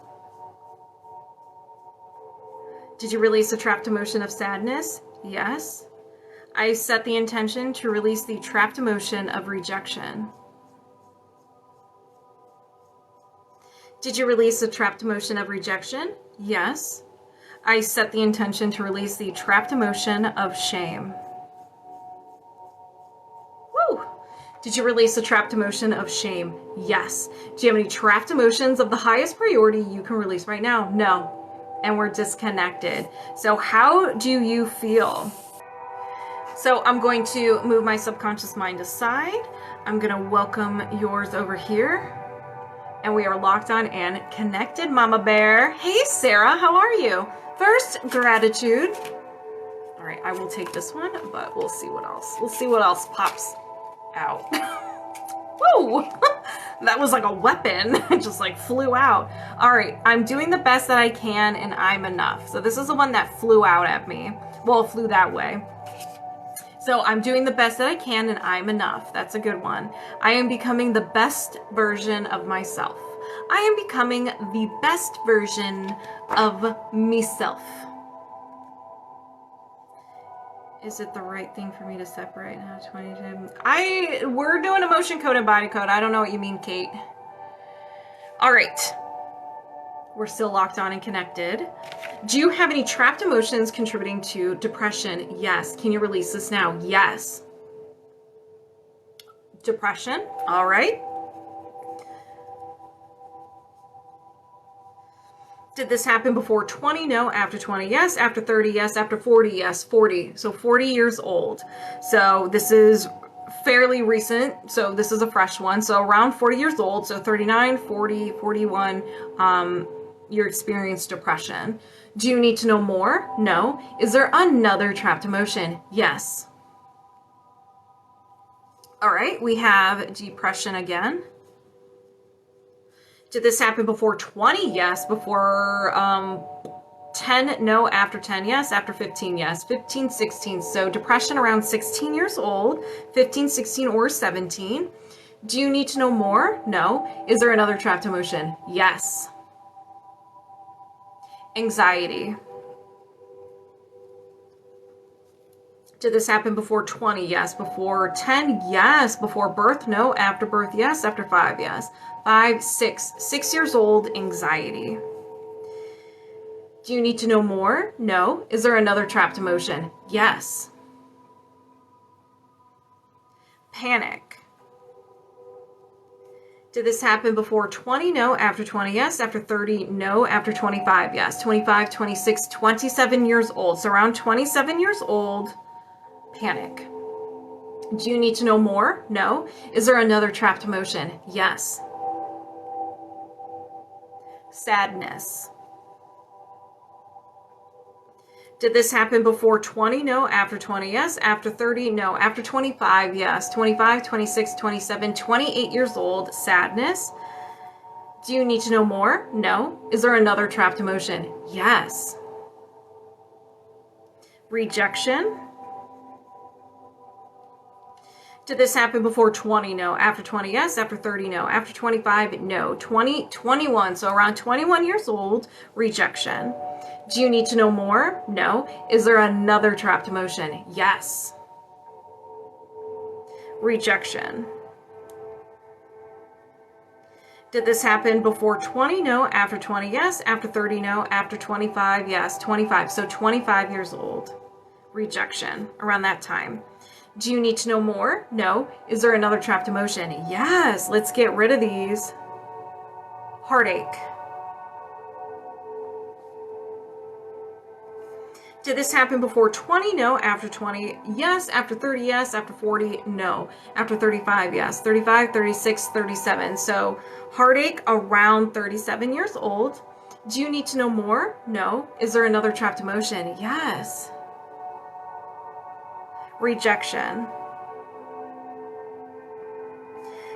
Did you release the trapped emotion of sadness? Yes. I set the intention to release the trapped emotion of rejection. Did you release the trapped emotion of rejection? Yes. I set the intention to release the trapped emotion of shame. Woo! Did you release the trapped emotion of shame? Yes. Do you have any trapped emotions of the highest priority you can release right now? No. and we're disconnected. So how do you feel? So I'm going to move my subconscious mind aside. I'm going to welcome yours over here. And we are locked on and connected, Mama Bear. Hey, Sarah, how are you? First, gratitude. All right, I will take this one, but we'll see what else. We'll see what else pops out. Whoa, that was like a weapon. It just like flew out. All right, I'm doing the best that I can and I'm enough. So this is the one that flew out at me. Well, it flew that way. So I'm doing the best that I can and I'm enough. That's a good one. I am becoming the best version of myself. I am becoming the best version of myself. Is it the right thing for me to separate now? 22. We're doing emotion code and body code. I don't know what you mean, Kate. All right. We're still locked on and connected. Do you have any trapped emotions contributing to depression? Yes. Can you release this now? Yes. Depression. All right. Did this happen before 20? No. After 20? Yes. After 30? Yes. After 40? Yes. 40. So 40 years old. So this is fairly recent. So this is a fresh one. So around 40 years old. So 39, 40, 41, you experienced depression. Do you need to know more? No. Is there another trapped emotion? Yes. All right, we have depression again. Did this happen before 20? Yes. Before 10? No. After 10? Yes. After 15? Yes. 15, 16. So depression around 16 years old, 15, 16, or 17. Do you need to know more? No. Is there another trapped emotion? Yes. Anxiety. Did this happen before 20? Yes. Before 10? Yes. Before birth? No. After birth? Yes. After 5? Yes. 5, 6 years old, anxiety. Do you need to know more? No. Is there another trapped emotion? Yes. Panic. Did this happen before 20? No. After 20? Yes. After 30? No. After 25? Yes. 25, 26, 27 years old. So around 27 years old, panic. Do you need to know more? No. Is there another trapped emotion? Yes. Sadness. Did this happen before 20? No. After 20? Yes. After 30? No. After 25? Yes. 25, 26, 27, 28 years old. Sadness. Do you need to know more? No. Is there another trapped emotion? Yes. Rejection. Did this happen before 20? No. After 20? Yes. After 30? No. After 25? No. 20, 21. So around 21 years old, rejection. Do you need to know more? No. Is there another trapped emotion? Yes. Rejection. Did this happen before 20? No. After 20? Yes. After 30? No. After 25? Yes. 25. So 25 years old. Rejection. Around that time. Do you need to know more? No. Is there another trapped emotion? Yes. Let's get rid of these. Heartache. Did this happen before 20? No. After 20? Yes. After 30? Yes. After 40? No. After 35? Yes. 35, 36, 37. So heartache around 37 years old. Do you need to know more? No. Is there another trapped emotion? Yes. Rejection.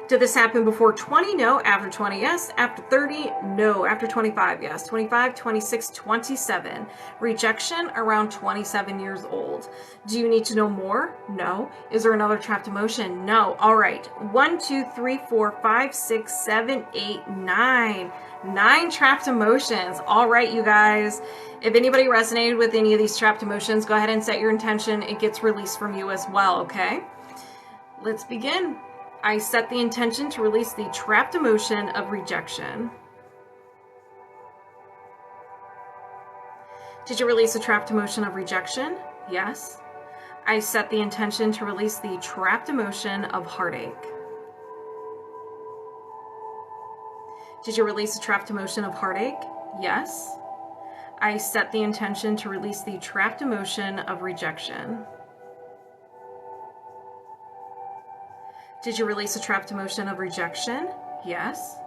Did this happen before 20? No. After 20? Yes. After 30? No. After 25? Yes. 25, 26, 27. Rejection around 27 years old. Do you need to know more? No. Is there another trapped emotion? No. All right. 1, 2, 3, 4, 5, 6, 7, 8, 9. 9 trapped emotions. All right, you guys. If anybody resonated with any of these trapped emotions, go ahead and set your intention. It gets released from you as well, okay? Let's begin. I set the intention to release the trapped emotion of rejection. Did you release the trapped emotion of rejection? Yes. I set the intention to release the trapped emotion of heartache. Did you release the trapped emotion of heartache? Yes. I set the intention to release the trapped emotion of rejection. Did you release a trapped emotion of rejection? Yes.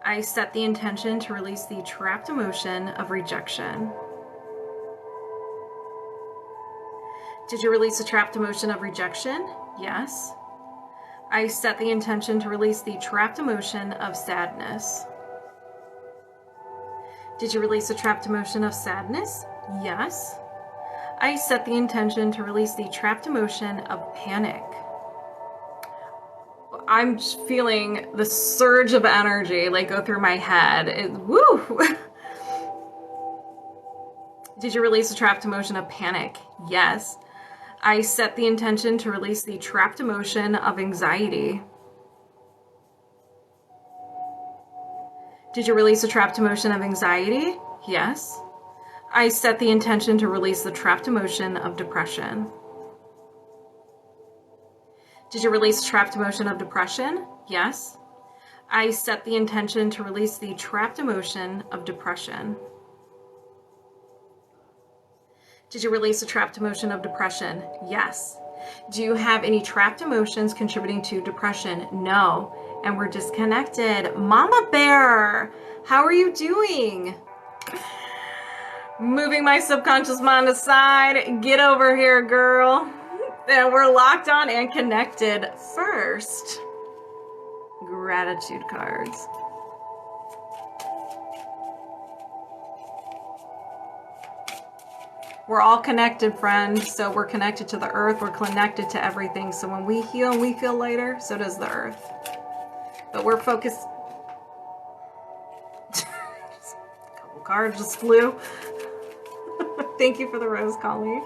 I set the intention to release the trapped emotion of rejection. Did you release a trapped emotion of rejection? Yes. I set the intention to release the trapped emotion of sadness. Did you release a trapped emotion of sadness? Yes. I set the intention to release the trapped emotion of panic. I'm just feeling the surge of energy like go through my head. Woo! Did you release a trapped emotion of panic? Yes. I set the intention to release the trapped emotion of anxiety. Did you release a trapped emotion of anxiety? Yes. I set the intention to release the trapped emotion of depression. Did you release a trapped emotion of depression? Yes. I set the intention to release the trapped emotion of depression. Did you release a trapped emotion of depression? Yes. Do you have any trapped emotions contributing to depression? No. And we're disconnected. Mama Bear, how are you doing? Moving my subconscious mind aside. Get over here, girl. And we're locked on and connected. First, gratitude cards. We're all connected, friends. So we're connected to the earth. We're connected to everything. So when we heal and we feel lighter, so does the earth. But we're focused. A couple cards just flew. Thank you for the rose, Colleen.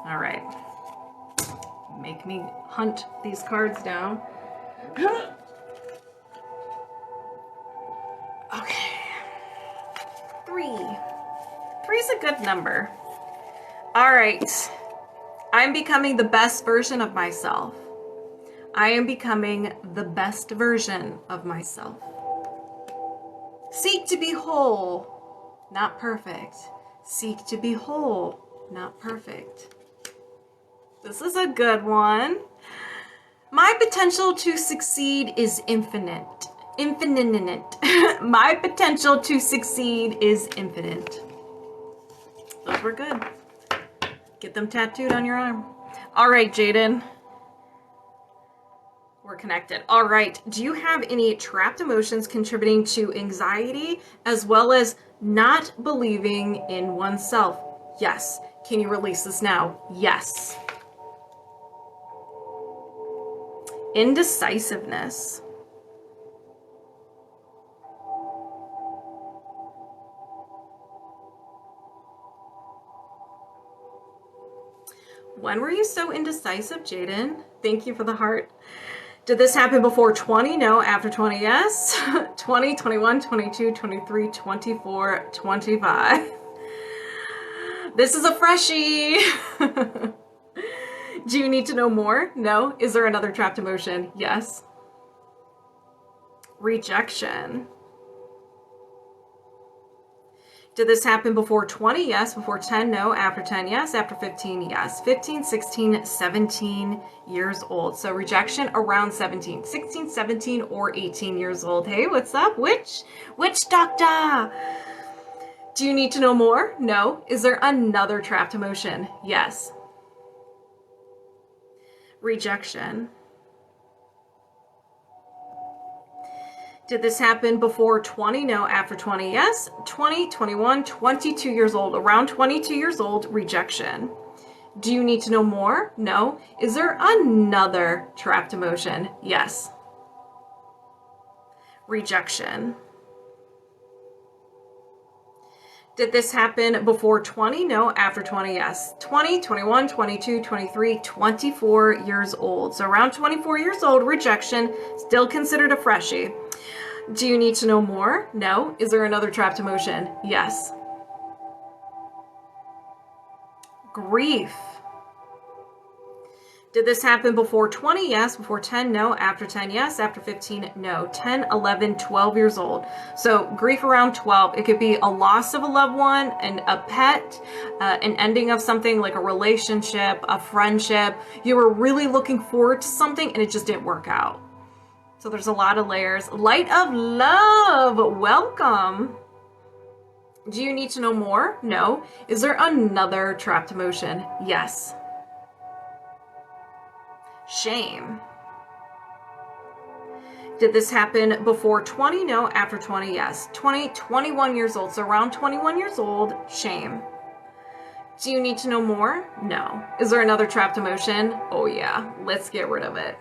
All right. Make me hunt these cards down. Okay. 3. 3 is a good number. All right. I'm becoming the best version of myself. I am becoming the best version of myself. Seek to be whole, not perfect. Seek to be whole, not perfect. This is a good one. My potential to succeed is infinite. Infinite. My potential to succeed is infinite. Those were good. Get them tattooed on your arm. All right, Jaden. We're connected. All right. Do you have any trapped emotions contributing to anxiety as well as not believing in oneself? Yes. Can you release this now? Yes. Indecisiveness. When were you so indecisive, Jaden? Thank you for the heart. Did this happen before 20? No. After 20? Yes. 20, 21, 22, 23, 24, 25. This is a freshie. Do you need to know more? No. Is there another trapped emotion? Yes. Rejection. Did this happen before 20? Yes. Before 10? No. After 10? Yes. After 15? Yes. 15, 16, 17 years old. So rejection around 17, 16, 17, or 18 years old. Hey, what's up? Witch doctor. Do you need to know more? No. Is there another trapped emotion? Yes. Rejection. Did this happen before 20? No. After 20? Yes. 20, 21, 22 years old. Around 22 years old, rejection. Do you need to know more? No. Is there another trapped emotion? Yes. Rejection. Did this happen before 20? No. After 20? Yes. 20, 21, 22, 23, 24 years old. So around 24 years old, rejection, still considered a freshie. Do you need to know more? No. Is there another trapped emotion? Yes. Grief. Did this happen before 20? Yes. Before 10? No. After 10? Yes. After 15? No. 10, 11, 12 years old. So grief around 12. It could be a loss of a loved one, and a pet, an ending of something like a relationship, a friendship. You were really looking forward to something and it just didn't work out. So there's a lot of layers. Light of love. Welcome. Do you need to know more? No. Is there another trapped emotion? Yes. Shame. Did this happen before 20? No. After 20? Yes. 20, 21 years old. So around 21 years old, shame. Do you need to know more? No. Is there another trapped emotion? Oh yeah. Let's get rid of it.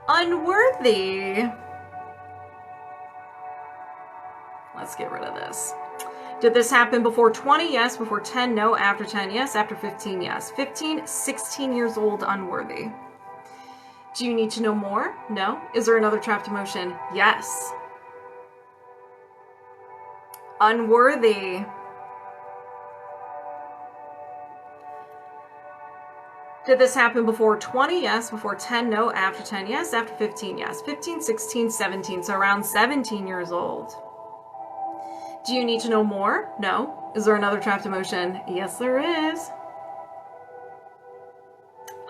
Unworthy. Let's get rid of this. Did this happen before 20? Yes. Before 10? No. After 10? Yes. After 15? Yes. 15, 16 years old, unworthy. Do you need to know more? No. Is there another trapped emotion? Yes. Unworthy. Did this happen before 20? Yes. Before 10? No. After 10? Yes. After 15? Yes. 15, 16, 17. So around 17 years old. Do you need to know more? No. Is there another trapped emotion? Yes, there is.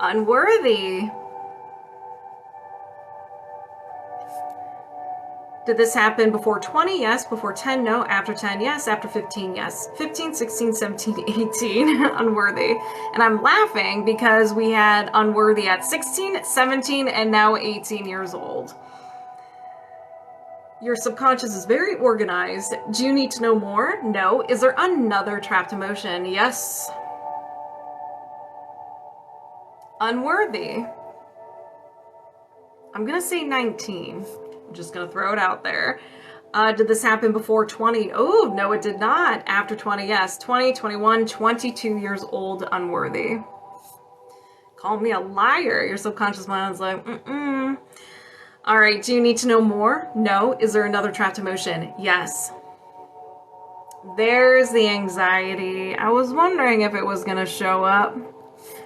Unworthy. Did this happen before 20? Yes. Before 10? No. After 10? Yes. After 15? Yes. 15, 16, 17, 18. Unworthy. And I'm laughing because we had unworthy at 16, 17, and now 18 years old. Your subconscious is very organized. Do you need to know more? No. Is there another trapped emotion? Yes. Unworthy. I'm going to say 19. I'm just going to throw it out there. Did this happen before 20? Oh, no, it did not. After 20, yes. 20, 21, 22 years old, unworthy. Call me a liar. Your subconscious mind is like, All right, do you need to know more? No. Is there another trapped emotion? Yes. There's the anxiety. I was wondering if it was going to show up.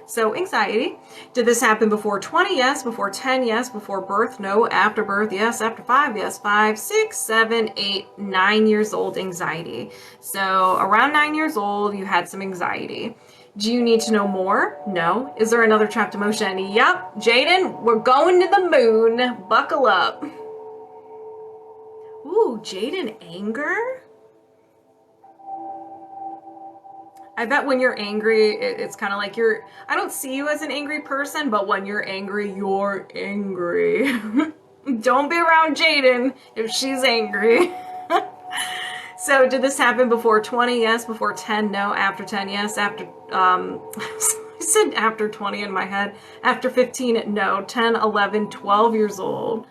So anxiety. Did this happen before 20? Yes. Before 10? Yes. Before birth? No. After birth? Yes. After 5? Yes. 5, 6, 7, 8, 9 years old, anxiety. So around 9 years old, you had some anxiety. Do you need to know more? No. Is there another trapped emotion? Yep. Jaden, we're going to the moon. Buckle up. Ooh, Jaden, anger? I bet when you're angry, it's kind of like I don't see you as an angry person, but when you're angry, you're angry. Don't be around Jaden if she's angry. So did this happen before 20? Yes. Before 10? No. After 10? Yes. After, I said after 20 in my head. After 15? No. 10, 11, 12 years old.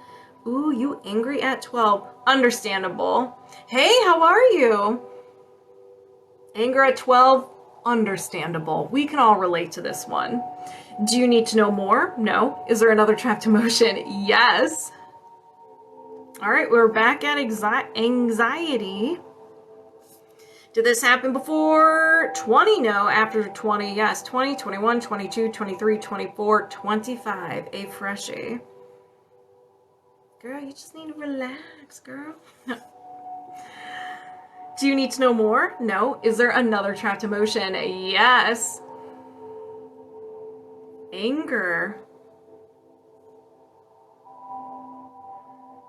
Ooh, you angry at 12. Understandable. Hey, how are you? Anger at 12, understandable. We can all relate to this one. Do you need to know more? No. Is there another trapped emotion? Yes. All right, we're back at anxiety. Did this happen before 20? No. After 20? Yes. 20, 21, 22, 23, 24, 25. A freshie. Girl, you just need to relax, girl. Do you need to know more? No. Is there another trapped emotion? Yes. Anger.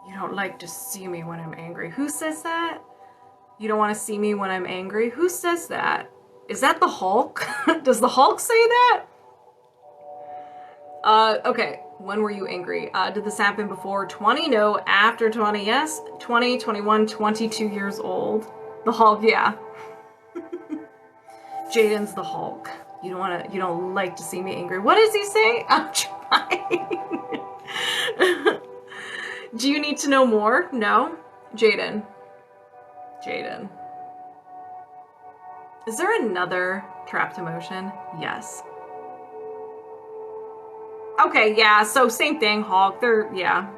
You don't like to see me when I'm angry. Who says that? You don't want to see me when I'm angry? Who says that? Is that the Hulk? Does the Hulk say that? Okay. When were you angry? Did this happen before 20? No. After 20? Yes. 20, 21, 22 years old. The Hulk, yeah. Jaden's the Hulk. You don't like to see me angry. What does he say? I'm trying. Do you need to know more? No. Jaden. Is there another trapped emotion? Yes. Okay, yeah, so same thing, Hulk. Yeah.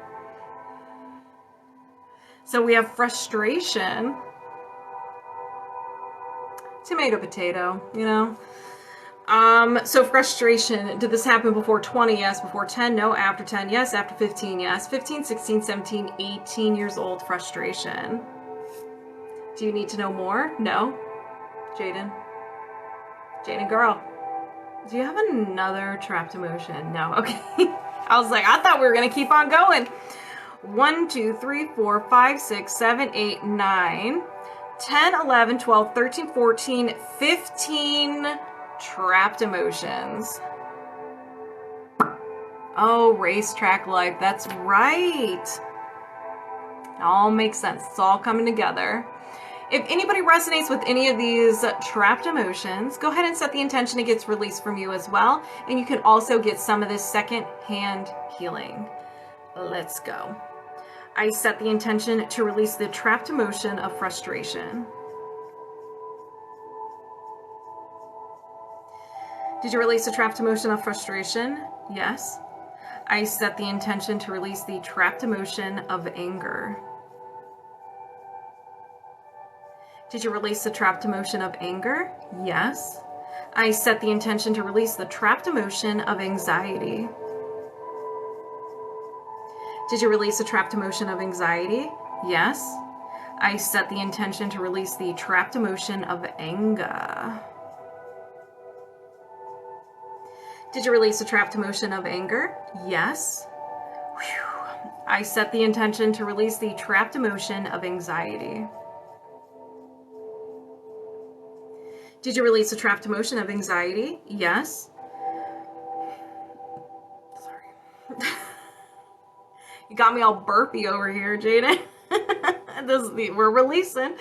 So we have frustration. Tomato, potato, you know. So frustration. Did this happen before 20? Yes. Before 10? No. After 10? Yes. After 15? Yes. 15, 16, 17, 18 years old. Frustration. Do you need to know more? No. Jaden. Jaden girl. Do you have another trapped emotion? No. Okay. I was like, I thought we were going to keep on going. 1, 2, 3, 4, 5, 6, 7, 8, 9, 10, 11, 12, 13, 14, 15 trapped emotions. Oh, racetrack life. That's right. It all makes sense. It's all coming together. If anybody resonates with any of these trapped emotions, go ahead and set the intention it gets released from you as well. And you can also get some of this second-hand healing. Let's go. I set the intention to release the trapped emotion of frustration. Did you release the trapped emotion of frustration? Yes. I set the intention to release the trapped emotion of anger. Did you release the trapped emotion of anger? Yes. I set the intention to release the trapped emotion of anxiety. Did you release the trapped emotion of anxiety? Yes. I set the intention to release the trapped emotion of anger. Did you release the trapped emotion of anger? Yes. Whew. I set the intention to release the trapped emotion of anxiety. Did you release the trapped emotion of anxiety? Yes. Sorry. You got me all burpy over here, Jaden. We're releasing.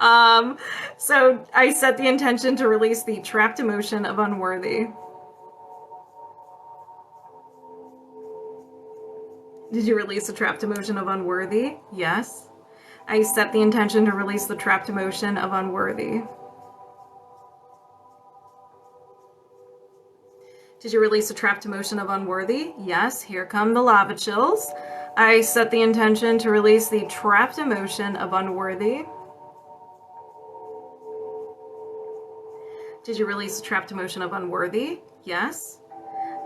So I set the intention to release the trapped emotion of unworthy. Did you release the trapped emotion of unworthy? Yes. I set the intention to release the trapped emotion of unworthy. Did you release the trapped emotion of unworthy? Yes. Here come the lava chills. I set the intention to release the trapped emotion of unworthy. Did you release the trapped emotion of unworthy? Yes.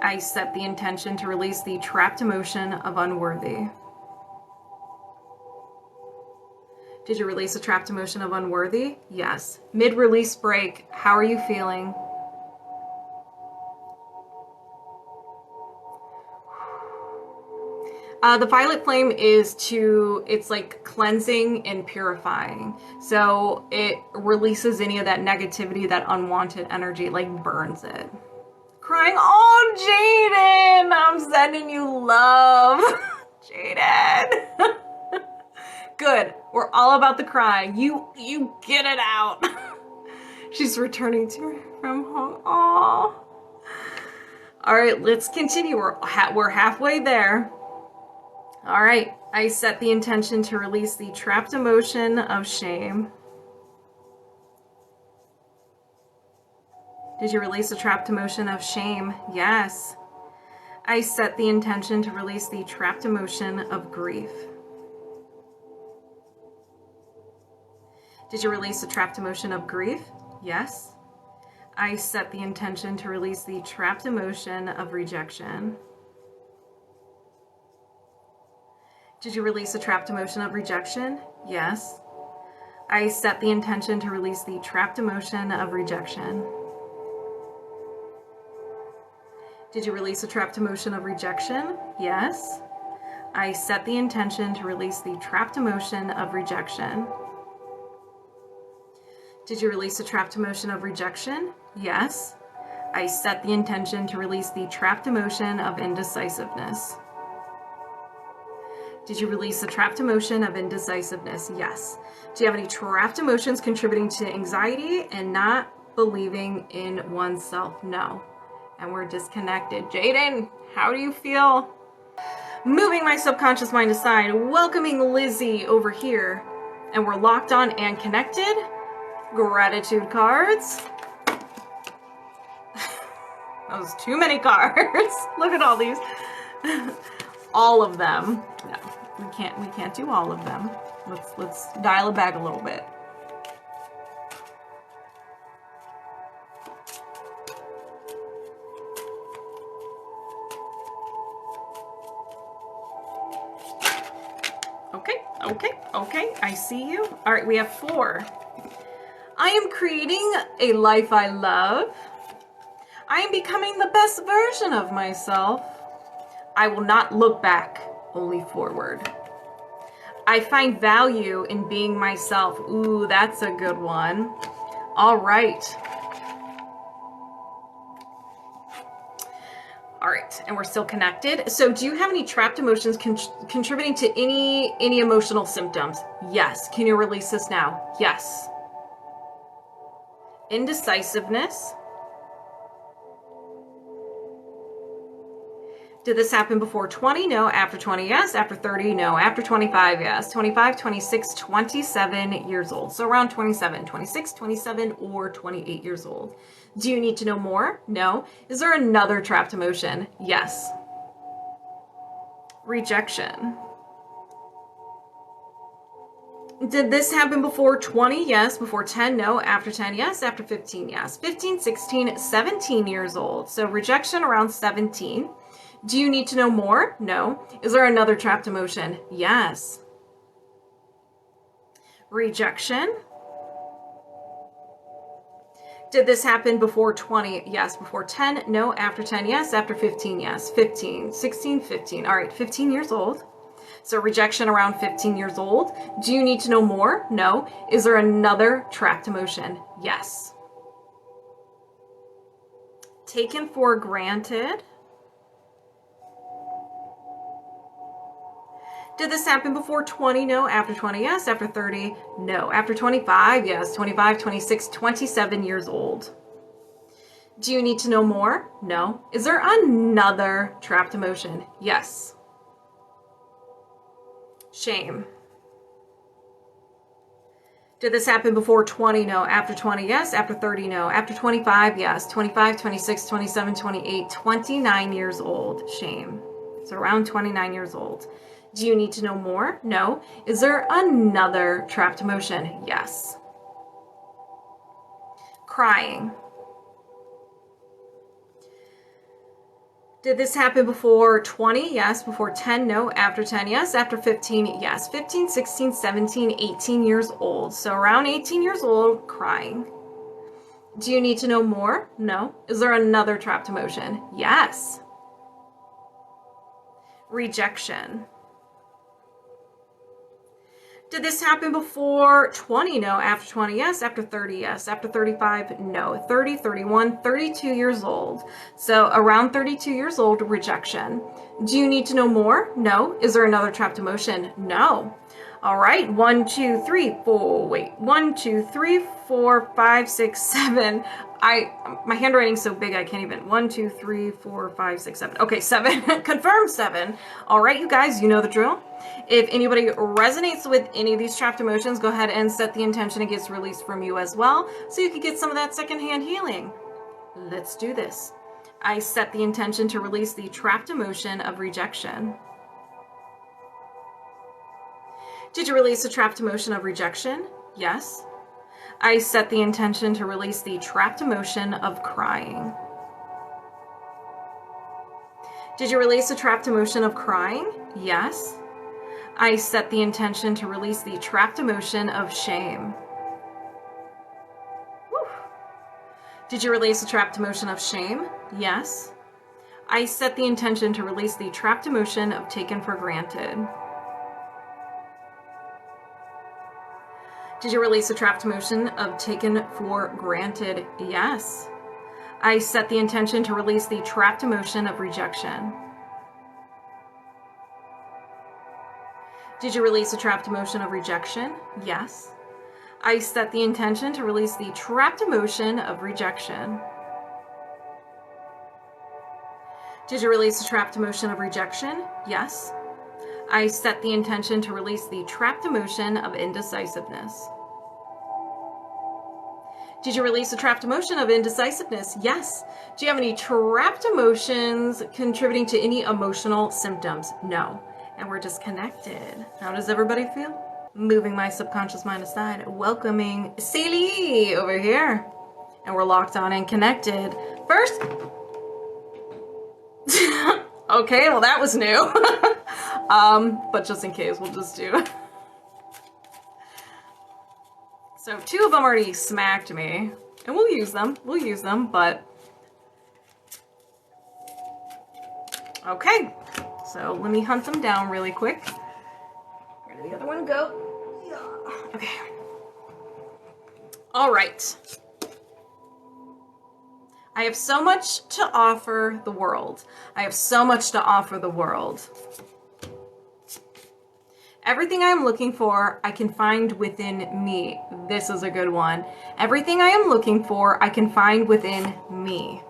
I set the intention to release the trapped emotion of unworthy. Did you release the trapped emotion of unworthy? Yes. Mid-release break. How are you feeling? The violet flame it's like cleansing and purifying. So it releases any of that negativity, that unwanted energy, like burns it. Crying, oh, Jaden, I'm sending you love. Jaden. Good. We're all about the crying. You get it out. She's returning from home. Aww. All right, let's continue. We're halfway there. All right, I set the intention to release the trapped emotion of shame. Did you release the trapped emotion of shame? Yes. I set the intention to release the trapped emotion of grief. Did you release the trapped emotion of grief? Yes. I set the intention to release the trapped emotion of rejection. Did you release the trapped emotion of rejection? Yes. I set the intention to release the trapped emotion of rejection. Did you release the trapped emotion of rejection? Yes. I set the intention to release the trapped emotion of rejection. Did you release the trapped emotion of rejection? Yes. I set the intention to release the trapped emotion of indecisiveness. Did you release the trapped emotion of indecisiveness? Yes. Do you have any trapped emotions contributing to anxiety and not believing in oneself? No. And we're disconnected. Jaden, how do you feel? Moving my subconscious mind aside, welcoming Lizzie over here. And we're locked on and connected. Gratitude cards. That was too many cards. Look at all these. All of them. No, we can't do all of them. Let's dial it back a little bit. Okay, okay, okay. I see you. All right, we have 4. I am creating a life I love. I am becoming the best version of myself. I will not look back, only forward. I find value in being myself. Ooh, that's a good one. All right. All right, and we're still connected. So do you have any trapped emotions contributing to any emotional symptoms? Yes. Can you release this now? Yes. Indecisiveness. Did this happen before 20? No. After 20? Yes. After 30? No. After 25? Yes. 25, 26, 27 years old. So around 27, 26, 27, or 28 years old. Do you need to know more? No. Is there another trapped emotion? Yes. Rejection. Did this happen before 20? Yes. Before 10? No. After 10? Yes. After 15? Yes. 15, 16, 17 years old. So rejection around 17. Do you need to know more? No. Is there another trapped emotion? Yes. Rejection. Did this happen before 20? Yes. Before 10? No. After 10? Yes. After 15? Yes. 15, 16, 15. All right. 15 years old. So rejection around 15 years old. Do you need to know more? No. Is there another trapped emotion? Yes. Taken for granted. Did this happen before 20? No. After 20? Yes. After 30? No. After 25? Yes. 25, 26, 27 years old. Do you need to know more? No. Is there another trapped emotion? Yes. Shame. Did this happen before 20? No. After 20? Yes. After 30? No. After 25? Yes. 25, 26, 27, 28, 29 years old. Shame. So around 29 years old. Do you need to know more? No. Is there another trapped emotion? Yes. Crying. Did this happen before 20? Yes. Before 10? No. After 10? Yes. After 15? Yes. 15, 16, 17, 18 years old. So around 18 years old, crying. Do you need to know more? No. Is there another trapped emotion? Yes. Rejection. Did this happen before 20? No. After 20? Yes. After 30? Yes. After 35? No. 30, 31, 32 years old. So around 32 years old, rejection. Do you need to know more? No. Is there another trapped emotion? No. All right. 1, 2, 3, 4. Wait. 1, 2, 3, 4, 5, 6, 7. My handwriting's so big I can't even. 1, 2, 3, 4, 5, 6, 7. Okay, 7. Confirmed 7. All right, you guys, you know the drill. If anybody resonates with any of these trapped emotions, go ahead and set the intention it gets released from you as well, so you can get some of that secondhand healing. Let's do this. I set the intention to release the trapped emotion of rejection. Did you release the trapped emotion of rejection? Yes. I set the intention to release the trapped emotion of crying. Did you release the trapped emotion of crying? Yes. I set the intention to release the trapped emotion of shame. Woo. Did you release the trapped emotion of shame? Yes. I set the intention to release the trapped emotion of taken for granted. Did you release the trapped emotion of taken for granted? Yes. I set the intention to release the trapped emotion of rejection. Did you release the trapped emotion of rejection? Yes. I set the intention to release the trapped emotion of rejection. Did you release the trapped emotion of rejection? Yes. I set the intention to release the trapped emotion of indecisiveness. Did you release the trapped emotion of indecisiveness? Yes. Do you have any trapped emotions contributing to any emotional symptoms? No. And we're disconnected. How does everybody feel? Moving my subconscious mind aside, welcoming Celie over here. And we're locked on and connected. First, okay, well that was new. But just in case, we'll just do. So 2 of them already smacked me, and we'll use them, but okay. So let me hunt them down really quick. Where did the other one go? Okay. All right. I have so much to offer the world. I have so much to offer the world. Everything I am looking for, I can find within me. This is a good one. Everything I am looking for, I can find within me.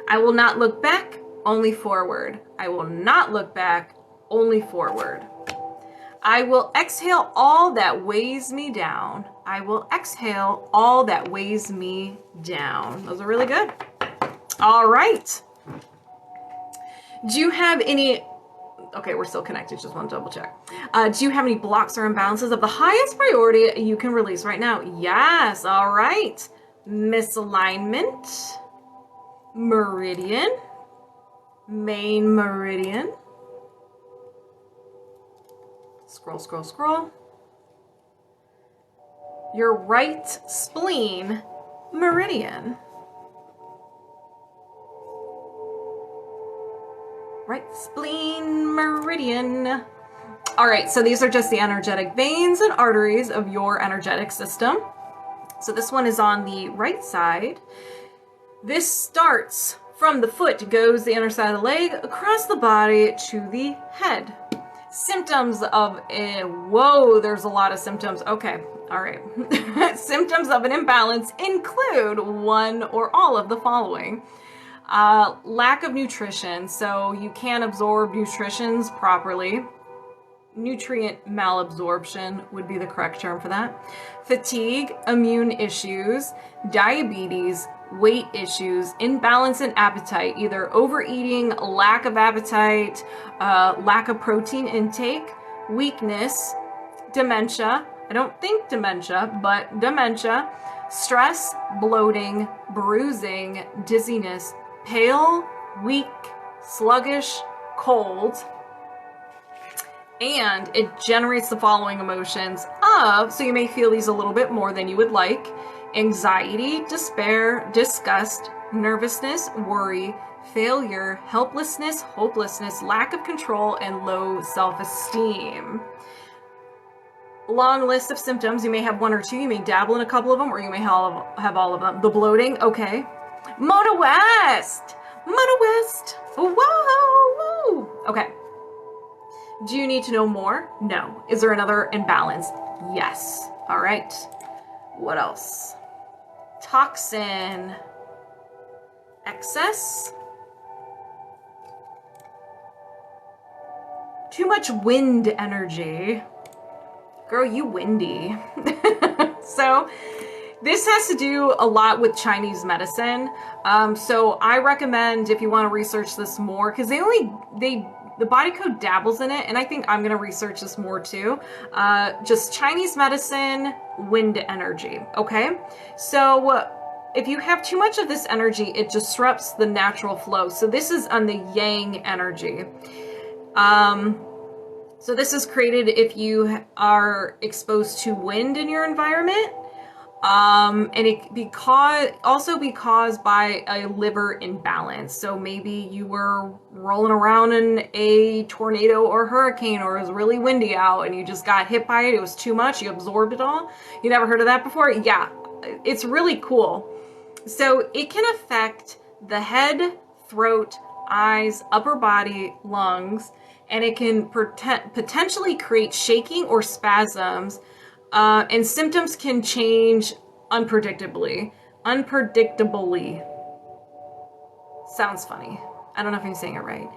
I will not look back, only forward. I will not look back, only forward. I will exhale all that weighs me down. I will exhale all that weighs me down. Those are really good. All right. Do you have any... Okay, we're still connected. Just want to double check. Do you have any blocks or imbalances of the highest priority you can release right now? Yes. All right. Misalignment. Meridian. Main meridian. Scroll, scroll, scroll. Your right spleen meridian. Right spleen meridian. All right, so these are just the energetic veins and arteries of your energetic system. So this one is on the right side. This starts from the foot, goes the inner side of the leg, across the body to the head. Symptoms of a, whoa, there's a lot of symptoms. Okay, all right. Symptoms of an imbalance include one or all of the following. Lack of nutrition, so you can't absorb nutritions properly. Nutrient malabsorption would be the correct term for that. Fatigue, immune issues, diabetes, weight issues, imbalance in appetite, either overeating, lack of appetite, lack of protein intake, weakness, dementia. I don't think dementia, but dementia, stress, bloating, bruising, dizziness, pale, weak, sluggish, cold, and it generates the following emotions of, so you may feel these a little bit more than you would like: anxiety, despair, disgust, nervousness, worry, failure, helplessness, hopelessness, lack of control, and low self-esteem. Long list of symptoms. You may have one or two, you may dabble in a couple of them, or you may have all of them. The bloating, okay. Moto West! Moto West! Whoa! Whoa! Okay. Do you need to know more? No. Is there another imbalance? Yes. All right. What else? Toxin. Excess. Too much wind energy. Girl, you windy. So this has to do a lot with Chinese medicine. So I recommend, if you want to research this more, because the body code dabbles in it, and I think I'm going to research this more too. Just Chinese medicine, wind energy, okay? So if you have too much of this energy, it disrupts the natural flow. So this is on the yang energy. So this is created if you are exposed to wind in your environment. And it also be caused by a liver imbalance. So maybe you were rolling around in a tornado or hurricane, or it was really windy out and you just got hit by it. It was too much. You absorbed it all. You never heard of that before? Yeah, it's really cool. So it can affect the head, throat, eyes, upper body, lungs, and it can potentially create shaking or spasms. And symptoms can change unpredictably. Sounds funny. I don't know if I'm saying it right.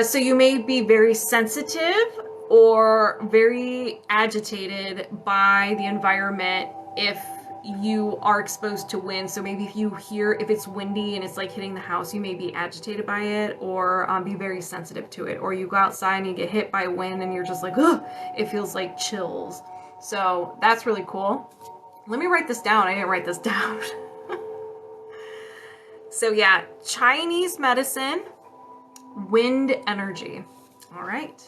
So you may be very sensitive or very agitated by the environment if you are exposed to wind. So maybe if it's windy and it's like hitting the house, you may be agitated by it, or be very sensitive to it. Or you go outside and you get hit by wind and you're just like, ugh, it feels like chills. So that's really cool. Let me write this down. I didn't write this down. So yeah, Chinese medicine, wind energy. All right.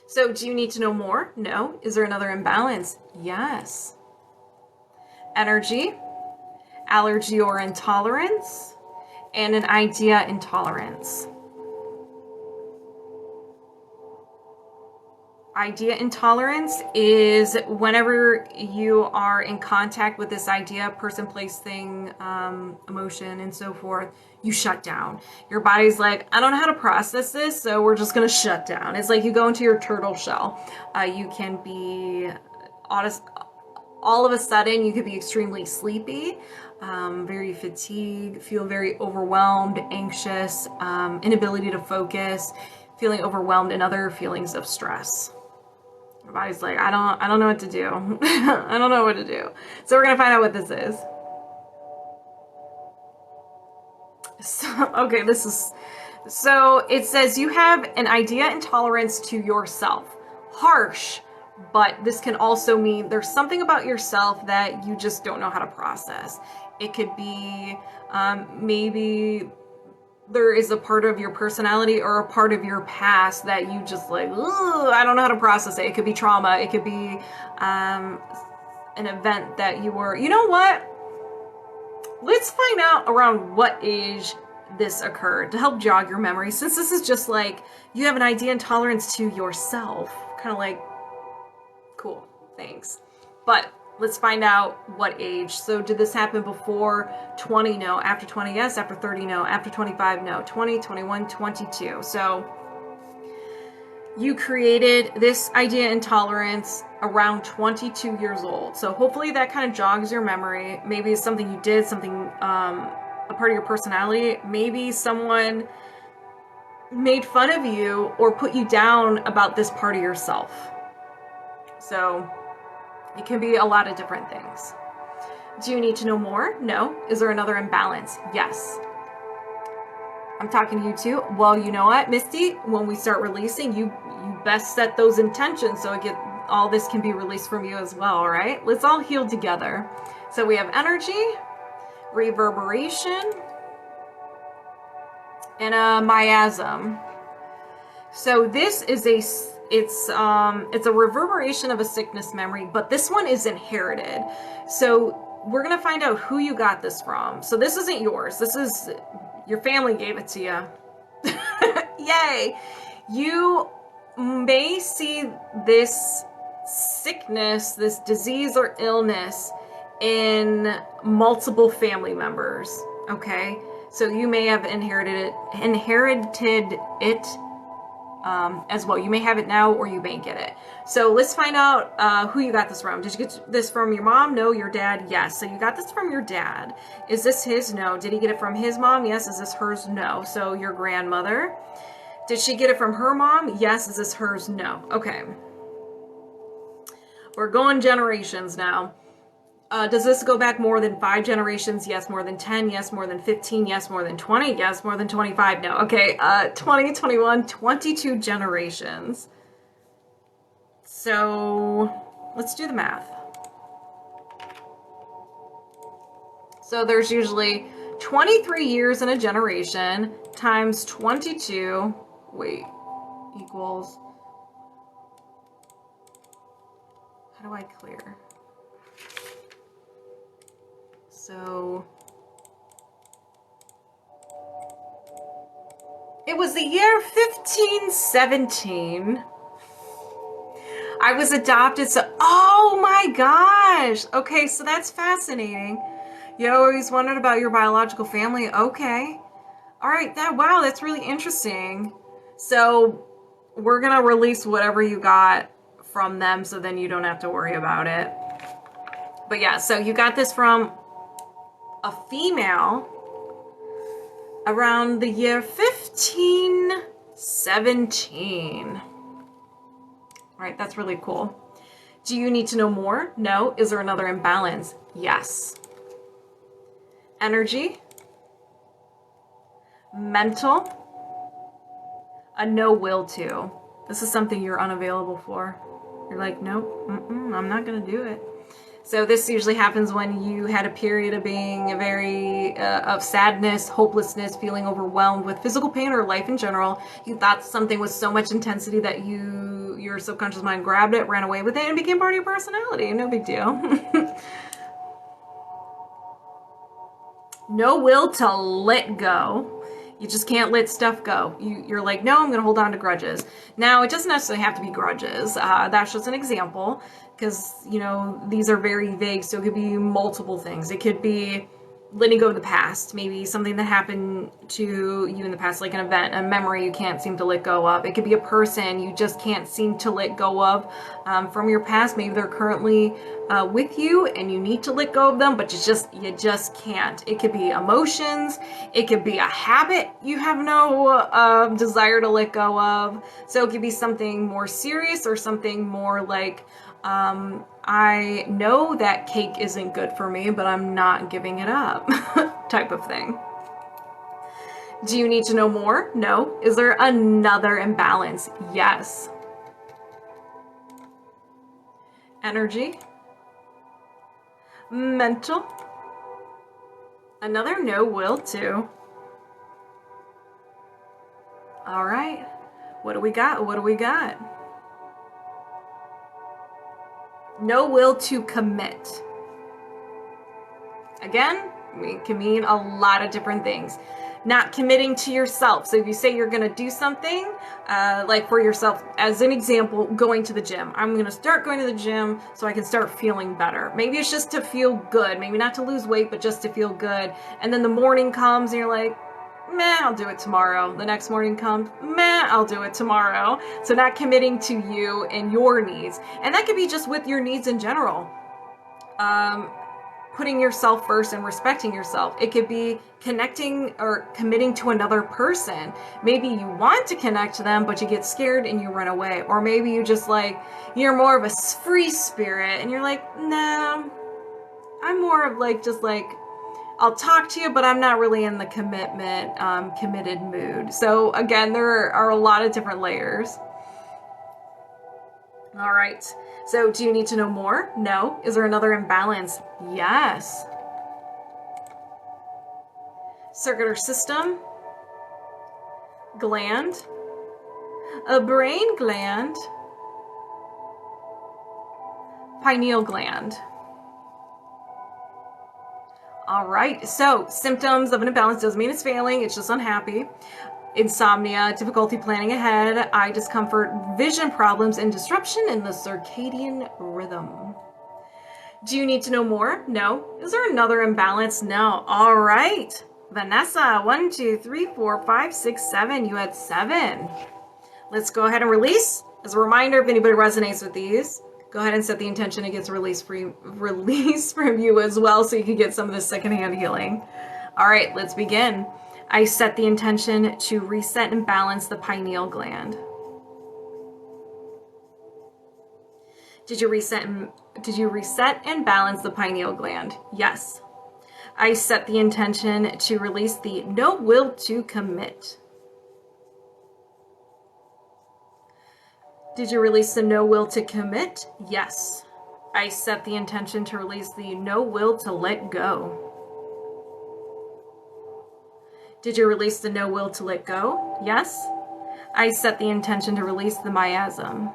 So do you need to know more? No. Is there another imbalance? Yes. Energy, allergy or intolerance, and an idea intolerance. Idea intolerance is whenever you are in contact with this idea, person, place, thing, emotion, and so forth, you shut down. Your body's like, I don't know how to process this, so we're just going to shut down. It's like you go into your turtle shell. You can be, all of a sudden, you could be extremely sleepy, very fatigued, feel very overwhelmed, anxious, inability to focus, feeling overwhelmed, and other feelings of stress. Your body's like, I don't know what to do. I don't know what to do. So we're gonna find out what this is. So, okay, so it says you have an idea intolerance to yourself. Harsh, but this can also mean there's something about yourself that you just don't know how to process. It could be maybe there is a part of your personality or a part of your past that you just like, I don't know how to process it. It could be trauma. It could be an event that you were, you know what? Let's find out around what age this occurred to help jog your memory. Since this is just like, you have an idea intolerance to yourself. Kind of like, cool, thanks. But let's find out what age. So did this happen before 20? No. After 20? Yes. After 30? No. After 25? No. 20, 21, 22. So you created this idea intolerance around 22 years old. So hopefully that kind of jogs your memory. Maybe it's something you did, something, a part of your personality. Maybe someone made fun of you or put you down about this part of yourself. So it can be a lot of different things. Do you need to know more? No. Is there another imbalance? Yes. I'm talking to you too. Well, you know what, Misty? When we start releasing, you best set those intentions so all this can be released from you as well, all right? Let's all heal together. So we have energy, reverberation, and a miasm. So this is it's a reverberation of a sickness memory, but this one is inherited. So we're gonna find out who you got this from. So this isn't yours. This is your family gave it to you. Yay! You may see this sickness, this disease or illness in multiple family members. Okay, so you may have inherited it as well. You may have it now or you may get it. So let's find out who you got this from. Did you get this from your mom? No. Your dad? Yes. So you got this from your dad. Is this his? No. Did he get it from his mom? Yes. Is this hers? No. So your grandmother. Did she get it from her mom? Yes. Is this hers? No. Okay. We're going generations now. Does this go back more than 5 generations? Yes. More than 10? Yes. More than 15? Yes. More than 20? Yes. More than 25? No. Okay. 20, 21, 22 generations. So let's do the math. So there's usually 23 years in a generation times 22. Wait, equals. How do I clear? So it was the year 1517. I was adopted, so, oh my gosh. Okay, so that's fascinating. You always wondered about your biological family. Okay. All right, wow, that's really interesting. So we're going to release whatever you got from them so then you don't have to worry about it. But yeah, so you got this from a female around the year 1517. All right, that's really cool. Do you need to know more? No. Is there another imbalance? Yes. Energy, mental, a no will to. This is something you're unavailable for. You're like, nope, I'm not going to do it. So this usually happens when you had a period of being of sadness, hopelessness, feeling overwhelmed with physical pain or life in general. You thought something with so much intensity that your subconscious mind grabbed it, ran away with it, and became part of your personality. No big deal. No will to let go. You just can't let stuff go. You're like, no, I'm going to hold on to grudges. Now, it doesn't necessarily have to be grudges. That's just an example because, you know, these are very vague. So it could be multiple things. It could be letting go of the past, maybe something that happened to you in the past, like an event, a memory you can't seem to let go of. It could be a person you just can't seem to let go of from your past. Maybe they're currently with you and you need to let go of them, but you just can't. It could be emotions. It could be a habit you have no desire to let go of. So it could be something more serious or something more like, I know that cake isn't good for me, but I'm not giving it up type of thing. Do you need to know more? No. Is there another imbalance? Yes. Energy. Mental. Another no will too. All right. What do we got? What do we got? No will to commit. Again, it can mean a lot of different things. Not committing to yourself. So if you say you're going to do something, like for yourself, as an example, going to the gym. I'm going to start going to the gym so I can start feeling better. Maybe it's just to feel good. Maybe not to lose weight, but just to feel good. And then the morning comes and you're like, meh, I'll do it tomorrow. The next morning comes, meh, I'll do it tomorrow. So not committing to you and your needs. And that could be just with your needs in general. Putting yourself first and respecting yourself. It could be connecting or committing to another person. Maybe you want to connect to them, but you get scared and you run away. Or maybe you just like, you're more of a free spirit and you're like, nah, I'm more of like, just like, I'll talk to you, but I'm not really in the committed mood. So again, there are a lot of different layers. All right. So do you need to know more? No. Is there another imbalance? Yes. Circular system. Gland. A brain gland. Pineal gland. All right, so symptoms of an imbalance doesn't mean it's failing, it's just unhappy. Insomnia, difficulty planning ahead, eye discomfort, vision problems, and disruption in the circadian rhythm. Do you need to know more? No. Is there another imbalance? No. All right. Vanessa, 1, 2, 3, 4, 5, 6, 7. You had 7. Let's go ahead and release. As a reminder, if anybody resonates with these, go ahead and set the intention it gets released from you as well so you can get some of this secondhand healing. All right, let's begin. I set the intention to reset and balance the pineal gland. Did you reset and balance the pineal gland? Yes. I set the intention to release the no will to commit. Did you release the no will to commit? Yes. I set the intention to release the no will to let go. Did you release the no will to let go? Yes. I set the intention to release the miasm.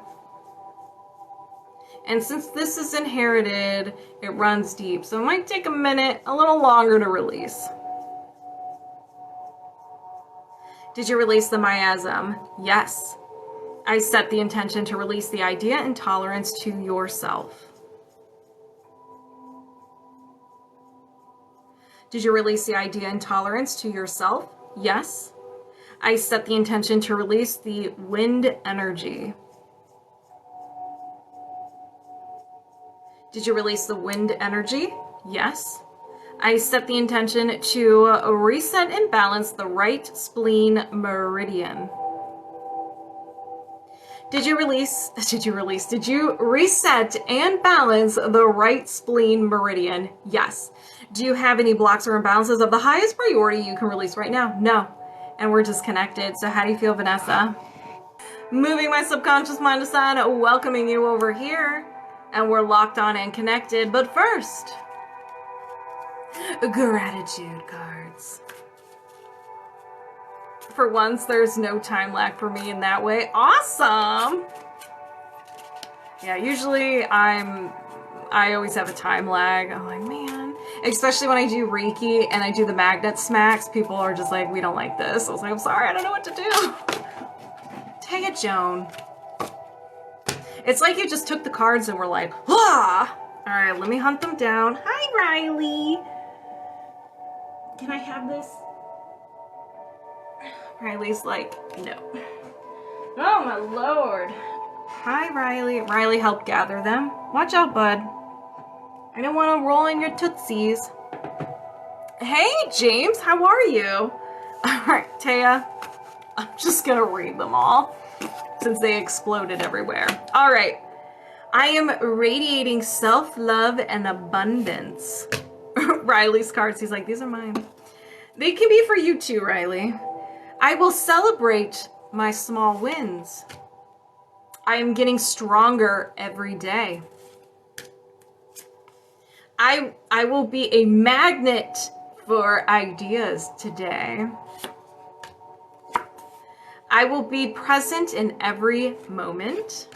And since this is inherited, it runs deep. So it might take a minute, a little longer to release. Did you release the miasm? Yes. I set the intention to release the idea and tolerance to yourself. Did you release the idea and tolerance to yourself? Yes. I set the intention to release the wind energy. Did you release the wind energy? Yes. I set the intention to reset and balance the right spleen meridian. Did you reset and balance the right spleen meridian? Yes. Do you have any blocks or imbalances of the highest priority you can release right now? No. And we're disconnected. So how do you feel, Vanessa? Moving my subconscious mind aside, welcoming you over here. and we're locked on and connected. But first, gratitude cards. For once, there's no time lag for me in that way. Awesome! Yeah, usually I always have a time lag. I'm like, man. Especially when I do Reiki and I do the magnet smacks, people are just like, we don't like this. I was like, I'm sorry, I don't know what to do. Tayajoan. It's like you just took the cards and were like, ah! Alright, let me hunt them down. Hi, Riley. Can I have this? Riley's like, no. Oh, my lord. Hi, Riley. Riley helped gather them. Watch out, bud. I don't want to roll in your tootsies. Hey, James. How are you? All right, Taya. I'm just going to read them all since they exploded everywhere. All right. I am radiating self-love and abundance. Riley's cards. He's like, these are mine. They can be for you too, Riley. I will celebrate my small wins. I am getting stronger every day. I will be a magnet for ideas today. I will be present in every moment.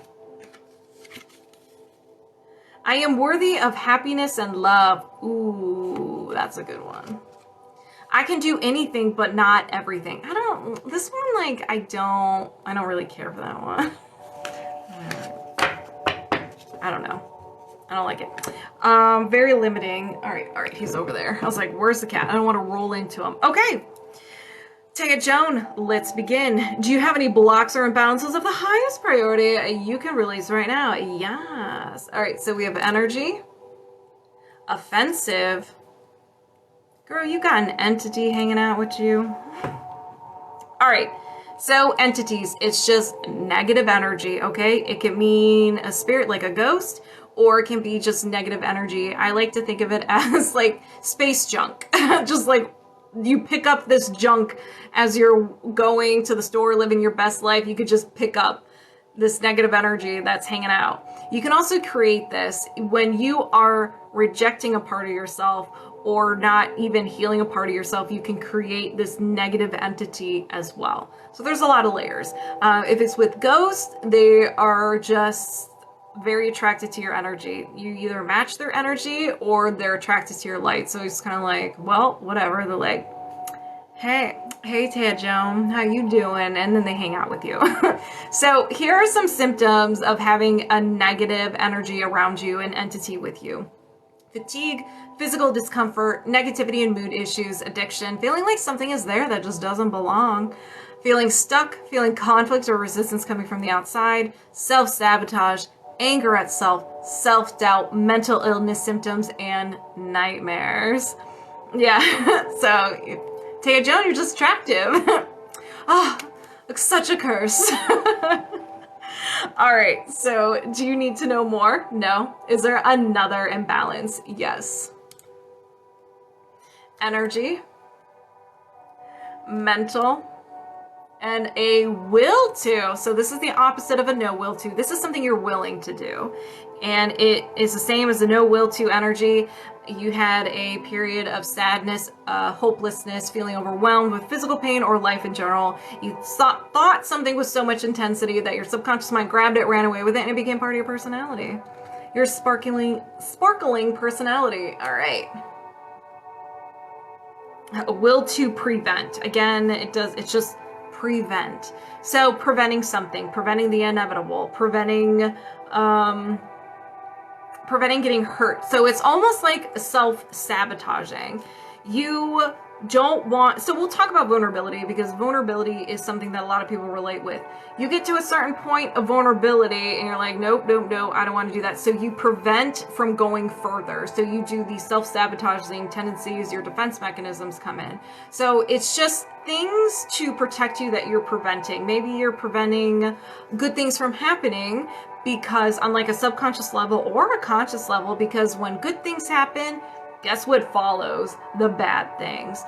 I am worthy of happiness and love. Ooh, that's a good one. I can do anything but not everything. This one, like, I don't really care for that one. I don't know. I don't like it. Very limiting. All right, he's over there. I was like, where's the cat? I don't want to roll into him. Okay. Tayajoan, let's begin. Do you have any blocks or imbalances of the highest priority you can release right now? Yes. All right, so we have energy. Offensive. Girl, you got an entity hanging out with you. All right. So entities, it's just negative energy, okay? It can mean a spirit like a ghost, or it can be just negative energy. I like to think of it as like space junk. Just like you pick up this junk as you're going to the store, living your best life. You could just pick up this negative energy that's hanging out. You can also create this when you are rejecting a part of yourself or not even healing a part of yourself. You can create this negative entity as well. So there's a lot of layers. If it's with ghosts, they are just very attracted to your energy. You either match their energy or they're attracted to your light. So it's kind of like, well, whatever. They're like, hey Tayajoan, how you doing? And then they hang out with you. So here are some symptoms of having a negative energy around you, an entity with you. Fatigue, physical discomfort, negativity and mood issues, addiction, feeling like something is there that just doesn't belong, feeling stuck, feeling conflict or resistance coming from the outside, self-sabotage, anger at self, self-doubt, mental illness symptoms, and nightmares. Yeah, so Tayajoan, you're just attractive. Oh, looks such a curse. All right, so do you need to know more? No. Is there another imbalance? Yes. Energy, mental, and a will to. So this is the opposite of a no will to. This is something you're willing to do. And it is the same as the no will to energy. You had a period of sadness, hopelessness, feeling overwhelmed with physical pain or life in general. You thought something with so much intensity that your subconscious mind grabbed it, ran away with it, and it became part of your personality. Your sparkling personality. All right. A will to prevent. Again, it's just prevent. So preventing something, preventing the inevitable, preventing getting hurt. So it's almost like self-sabotaging. You don't want, so we'll talk about vulnerability because vulnerability is something that a lot of people relate with. You get to a certain point of vulnerability and you're like, nope, I don't want to do that. So you prevent from going further. So you do these self-sabotaging tendencies, your defense mechanisms come in. So it's just things to protect you that you're preventing. Maybe you're preventing good things from happening because on like a subconscious level or a conscious level, because when good things happen, guess what follows? The bad things.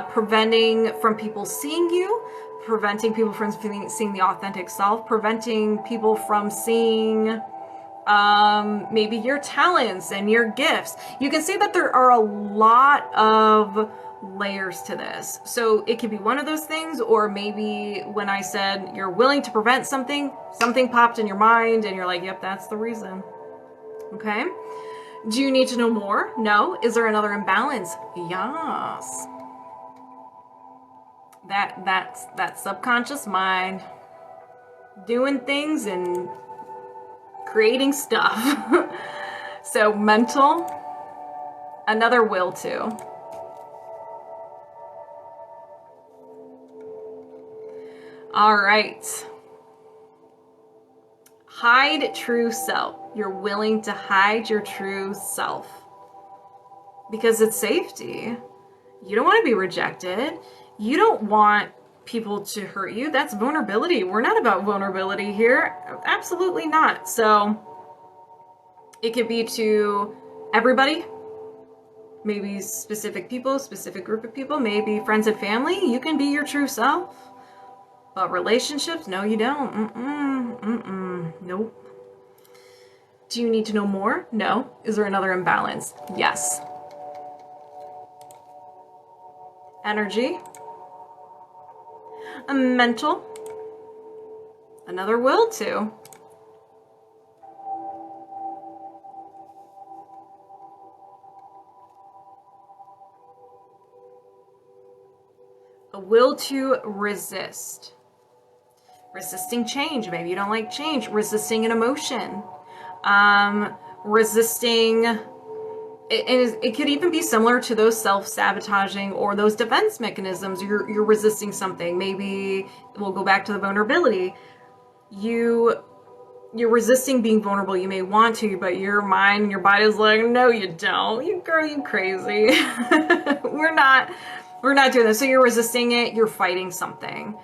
Preventing from people seeing you, preventing people from seeing the authentic self, preventing people from seeing maybe your talents and your gifts. You can see that there are a lot of layers to this. So it could be one of those things, or maybe when I said you're willing to prevent something, something popped in your mind and you're like, yep, that's the reason. Okay. Do you need to know more? No. Is there another imbalance? Yes. That's that subconscious mind doing things and creating stuff. So mental, another will to. All right. Hide true self. You're willing to hide your true self because it's safety. You don't want to be rejected. You don't want people to hurt you. That's vulnerability. We're not about vulnerability here. Absolutely not. So it could be to everybody, maybe specific people, specific group of people, maybe friends and family. You can be your true self. But relationships, no, you don't. Nope. Do you need to know more? No. Is there another imbalance? Yes. Energy. A mental. Another will to. A will to resist. Resisting change. Maybe you don't like change. Resisting an emotion. Resisting. It could even be similar to those self-sabotaging or those defense mechanisms. You're resisting something. Maybe we'll go back to the vulnerability. You're resisting being vulnerable. You may want to, but your mind and your body is like, no, you don't. You girl, you crazy. We're not doing this. So you're resisting it. You're fighting something.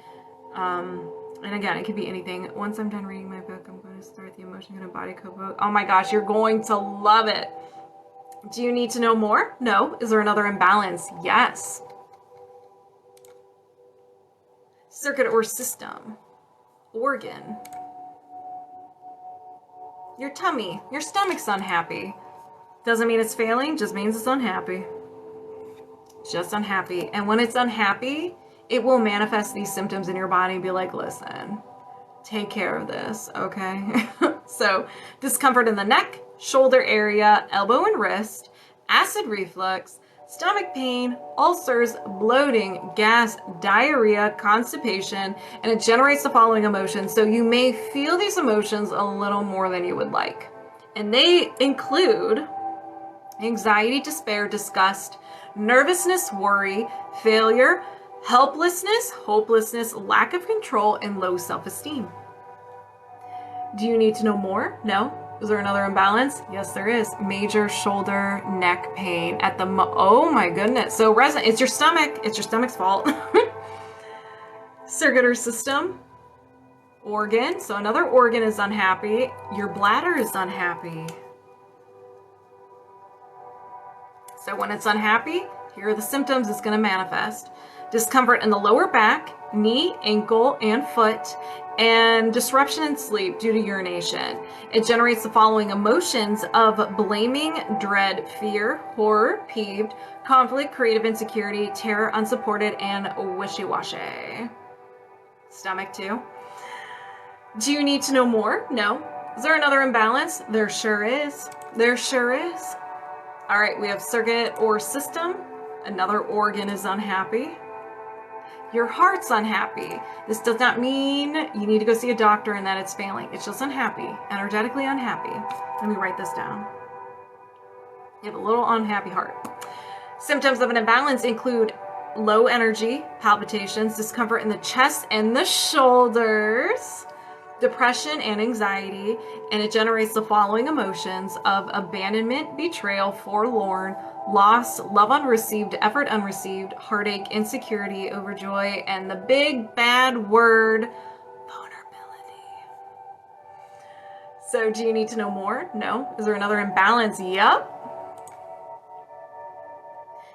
And again, it could be anything. Once I'm done reading my book, I'm going to start the Emotion Code and Body Code book. Oh my gosh, you're going to love it. Do you need to know more? No. Is there another imbalance? Yes. Circuit or system. Organ. Your tummy. Your stomach's unhappy. Doesn't mean it's failing, just means it's unhappy. Just unhappy. And when it's unhappy, it will manifest these symptoms in your body and be like, listen, take care of this, okay? So discomfort in the neck, shoulder area, elbow and wrist, acid reflux, stomach pain, ulcers, bloating, gas, diarrhea, constipation, and it generates the following emotions. So you may feel these emotions a little more than you would like. And they include anxiety, despair, disgust, nervousness, worry, failure, helplessness, hopelessness, lack of control, and low self-esteem. Do you need to know more? No. Is there another imbalance? Yes, there is. Major shoulder, neck pain at the oh my goodness. So it's your stomach. It's your stomach's fault. Circuit or system. Organ. So another organ is unhappy. Your bladder is unhappy. So when it's unhappy, here are the symptoms it's going to manifest. Discomfort in the lower back, knee, ankle, and foot, and disruption in sleep due to urination. It generates the following emotions of blaming, dread, fear, horror, peeved, conflict, creative insecurity, terror, unsupported, and wishy-washy. Stomach too. Do you need to know more? No. Is there another imbalance? There sure is. There sure is. All right, we have circuit or system. Another organ is unhappy. Your heart's unhappy. This does not mean you need to go see a doctor and that it's failing. It's just unhappy, energetically unhappy. Let me write this down. You have a little unhappy heart. Symptoms of an imbalance include low energy, palpitations, discomfort in the chest and the shoulders, depression and anxiety, and it generates the following emotions of abandonment, betrayal, forlorn, loss, love unreceived, effort unreceived, heartache, insecurity, overjoy, and the big bad word, vulnerability. So do you need to know more? No. Is there another imbalance? Yep.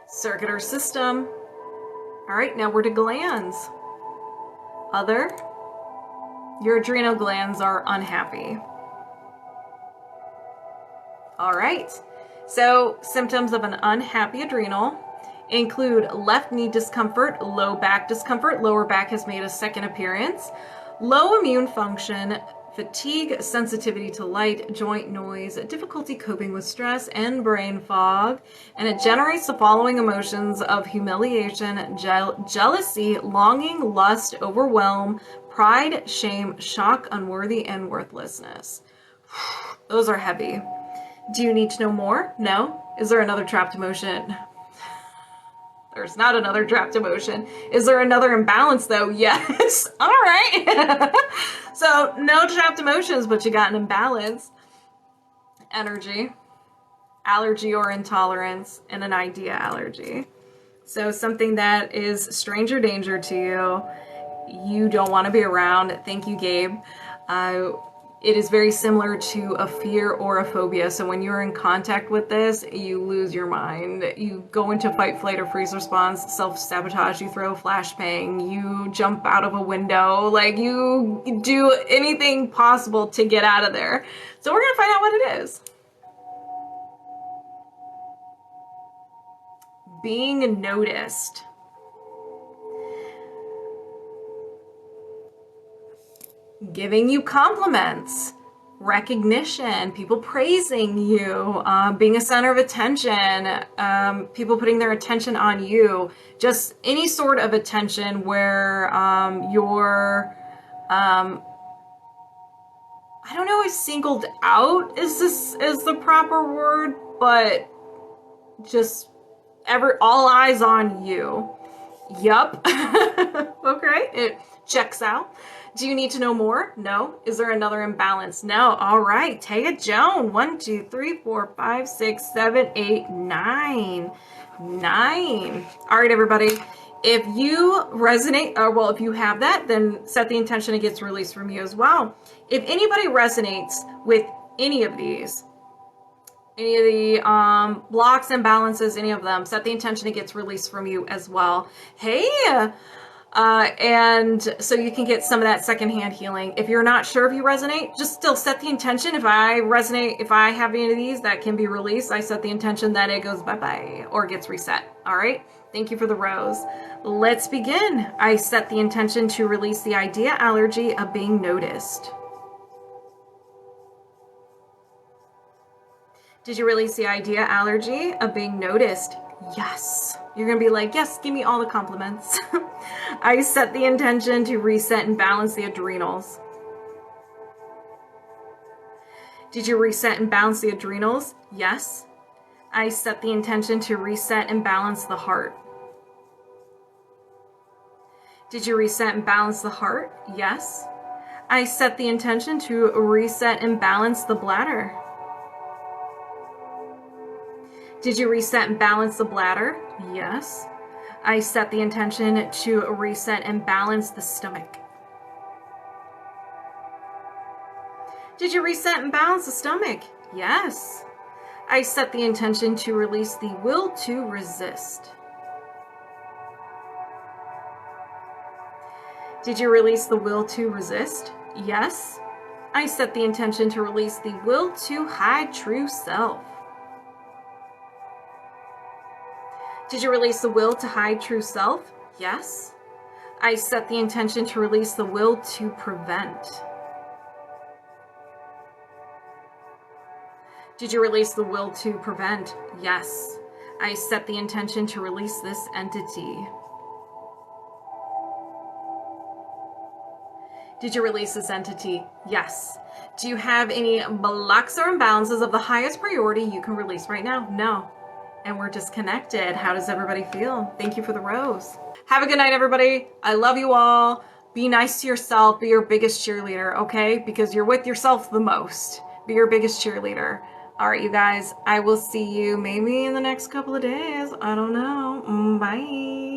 Circuit or system. All right, now we're to glands. Other. Your adrenal glands are unhappy. All right. So symptoms of an unhappy adrenal include left knee discomfort, low back discomfort, lower back has made a second appearance, low immune function, fatigue, sensitivity to light, joint noise, difficulty coping with stress, and brain fog. And it generates the following emotions of humiliation, jealousy, longing, lust, overwhelm, pride, shame, shock, unworthy, and worthlessness. Those are heavy. Do you need to know more? No? Is there another trapped emotion? There's not another trapped emotion. Is there another imbalance though? Yes. All right. So no trapped emotions, but you got an imbalance. Energy, allergy or intolerance, and an idea allergy. So something that is stranger danger to you, you don't want to be around. Thank you, Gabe. It is very similar to a fear or a phobia. So when you're in contact with this, you lose your mind. You go into fight, flight, or freeze response, self-sabotage, you throw a flashbang, you jump out of a window, like you do anything possible to get out of there. So we're gonna find out what it is. Being noticed. Giving you compliments, recognition, people praising you, being a center of attention, people putting their attention on you, just any sort of attention where you're, I don't know if singled out is the proper word, but just all eyes on you. Yup. Okay, it checks out. Do you need to know more? No. Is there another imbalance? No. All right. Tayajoan. 1, 2, 3, 4, 5, 6, 7, 8, 9. 9. All right, everybody. If you resonate, or well, if you have that, then set the intention it gets released from you as well. If anybody resonates with any of these, any of the blocks, imbalances, any of them, set the intention it gets released from you as well. Hey, and so you can get some of that secondhand healing. If you're not sure if you resonate, just still set the intention. If I resonate, if I have any of these that can be released, I set the intention that it goes bye-bye or gets reset. All right. Thank you for the rose. Let's begin. I set the intention to release the idea allergy of being noticed. Did you release the idea allergy of being noticed? Yes. You're going to be like, yes, give me all the compliments. I set the intention to reset and balance the adrenals. Did you reset and balance the adrenals? Yes. I set the intention to reset and balance the heart. Did you reset and balance the heart? Yes. I set the intention to reset and balance the bladder. Did you reset and balance the bladder? Yes. I set the intention to reset and balance the stomach. Did you reset and balance the stomach? Yes. I set the intention to release the will to resist. Did you release the will to resist? Yes. I set the intention to release the will to hide true self. Did you release the will to hide true self? Yes. I set the intention to release the will to prevent. Did you release the will to prevent? Yes. I set the intention to release this entity. Did you release this entity? Yes. Do you have any blocks or imbalances of the highest priority you can release right now? No. And we're disconnected. How does everybody feel? Thank you for the rose. Have a good night, everybody. I love you all. Be nice to yourself. Be your biggest cheerleader, okay? Because you're with yourself the most. Be your biggest cheerleader. All right, you guys. I will see you maybe in the next couple of days. I don't know. Bye.